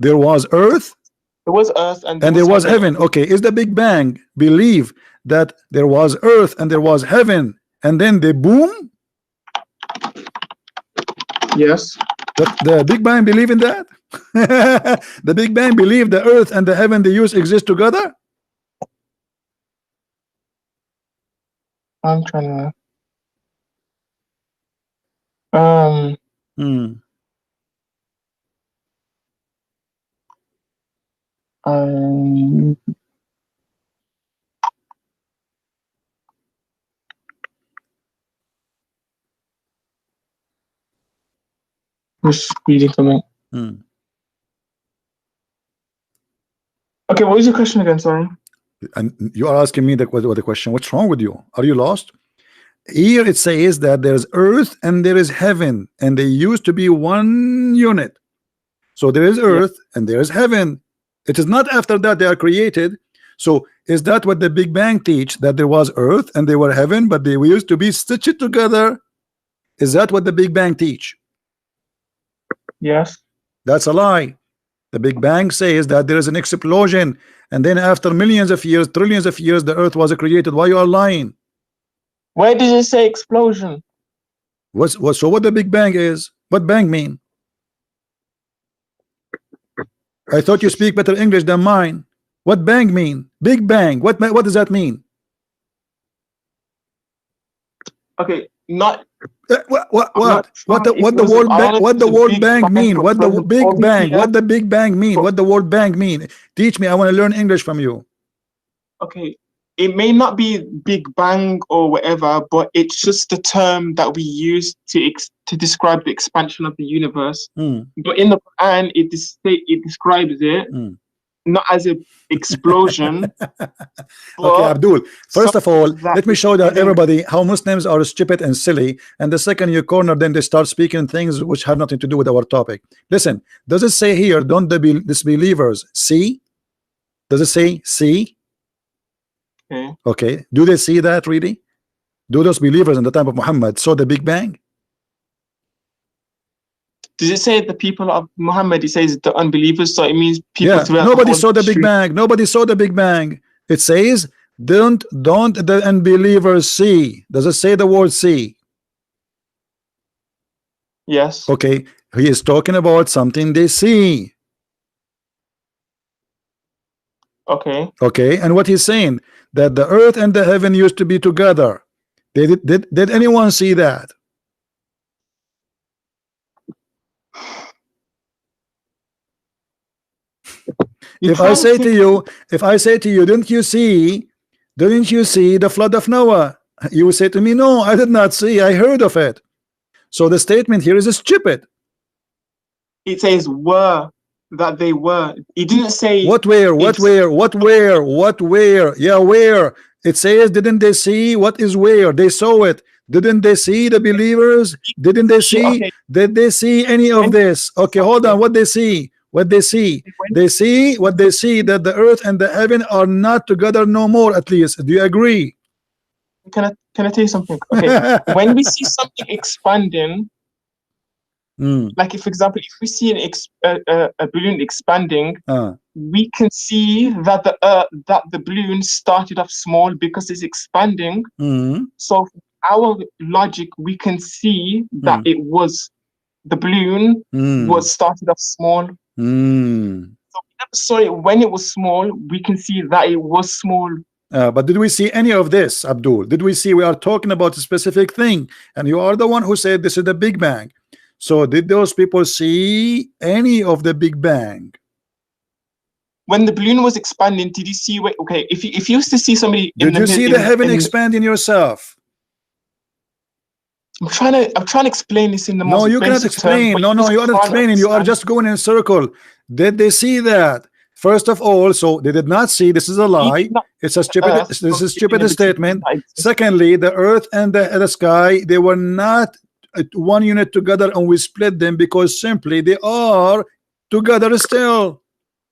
There was earth, and there was heaven. Okay, is the Big Bang believe that there was earth and there was heaven, and then they boom? Yes. The Big Bang believe in that? The Big Bang believe the earth and the heaven they use exist together? I'm trying to just reading something. Okay, what was your question again? Sorry. And you are asking me the question. What's wrong with you? Are you lost? Here it says that there's earth and there is heaven, and they used to be one unit. So there is earth and there is heaven. It is not after that they are created. So is that what the Big Bang teach, that there was earth and they were heaven, but they used to be stitched together? Is that what the Big Bang teach? Yes. That's a lie. The Big Bang says that there is an explosion, and then after millions of years, trillions of years, the earth was created. Why you are lying? Where did it say explosion? So what the Big Bang is? What bang mean? I thought you speak better English than mine. What bang mean? Big Bang. What does that mean? Okay, not what the word bang mean? What the Big Bang? What the Big Bang mean? What the word bang mean? Teach me. I want to learn English from you. Okay, it may not be Big Bang or whatever, but it's just the term that we use to describe the expansion of the universe. But in the Quran, it describes it not as an explosion. Okay, Abdul, first of all, let me show that everybody how Muslims are stupid and silly, and the second you corner them, they start speaking things which have nothing to do with our topic. Listen, does it say here, don't the disbelievers see? Does it say see? Okay, do they see that really? Do those believers in the time of Muhammad saw the Big Bang? Does it say the people of Muhammad? It says the unbelievers, so it means people. Yeah, nobody saw the Big Bang. Nobody saw the Big Bang. It says don't the unbelievers see. Does it say the word see? Yes. Okay, he is talking about something they see. Okay. Okay, and what he's saying that the earth and the heaven used to be together. Did anyone see that? If I say to you, didn't you see the flood of Noah? You would say to me, no, I did not see, I heard of it. So the statement here is stupid. It says were. that they were. He didn't say what where. Yeah, where. It says, didn't they see? What is where? They saw it. Didn't they see the believers? Didn't they see? Okay. Did they see any of this? Okay, hold on. What they see? What they see? They see what they see, that the earth and the heaven are not together no more, at least. Do you agree? Can I tell you something? Okay. When we see something expanding, like if, for example, if we see a balloon expanding, we can see that the balloon started off small because it's expanding. So our logic, we can see that it was the balloon was started off small. So we never saw it when it was small. We can see that it was small. But did we see any of this, Abdul? Did we see? We are talking about a specific thing, and you are the one who said this is the Big Bang. So did those people see any of the Big Bang? When the balloon was expanding, did you see? Okay, if you used to see somebody, did you see the heaven expanding yourself? I'm trying to explain this in the most. No, you cannot explain. No, you are not explaining. You are just going in a circle. Did they see that? First of all, so they did not see. This is a lie. It's a stupid. This is a stupid statement. Secondly, the earth and the sky, they were not one unit together, and we split them because simply they are together still.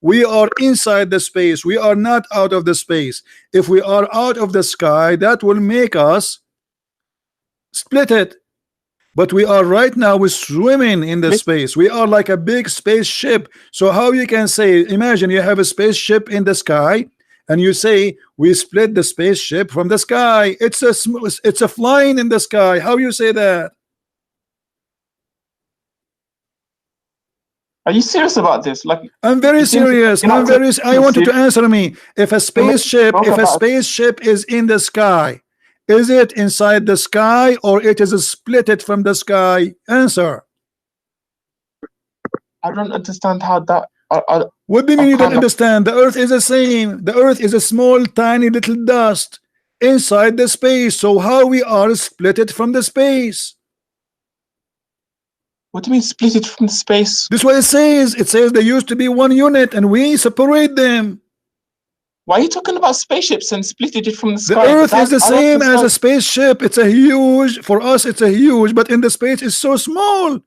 We are inside the space. We are not out of the space. If we are out of the sky, that will make us split it. But we are right now, we're swimming in the space. We are like a big spaceship. So how you can say, imagine you have a spaceship in the sky, and you say we split the spaceship from the sky. It's a flying in the sky. How you say that? Are you serious about this? Like, I'm very serious. I want you to answer me. If a spaceship is in the sky, is it inside the sky or it is split it from the sky? Answer. I don't understand how that. What do you mean you don't understand? The earth is the same. The earth is a small, tiny little dust inside the space. So how we are split it from the space? What do you mean split it from the space? This is what it says. It says there used to be one unit and we separate them. Why are you talking about spaceships and splitting it from the sky? The earth is the same as a spaceship. It's a huge, for us it's a huge, but in the space it's so small.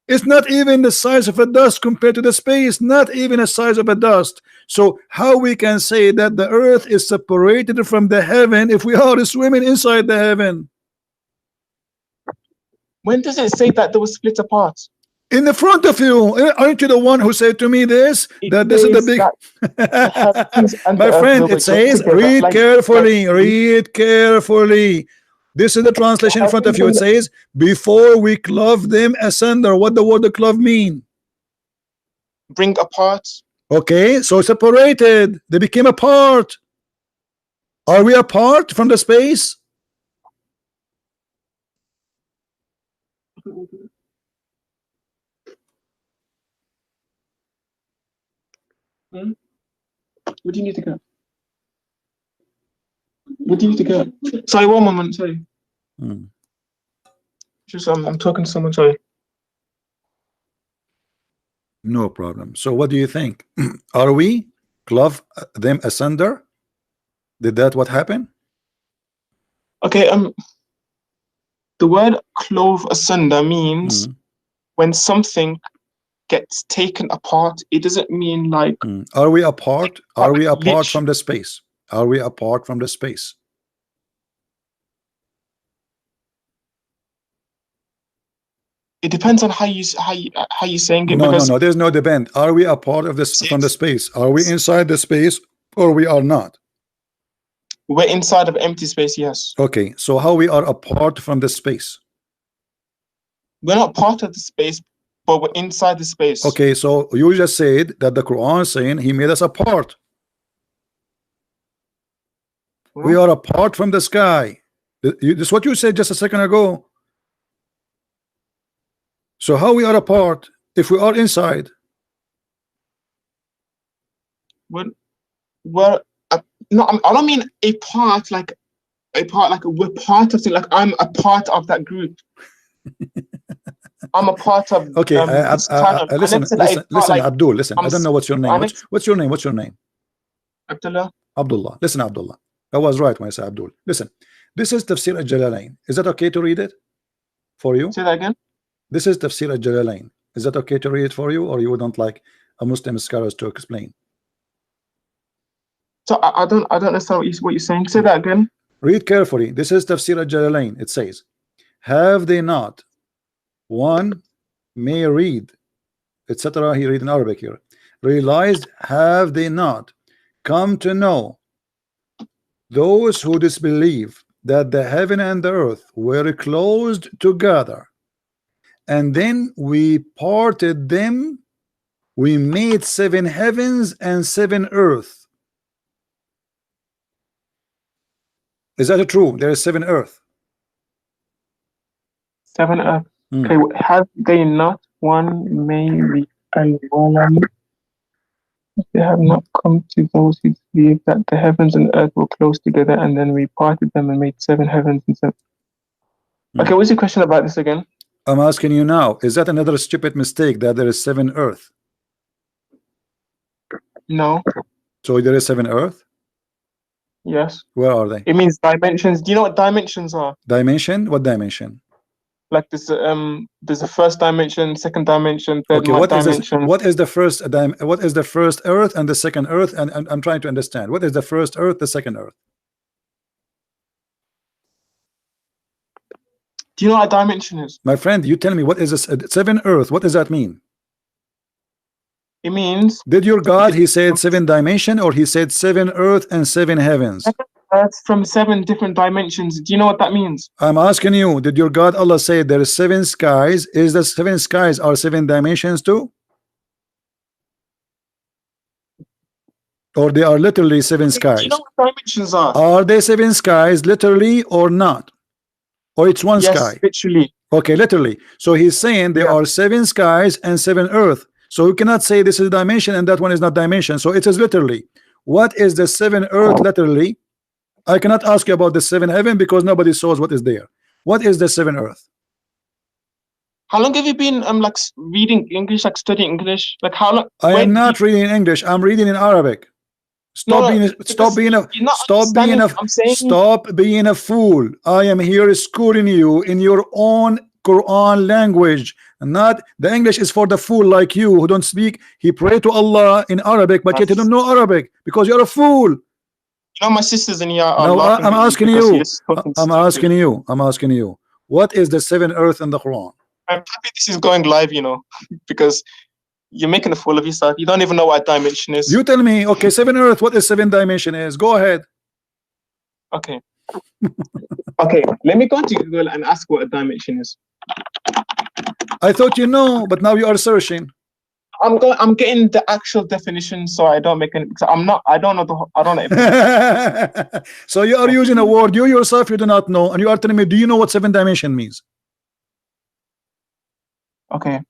It's not even the size of a dust compared to the space, not even a size of a dust. So how we can say that the earth is separated from the heaven if we are swimming inside the heaven? When does it say that they were split apart? In the front of you. Aren't you the one who said to me this? That this is the big my friend, it says, read carefully, read carefully. This is the translation in front of you. It says, before we clove them asunder. What the word the clove mean? Bring apart. Okay, so separated. They became apart. Are we apart from the space? What do you need to go? What do you need to go? Sorry, one moment. Sorry. Just I'm talking to someone. Sorry. No problem. So what do you think? Are we clove them asunder? Did that what happened? Okay. The word clove asunder means when something gets taken apart. It doesn't mean like. Are we apart? Are we apart from the space? Are we apart from the space? It depends on how you saying it. No. There's no depend. Are we a part of this from the space? Are we inside the space or we are not? We're inside of empty space. Yes. Okay. So how we are apart from the space? We're not part of the space, but we're inside the space. Okay. So you just said that the Quran is saying He made us apart. We are apart from the sky. This is what you said just a second ago. So how we are apart if we are inside? Well, no, I don't mean a part like we're part of it. Like I'm a part of that group. I'm a part of. Okay, listen, Abdul. Listen, I don't know what's your name. What's your name? What's your name? Abdullah. Abdullah. Listen, Abdullah. I was right when I said Abdul. Listen, this is Tafsir al-Jalalain. Is that okay to read it for you? Say that again. This is Tafsir al-Jalalain. Is that okay to read it for you, or you wouldn't like a Muslim scholars to explain? So I don't understand what you're saying. Say that again. Read carefully. This is Tafsir al-Jalalain. It says, have they not one may read, etc. He read in Arabic here. Realized, have they not come to know those who disbelieve that the heaven and the earth were closed together, and then we parted them, we made 7 heavens and 7 earth. Is that true? There is 7 earth. 7 earth. Okay, have they not one maybe al-Walam? They have not come to those who believe that the heavens and earth were close together, and then we parted them and made 7 heavens and 7. Okay, what's your question about this again? I'm asking you now, is that another stupid mistake that there is 7 earth? No. So there is 7 earth? Yes. Where are they? It means dimensions. Do you know what dimensions are? Dimension? What dimension? Like there's a first dimension, second dimension, third Okay, dimension. what is the first what is the first earth and the second earth? And I'm trying to understand. What is the first earth, the second earth? Do you know what a dimension is? My friend, you tell me, what is this 7 earth? What does that mean? It means, did your God, he said 7 dimension, or he said 7 earth and 7 heavens? Earth from 7 different dimensions. Do you know what that means? I'm asking you, did your God Allah say there is 7 skies? Is the 7 skies are 7 dimensions too? Or they are literally 7 skies? Do you know what dimensions are? Are they 7 skies literally or not? Or it's one sky? Literally. Okay, literally. So he's saying there are 7 skies and 7 earth. So you cannot say this is a dimension and that one is not dimension. So it is literally. What is the 7 earth literally? I cannot ask you about the 7 heaven because nobody knows what is there. What is the 7 earth? How long have you been like reading English, like studying English? Like how long? I am not reading in English. I'm reading in Arabic. Stop being a fool. I am here schooling you in your own Quran language. Not the English is for the fool like you who don't speak. He pray to Allah in Arabic, but yet you don't know Arabic because you're a fool. You know, my sisters in here are no, I'm asking you. I'm asking you. What is the 7 earth in the Quran? I'm happy this is going live, you know, because you're making a fool of yourself. You don't even know what dimension is. You tell me. Okay, 7 earth. What is 7 dimension is? Go ahead. Okay. Okay. Let me go to Google and ask what a dimension is. I thought you know, but now you are searching. I'm getting the actual definition, so I don't make any. I don't know. So you are using a word you yourself you do not know, and you are telling me, do you know what 7 dimension means? Okay.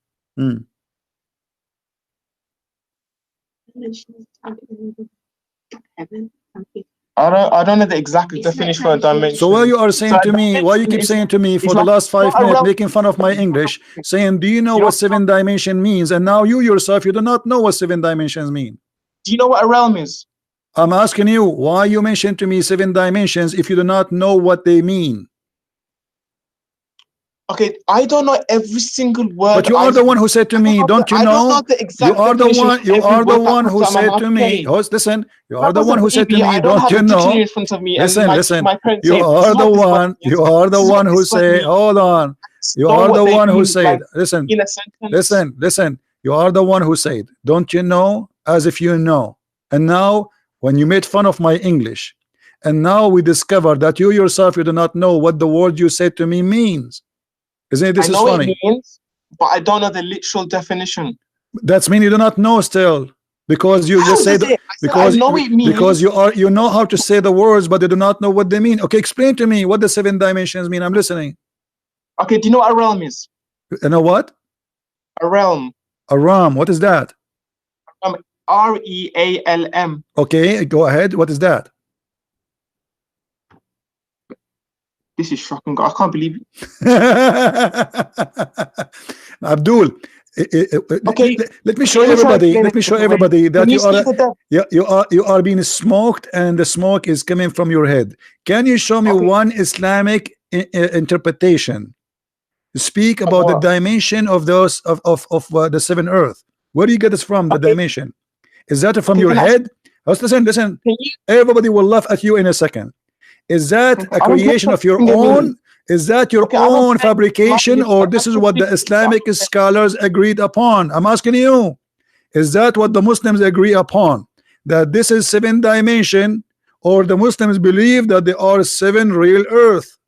I don't know the exact definition for a dimension. So why you are saying to me, why you keep saying to me for the last 5 minutes, making fun of my English, saying, do you know what 7 dimension means? And now you yourself, you do not know what 7 dimensions mean. Do you know what a realm is? I'm asking you, why you mention to me 7 dimensions if you do not know what they mean? Okay, I don't know every single word. But you are the one who said to me, don't you know? You are the one. You are the one who said to me. Listen, you are the one who said to me, don't you know? Listen. You are the one. You are the one who say. Hold on. You are the one who said. Listen. Listen. You are the one who said, don't you know? As if you know. And now, when you made fun of my English, and now we discover that you yourself you do not know what the word you said to me means. Isn't it? This is funny. It means, but I don't know the literal definition. That's mean you do not know still, because you just say because you know how to say the words, but you do not know what they mean. Okay, explain to me what the 7 dimensions mean. I'm listening. Okay, do you know what a realm is? You know what? A realm. A realm. What is that? R-E-A-L-M. Okay, go ahead. What is that? This is shocking. I can't believe it. Abdul, Okay. let me show everybody. Let me show everybody that you are being smoked, and the smoke is coming from your head. Can you show me one Islamic interpretation? Speak about the dimension of those of the seven earth. Where do you get this from? The dimension, is that from your head? Listen. Everybody will laugh at you in a second. Is that a creation of your own? Is that your own fabrication, or this is what the Islamic scholars agreed upon? I'm asking you, is that what the Muslims agree upon, that this is 7 dimension, or the Muslims believe that there are 7 real earth?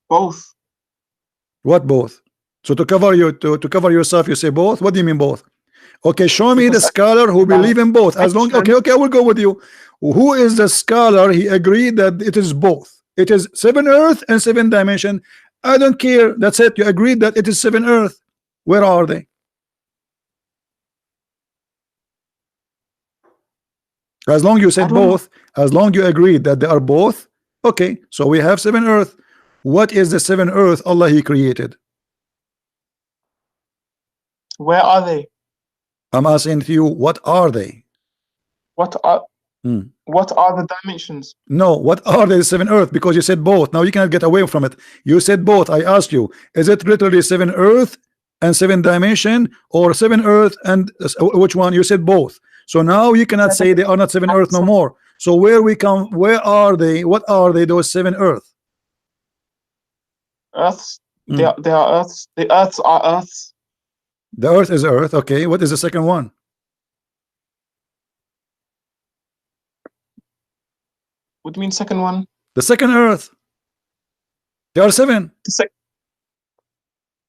Both. What both? So to cover you, to cover yourself, you say both? What do you mean both? Okay, show me the scholar who believe in both. As long, okay, I will go with you. Who is the scholar? He agreed that it is both. It is 7 earth and 7 dimension. I don't care. That's it. You agreed that it is 7 earth. Where are they? As long you said both, as long you agreed that they are both, okay. So we have 7 earth. What is the 7 earth Allah He created? Where are they? I'm asking you, what are they? What are the dimensions? No, what are the 7 earth? Because you said both. Now you cannot get away from it. You said both. I asked you, is it literally 7 earth and 7 dimension, or 7 earth and which one? You said both. So now you cannot say they are not 7 earth no more. So where are they? What are they, those 7 earth? Earths. They are earths. The earths are earths. The earth is earth. Okay, what is the second one? What do you mean second one? The second earth. There are 7.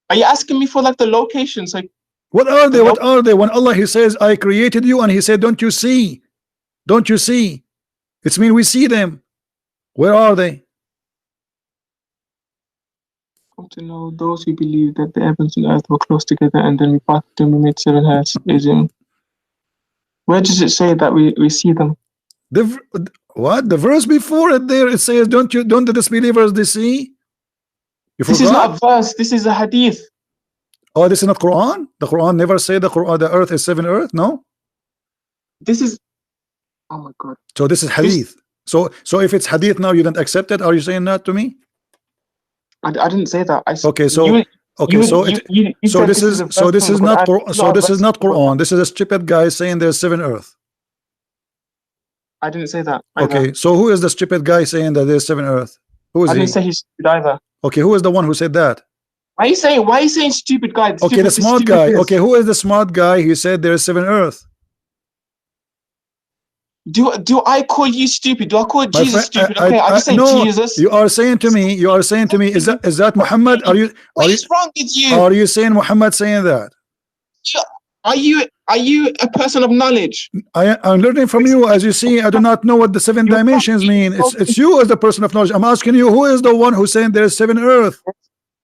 Are you asking me for like the locations? Like, what are they? What are they? When Allah He says, I created you, and He said, don't you see? Don't you see? It's mean we see them. Where are they? To know those who believe that the heavens and earth were close together, and then we parted them, we made 7 heads. Where does it say that we see them? What? The verse before it there, it says, don't the disbelievers they see? This is not a verse, this is a hadith. Oh, this is not Quran? The Quran never said the earth is 7 earth, no? This is, oh my God. So this is hadith. So if it's hadith now, you don't accept it? Are you saying that to me? I didn't say that. Okay, so this is not Quran. This is a stupid guy saying there's 7 earth. I didn't say that either. Okay, so who is the stupid guy saying that there's 7 earth? Who is he? I didn't say he's stupid either. Okay, who is the one who said that? Why are you saying stupid guy? Okay, the smart guy. Okay, who is the smart guy? He said there's 7 earth. Do I call you stupid? Do I call Jesus stupid? Okay, I just say no, Jesus. You are saying to me, is that Muhammad? What is wrong with you? Are you saying Muhammad saying that? Are you a person of knowledge? I'm learning from you. As you see, I do not know what the 7 dimensions mean. It's you as the person of knowledge. I'm asking you, who is the one who saying there's 7 earth?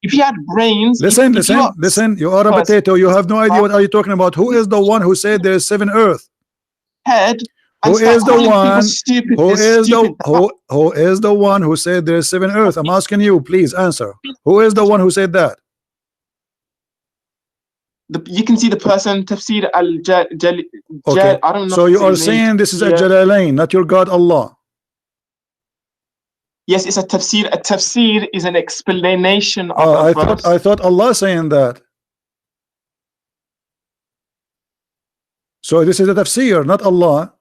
If you had brains, listen. You are a potato. You have no idea what are you talking about. Who is the one who said there's 7 earth? Head. Who is the one who said there's 7 earth? I'm asking you, please answer. Who is the one who said that? You can see the person Tafsir al-Jalalain. Okay. I don't know. So you are saying this is a Jalalain, not your God Allah. Yes, it's a tafsir. A tafsir is an explanation of a verse. I thought Allah saying that. So this is a tafsir, not Allah.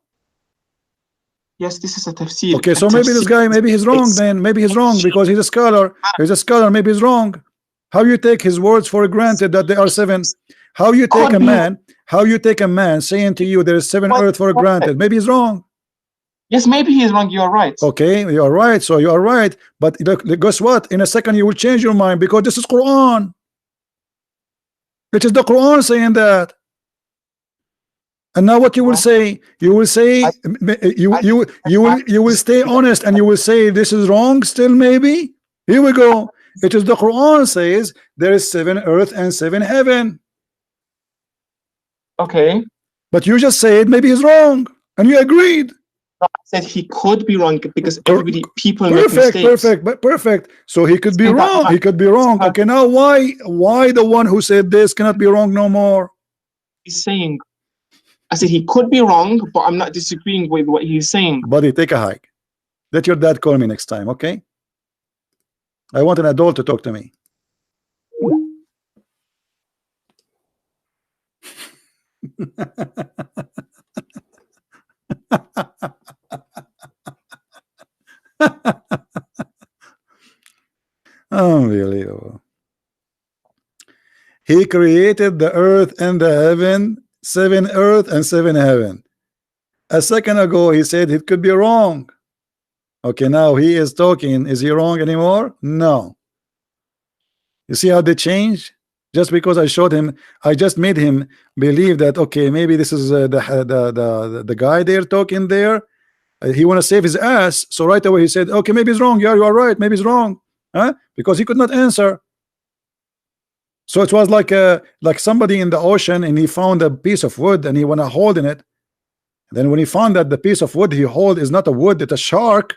Yes, this is a tafsir. Okay, so maybe this guy, maybe he's wrong then. Maybe he's wrong because he's a scholar. He's a scholar, maybe he's wrong. How you take his words for granted that they are 7? How you take a man saying to you there is 7 earth for granted? Maybe he's wrong. Yes, maybe he is wrong. You are right. Okay, you are right. So you are right. But guess what? In a second you will change your mind because this is Quran. It is the Quran saying that. And now what you will say? You will say you will stay honest and you will say this is wrong still maybe? Here we go. It is the Quran says there is 7 earth and 7 heaven. Okay. But you just said maybe he's wrong and you agreed. I said he could be wrong because people make mistakes. Perfect. So he could be wrong. He could be wrong. Okay, now why the one who said this cannot be wrong no more? He's saying, I said he could be wrong, but I'm not disagreeing with what he's saying. Buddy, take a hike. Let your dad call me next time, okay? I want an adult to talk to me. Unbelievable. He created the earth and the heaven, 7 earth and 7 heaven. A second ago he said it could be wrong. Okay, now he is talking. Is he wrong anymore? No. You see how they change? Just because I showed him, I just made him believe that okay, maybe this is the guy there talking there. He want to save his ass, so right away he said, okay, maybe it's wrong. Yeah, you are right. Maybe it's wrong, huh? Because he could not answer. So it was like somebody in the ocean, and he found a piece of wood, and he want to hold in it. Then when he found that the piece of wood he hold is not a wood, it's a shark.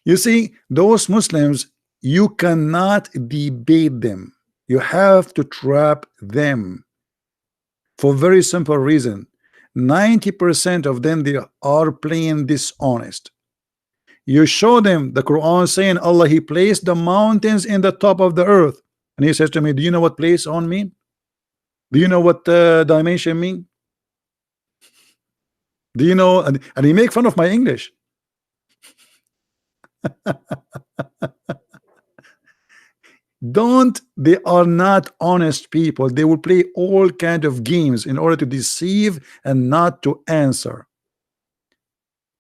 You see, those Muslims, you cannot debate them. You have to trap them for a very simple reason. 90% of them, they are plain dishonest. You show them the Quran saying Allah, he placed the mountains in the top of the earth, and he says to me, do you know what place on mean? Do you know what dimension mean? Do you know? And he make fun of my English. They are not honest people. They will play all kind of games in order to deceive and not to answer.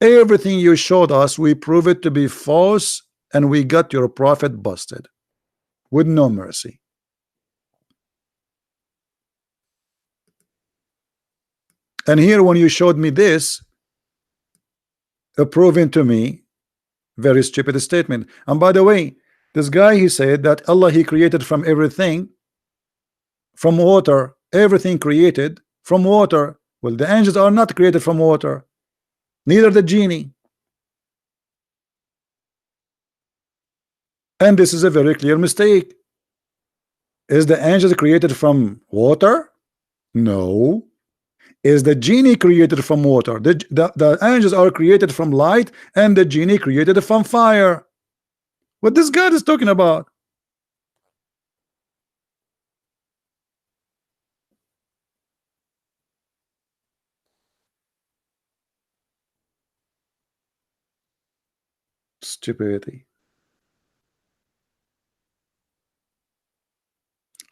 Everything you showed us, we prove it to be false, and we got your prophet busted with no mercy. And here when you showed me this, proving to me very stupid statement. And by the way, this guy, he said that Allah, he created from everything, from water, everything created from water. Well, the angels are not created from water, neither the genie. And this is a very clear mistake. Is the angels created from water? No. Is the genie created from water? The angels are created from light, and the genie created from fire. What this guy is talking about? Stupidity.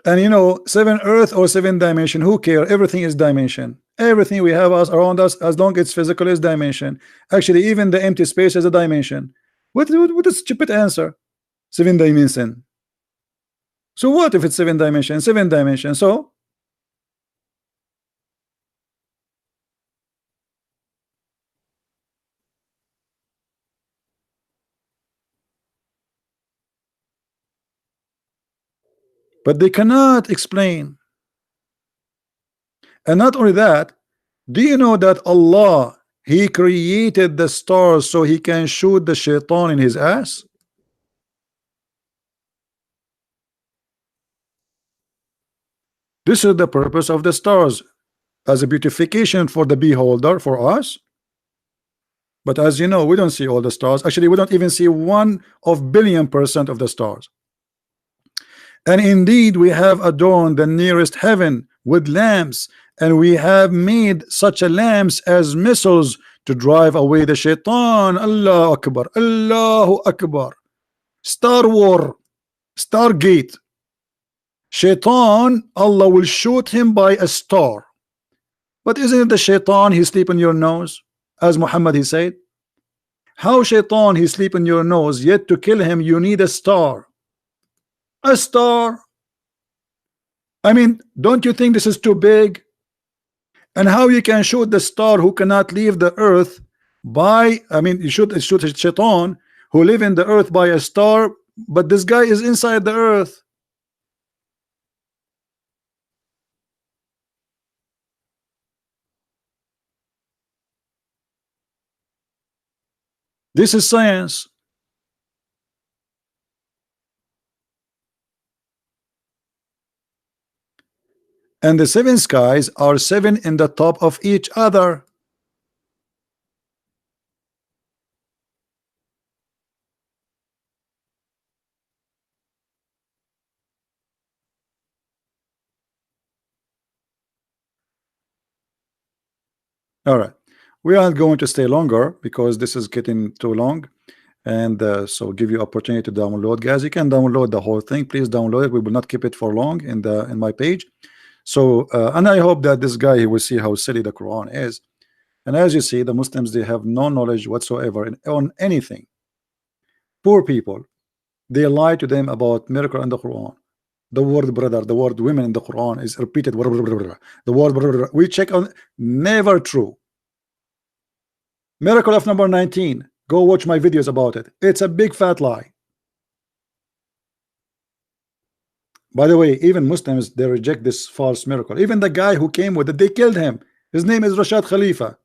And you know, 7 earth or 7 dimension, who care? Everything is dimension. Everything we have around us, as long as it's physical, is dimension. Actually, even the empty space is a dimension. What a stupid answer. 7 dimension. So what if it's 7 dimension? 7 dimension. So but they cannot explain. And not only that, do you know that Allah, he created the stars so he can shoot the shaitan in his ass? This is the purpose of the stars, as a beautification for the beholder, for us. But as you know, we don't see all the stars. Actually, we don't even see 1/1000,000,000 of the stars. And indeed, we have adorned the nearest heaven with lamps, and we have made such a lamps as missiles to drive away the shaitan. Allahu Akbar, Allahu Akbar. Star War, Stargate. Shaitan, Allah will shoot him by a star. But isn't it the shaitan he sleep in your nose, as Muhammad he said? How shaitan he sleep in your nose, yet to kill him you need a star? A star. I mean, don't you think this is too big? And how you can shoot the star who cannot leave the earth by, I mean, you shoot shaitan who live in the earth by a star, but this guy is inside the earth. This is science. And the 7 skies are 7 in the top of each other. All right, we aren't going to stay longer because this is getting too long, and so give you opportunity to download, guys. You can download the whole thing. Please download it. We will not keep it for long in my page. So and I hope that this guy, he will see how silly the Quran is. And as you see, the Muslims, they have no knowledge whatsoever on anything. Poor people, they lie to them about miracle in the Quran. The word brother, the word women in the Quran is repeated. The word we check on, never true. Miracle of number 19. Go watch my videos about it. It's a big fat lie. By the way, even Muslims, they reject this false miracle. Even the guy who came with it, they killed him. His name is Rashad Khalifa.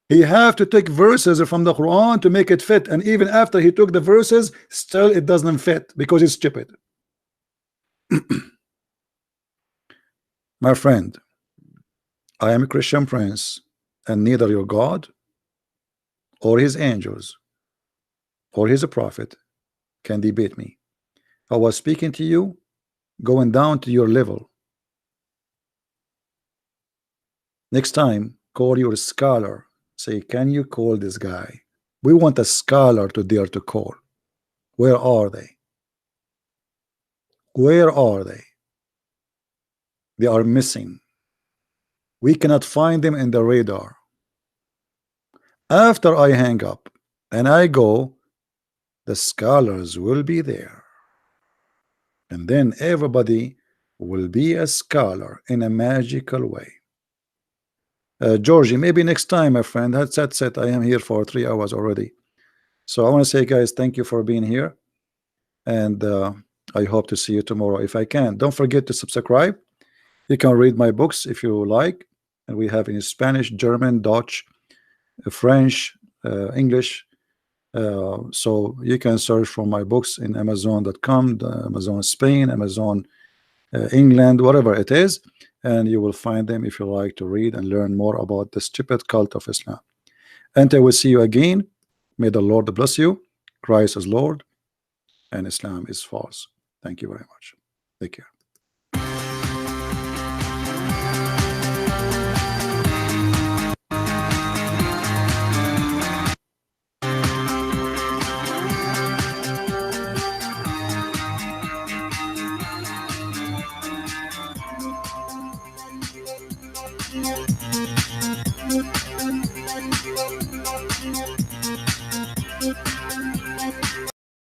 He have to take verses from the Quran to make it fit, and even after he took the verses, still it doesn't fit because it's stupid. My friend, I am a Christian prince, and neither your God or his angels or his prophet can debate me. I was speaking to you, going down to your level. Next time, call your scholar. Say, can you call this guy? We want a scholar to dare to call. Where are they? Where are they? They are missing. We cannot find them in the radar. After I hang up and I go, the scholars will be there. And then everybody will be a scholar in a magical way. Georgie, maybe next time, my friend. That's it. I am here for 3 hours already. So I want to say, guys, thank you for being here. And I hope to see you tomorrow if I can. Don't forget to subscribe. You can read my books if you like. And we have in Spanish, German, Dutch, French, English. So you can search for my books in Amazon.com, Amazon Spain, Amazon England, whatever it is, and you will find them if you like to read and learn more about the stupid cult of Islam. Until we see you again, may the Lord bless you. Christ is Lord and Islam is false. Thank you very much. Take care.